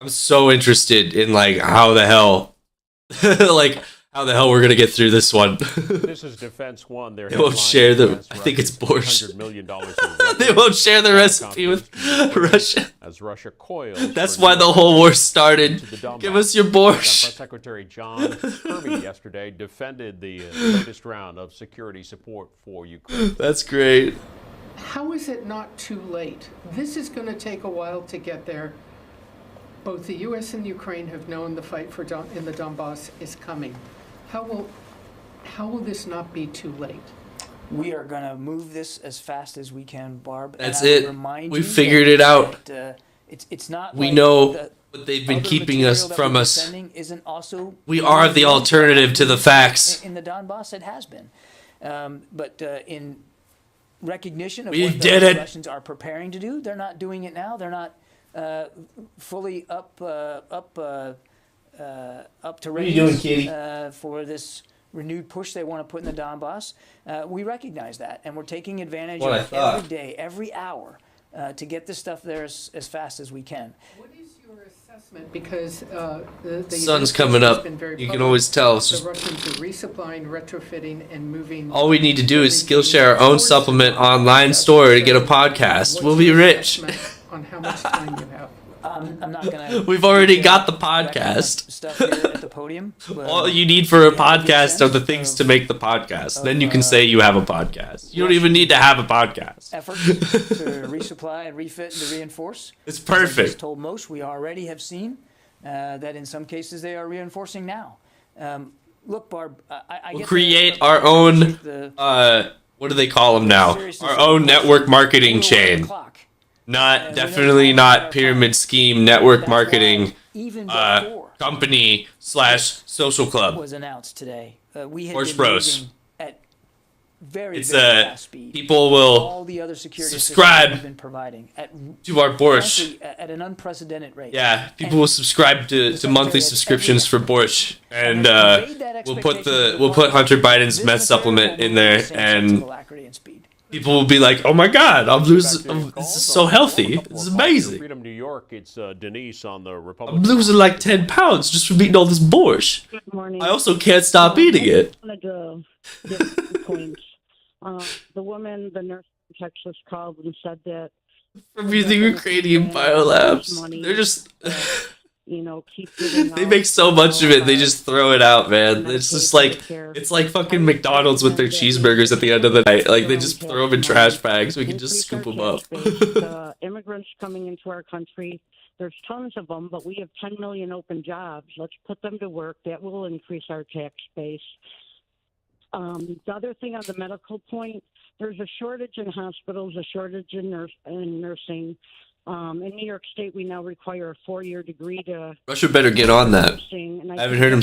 so interested in like how the hell like how the hell we're gonna get through this one. This is Defense One. They won't share the. I think it's borscht. $100 million They won't share the recipe with Russia. As Russia coils. That's why the whole war started. Give us your borscht. Press Secretary John Kirby yesterday defended the latest round of security support for Ukraine. That's great. How is it not too late? This is going to take a while to get there. Both the U.S. and Ukraine have known the fight in the Donbass is coming. How will this not be too late? We are going to move this as fast as we can, Barb. That's it. We figured it out. It's not. We like know what they've been keeping us from us. Isn't also we are the alternative to the facts. In the Donbass, it has been, but in recognition of We what did the it. Russians are preparing to do, they're not doing it now. They're not fully up to What are readiness you doing, Katie? for this renewed push they want to put in the Donbass. We recognize that, and we're taking advantage What I of thought. every day, every hour, to get this stuff there as fast as we can. What is your assessment? Because the Sun's United coming States has up. been very You can public. always tell. It's The just Russians are resupplying, retrofitting, and moving. all we need to do is Skillshare our own supplement online store to get a podcast. We'll be rich. On how much time you have. I'm not gonna. We've already got the podcast. Stuff here at the podium. All you need for a podcast are the things to make the podcast. Then you can say you have a podcast. You don't even need to have a podcast. Efforts to resupply and refit and to reinforce. It's As I just perfect. told most, we already have seen that in some cases they are reinforcing now. Look, Barb, I We'll get create our own, what do they call them now? Our own network marketing chain. Definitely not pyramid scheme network marketing company / social club. was announced today. We had Horse been Bros. moving at very, It's very fast speed. people will All the other security systems subscribe we've been providing at, to our borscht. frankly, at an unprecedented rate. Yeah, people will subscribe to monthly subscriptions for borscht, and we'll put Hunter Biden's meth supplement in there, and people will be like, "Oh my God, this is so healthy. This is amazing. Freedom New York, it's Denise on the I'm Republican. losing like 10 pounds just from eating all this borscht. Good morning. I also can't stop eating it." I wanted to give some points. The woman, the nurse in Texas, called and said that From using Ukrainian biolabs. They're just. keep giving They out make so much of it, they just throw it out, man. It's just like it's like fucking McDonald's with their cheeseburgers at the end of the night. Like they just throw them in trash bags. We can just scoop them up. immigrants coming into our country. There's tons of them, but we have 10 million open jobs. Let's put them to work. That will increase our tax base. The other thing on the medical point, there's a shortage in hospitals, a shortage in nursing. In New York State, we now require a 4-year degree to. Russia better get on that. I haven't heard him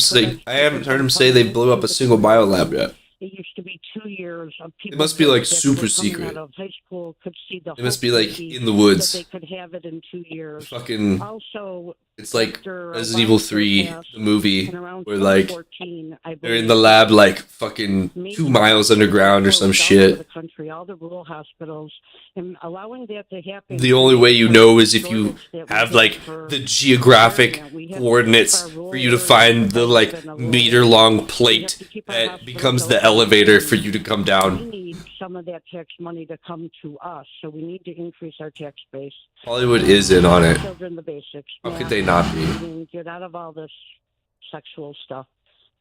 say they blew up a single biolab yet. It used to be 2 years of people. It must be like that super were coming secret. Out of high school could see the It must whole be like movie in the woods. That they could have it in 2 years. Fucking. Also, It's like after Resident Evil 3, Obamacare the movie, in around where like 2014, I they're in believe, the lab like fucking 2 miles underground or some closed all over shit. the country, all the rural hospitals, and allowing that to happen. The only way you know is if you have like the geographic coordinates for you to find the like meter long plate that becomes the elevator for you to come We down. need some of that tax money to come to us, so we need to increase our tax base. Hollywood is in on it. Children, the basics. How could math, they not be? reading, get out of all this sexual stuff.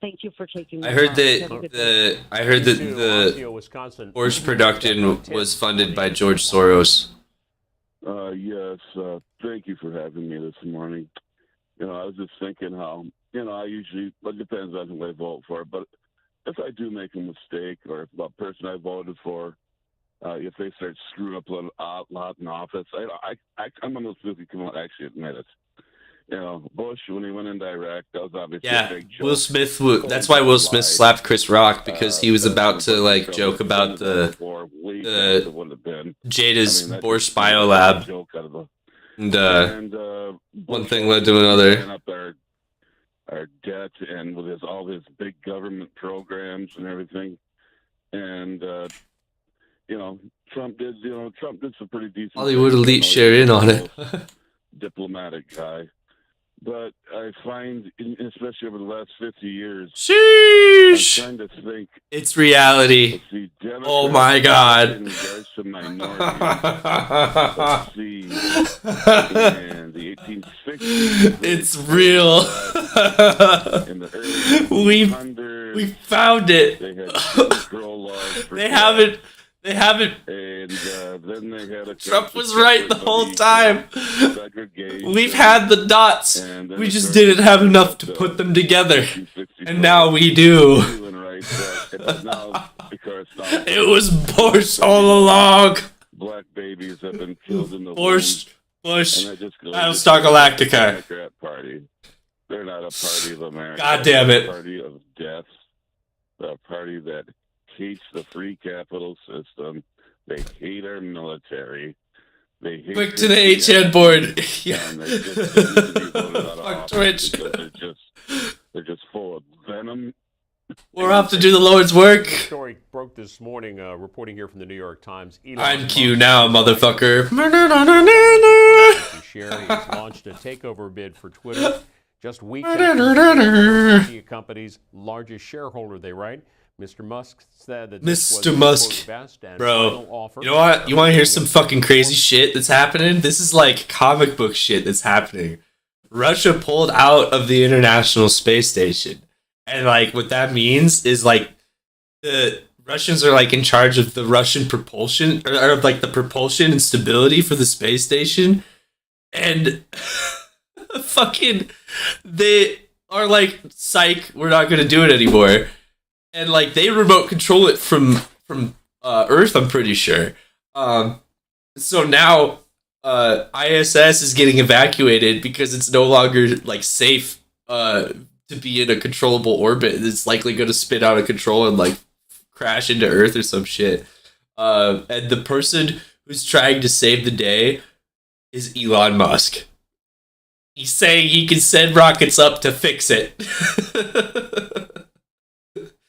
Thank you for taking. I my heard call. that Have a good day. the Porsche production was funded by George Soros. Yes, thank you for having me this morning. I was just thinking how, I usually, it depends on who I vote for, but if I do make a mistake or if the person I voted for, if they start screwing up a lot in office, I'm almost physically come out and actually admit it. Bush, when he went into Iraq, that was obviously a Yeah, big joke. Will Smith. That's why Will Smith slapped Chris Rock because he was about to like joke about the Jada's Borscht Biolab, and one thing led to another. Up our debt and with all his big government programs and everything, and Trump did some pretty decent. Hollywood elite share in on it. Diplomatic guy. But I find, especially over the last 50 years, Sheesh. I'm trying to think. It's reality. See, Oh my God. in regards to minorities, let's see, in the 1860s. It's real. In the early we 1800s, found it. they had Jim Crow laws. For They haven't. And then they had a Trump was right the whole time. segregation. We've had the dots. And then We it just started didn't have enough to put them together. 1965. And now we do. Feeling right, but it's now because now It was Bush all along. black babies have been killed in the Bush. And I just go, Battlestar Galactica. The Democrat Party. They're not a party of America. God damn it. They're a party of death. They're a party that hates the free capital system. They hate our military. They hate Quick to the HN board. Yeah. And they just need to be voted out of Fuck office Twitch. because they're just full of venom. We're off to do the Lord's work. The story broke this morning, reporting here from the New York Times. I'm Q now, motherfucker. Share has launched a takeover bid for Twitter just weeks after the media company's largest shareholder, they write. Mr. Musk said that this was Mr. his, Musk, quote, best and bro, final offer. you know what? You want to hear some fucking crazy shit that's happening? This is like comic book shit that's happening. Russia pulled out of the International Space Station. And like what that means is like the Russians are like in charge of the Russian propulsion or like the propulsion and stability for the space station. And fucking they are like, psych, we're not going to do it anymore. And like they remote control it from Earth, I'm pretty sure. So now ISS is getting evacuated because it's no longer like safe to be in a controllable orbit. It's likely going to spin out of control and like crash into Earth or some shit. And the person who's trying to save the day is Elon Musk. He's saying he can send rockets up to fix it.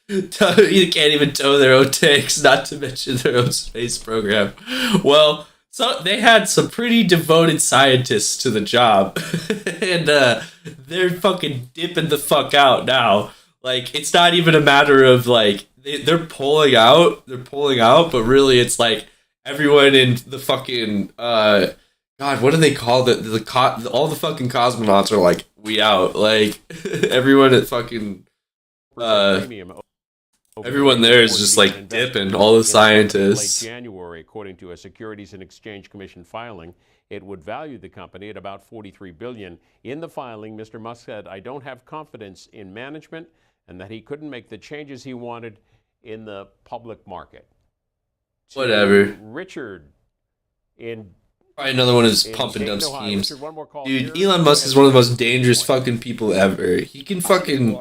You can't even tow their own tanks, not to mention their own space program. Well, so they had some pretty devoted scientists to the job, and they're fucking dipping the fuck out now. Like, it's not even a matter of like they're pulling out, but really it's like everyone in the fucking God, what do they call all the fucking cosmonauts are like, we out. Like everyone at fucking everyone there is just like dipping, all the scientists. Late January, according to a Securities and Exchange Commission filing, it would value the company at about $43 billion. In the filing, Mr. Musk said, "I don't have confidence in management," and that he couldn't make the changes he wanted in the public market. Whatever. Richard in Probably another one of his pump and dump schemes. Dude, Elon Musk is one of the most dangerous fucking people ever. He can fucking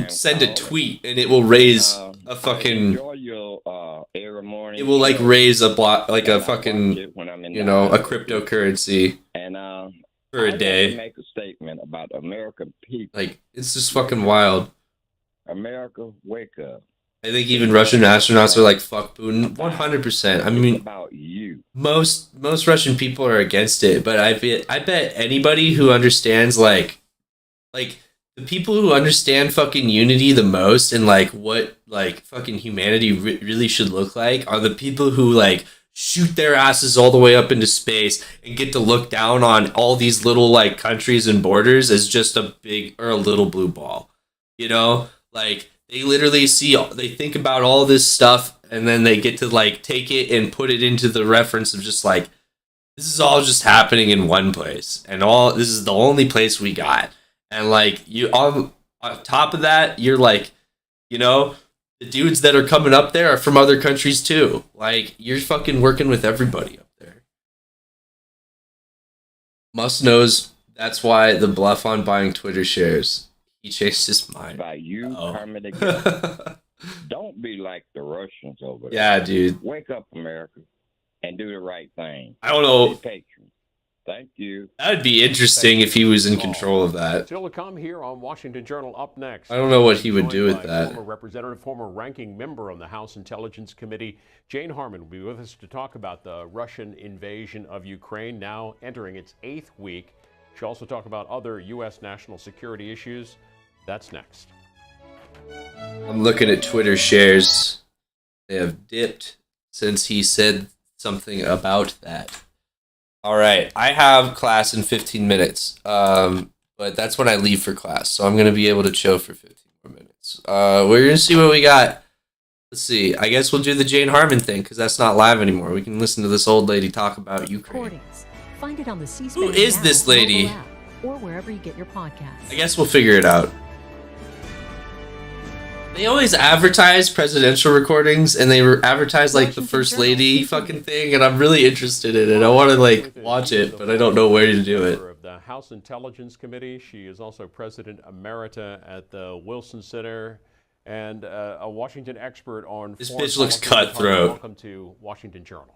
send a tweet and it will raise a fucking it will like raise a block, like a fucking, you know, a cryptocurrency for a day. Make a statement about American people. Like, it's just fucking wild. America, wake up. I think even Russian astronauts are like, fuck Putin. 100%. I mean, about you. Most Russian people are against it, but I bet anybody who understands like the people who understand fucking unity the most and like what like fucking humanity really should look like are the people who like shoot their asses all the way up into space and get to look down on all these little like countries and borders as just a big or a little blue ball. You know, like they literally they think about all this stuff and then they get to like take it and put it into the reference of just like, this is all just happening in one place and this is the only place we got. And like you on top of that, you're like, you know, the dudes that are coming up there are from other countries too. Like, you're fucking working with everybody up there. Musk knows that's why the bluff on buying Twitter shares. He changed his mind. By you coming together. Don't be like the Russians over there. Yeah, dude. Wake up, America, and do the right thing. I don't know. Be patient. Thank you. That'd be interesting if he was in control of that. Still to come here on Washington Journal. Up next, I don't know what he would do with that. Former representative, former ranking member on the House Intelligence Committee, Jane Harman, will be with us to talk about the Russian invasion of Ukraine, now entering its 8th week. She'll also talk about other U.S. national security issues. That's next. I'm looking at Twitter shares. They have dipped since he said something about that. All right, I have class in 15 minutes, but that's when I leave for class, so I'm going to be able to chill for 15 more minutes. We're going to see what we got. Let's see. I guess we'll do the Jane Harmon thing, because that's not live anymore. We can listen to this old lady talk about Ukraine. Find it on the C-SPAN Who is this lady? mobile app, or wherever you get your podcasts. I guess we'll figure it out. They always advertise presidential recordings, and they advertise like the first lady fucking thing, and I'm really interested in it. I want to like watch it, but I don't know where to do it. Of the House Intelligence Committee, she is also President Emerita at the Wilson Center and a Washington expert on. This foreign bitch looks policy. cutthroat. Welcome to Washington Journal.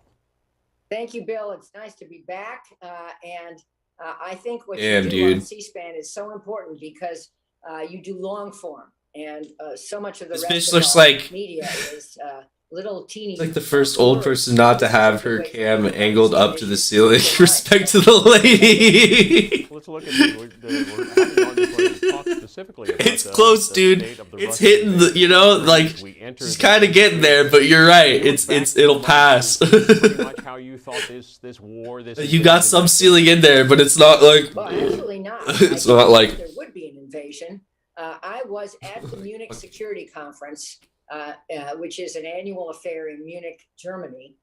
Thank you, Bill. It's nice to be back, and I think what Damn, you do dude. on C-SPAN is so important because you do long form. And so much of the This rest bitch of looks our like- media is little teeny. It's like the first old person not to have her cam angled up to the ceiling. Respect to the lady. Let's look at we're having on this one to talk specifically about It's close, dude. state of the It's Russian hitting the, you know, like she's kind of getting there, but you're right. It'll pass. pretty much how you thought this war, You got some ceiling in there, but it's not like. Well, absolutely not. It's I not didn't like. think there would be an invasion. I was at the Munich Security Conference, which is an annual affair in Munich, Germany,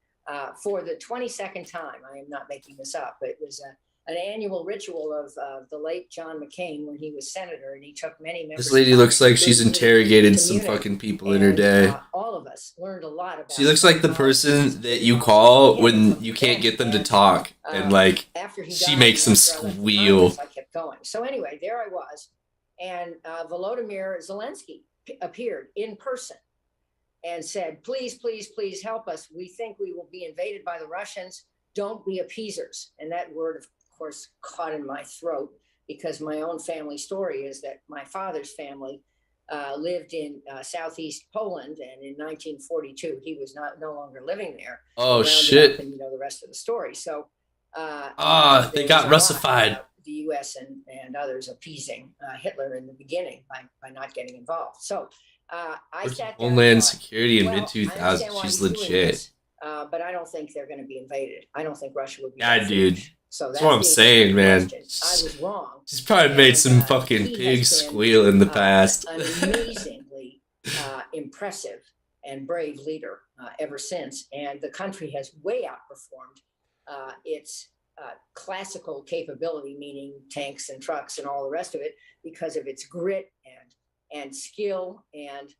for the 22nd time. I am not making this up. It was an annual ritual of the late John McCain when he was senator, and he took many members. This lady of looks like she's Congress interrogated to some Munich, fucking people in her day. all of us learned a lot about. She looks like the person that you call when you can't get them to talk, and like After he she died, makes them after I left squeal. Congress, I kept going. So anyway, there I was, and Volodymyr Zelensky appeared in person and said, "Please, please, please help us. We think we will be invaded by the Russians. Don't be appeasers." And that word, of course, caught in my throat because my own family story is that my father's family lived in southeast Poland, and in 1942 he was no longer living there. Oh, Rounded shit. up, and you know the rest of the story. So They there got was a lot Russified. about the U.S. and others appeasing Hitler in the beginning by not getting involved. So I sat there and Homeland thought, Security in well, mid I 2000s. understand why She's he's doing legit. this, but I don't think they're going to be invaded. I don't think Russia would be. Yeah, that dude. foolish. So That's what I'm the saying, man. question. I was wrong. She's probably made some fucking he pigs has been, squeal in the past. An amazingly impressive and brave leader ever since, and the country has way outperformed its classical capability, meaning tanks and trucks and all the rest of it, because of its grit and skill and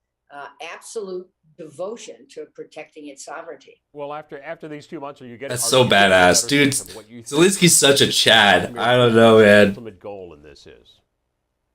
absolute devotion to protecting its sovereignty. Well, after these 2 months, are you getting? That's are so you getting a badass, better dude. sense of what you think Zelensky's such a Chad. Vladimir I don't know, Putin's man. ultimate goal in this is?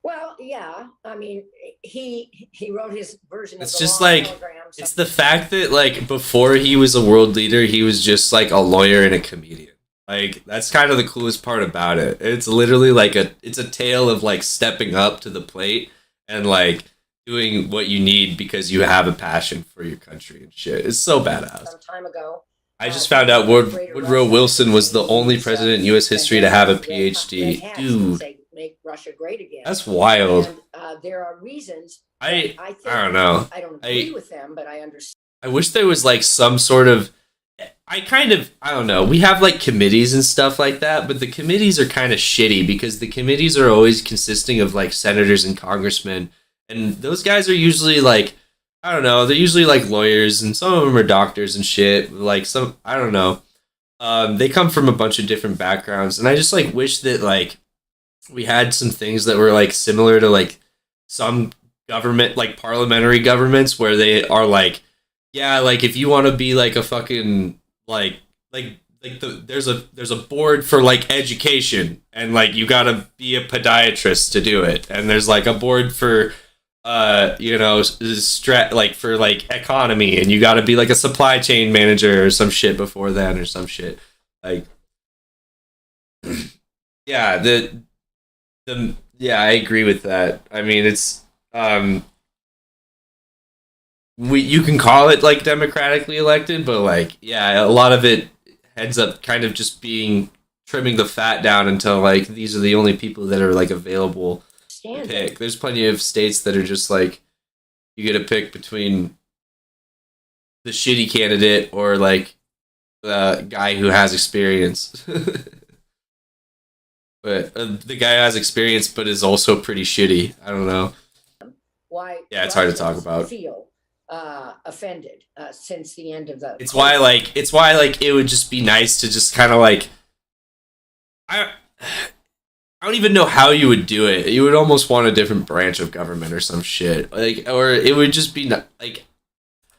Well, yeah, I mean, he wrote his version It's of the just long like telegram. it's the fact that like before he was a world leader, he was just like a lawyer and a comedian. Like that's kind of the coolest part about it. It's literally like it's a tale of like stepping up to the plate and like doing what you need because you have a passion for your country and shit. It's so badass. Some time ago. I just found out Woodrow Wilson was the only president in U.S. history to have a PhD. Dude, Make Russia great again. that's wild. And, there are reasons. I think, don't know. I don't agree with them, but I understand. I wish there was like some sort of I don't know. We have like committees and stuff like that, but the committees are kind of shitty because the committees are always consisting of like senators and congressmen, and those guys are usually like, I don't know, they're usually like lawyers, and some of them are doctors and shit. Like some, I don't know. They come from a bunch of different backgrounds, and I just like wish that like we had some things that were like similar to like some government, like parliamentary governments, where they are like, yeah, like if you want to be like a fucking there's a board for like education, and like you gotta be a podiatrist to do it, and there's like a board for like for like economy, and you gotta be like a supply chain manager or some shit before then or some shit like yeah I agree with that. I mean it's you can call it like democratically elected, but like yeah, a lot of it ends up kind of just being trimming the fat down until like these are the only people that are like available to pick. There's plenty of states that are just like you get to pick between the shitty candidate or like the guy who has experience. But the guy who has experience but is also pretty shitty. I don't know. Why? Yeah, it's hard to talk about. Feel offended since the end of the. It's why like it would just be nice to just kind of like I don't even know how you would do it. You would almost want a different branch of government or some shit. Like, or it would just be like.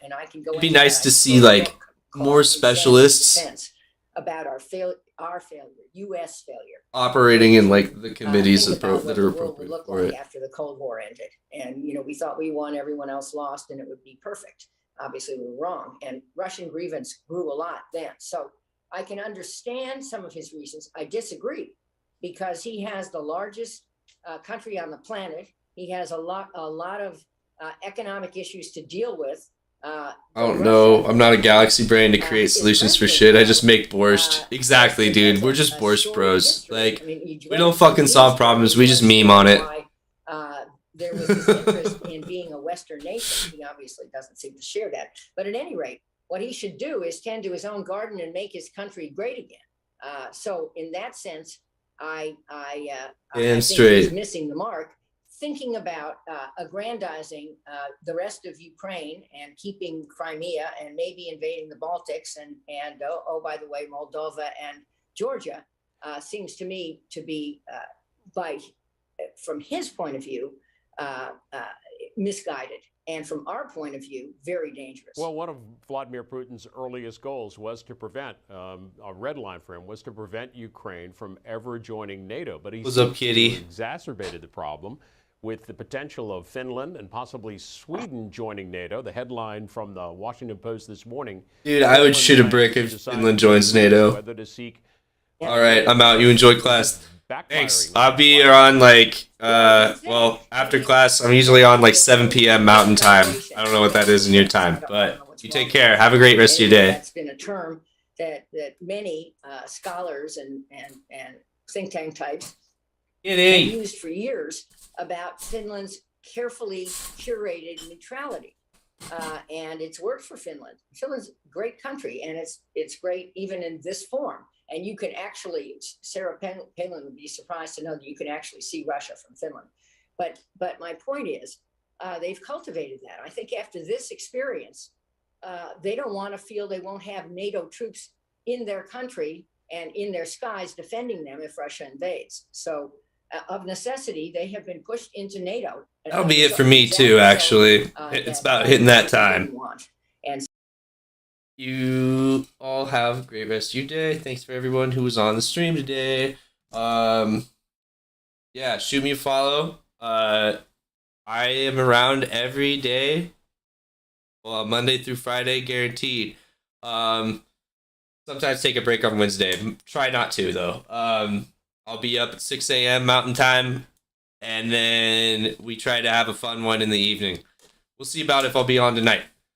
And I can go. It'd be nice to see like more specialists about our failure, U.S. failure, operating in like the committees that are appropriate for it. After the Cold War ended, and we thought we won, everyone else lost, and it would be perfect. Obviously, we were wrong, and Russian grievance grew a lot then. So I can understand some of his reasons. I disagree because he has the largest country on the planet. He has a lot of economic issues to deal with. I don't know. I'm not a galaxy brain to create solutions for shit. I just make borscht. Exactly, dude. We're just borscht bros. Like, we don't fucking solve problems. We just meme on it. There was this interest in being a Western nation. He obviously doesn't seem to share that. But at any rate, what he should do is tend to his own garden and make his country great again. So in that sense, I think he's missing the mark. Thinking about aggrandizing the rest of Ukraine and keeping Crimea and maybe invading the Baltics and by the way, Moldova and Georgia seems to me to be, from his point of view, misguided. And from our point of view, very dangerous. Well, one of Vladimir Putin's earliest goals was to prevent, a red line for him was to prevent Ukraine from ever joining NATO. But he's exacerbated the problem with the potential of Finland and possibly Sweden joining NATO. The headline from the Washington Post this morning. Dude, I would shit a brick if Finland joins NATO. Whether to seek. All right, I'm out. You enjoy class. Thanks. I'll be on like, after class, I'm usually on like 7 p.m. Mountain Time. I don't know what that is in your time, but you take care. Have a great rest of your day. That's been a term that many scholars and think tank types have used for years about Finland's carefully curated neutrality. And it's worked for Finland. Finland's a great country, and it's great even in this form. And you can actually, Sarah Palin would be surprised to know that you can actually see Russia from Finland. But my point is, they've cultivated that. I think after this experience, they don't want to feel they won't have NATO troops in their country and in their skies defending them if Russia invades. So of necessity, they have been pushed into NATO. That'll be it for me too, actually. It's about hitting that time. And you all have a great rest of your day. Thanks for everyone who was on the stream today. Yeah, shoot me a follow. I am around every day. Well, Monday through Friday, guaranteed. Sometimes take a break on Wednesday. Try not to, though. I'll be up at 6 a.m. Mountain Time, and then we try to have a fun one in the evening. We'll see about if I'll be on tonight.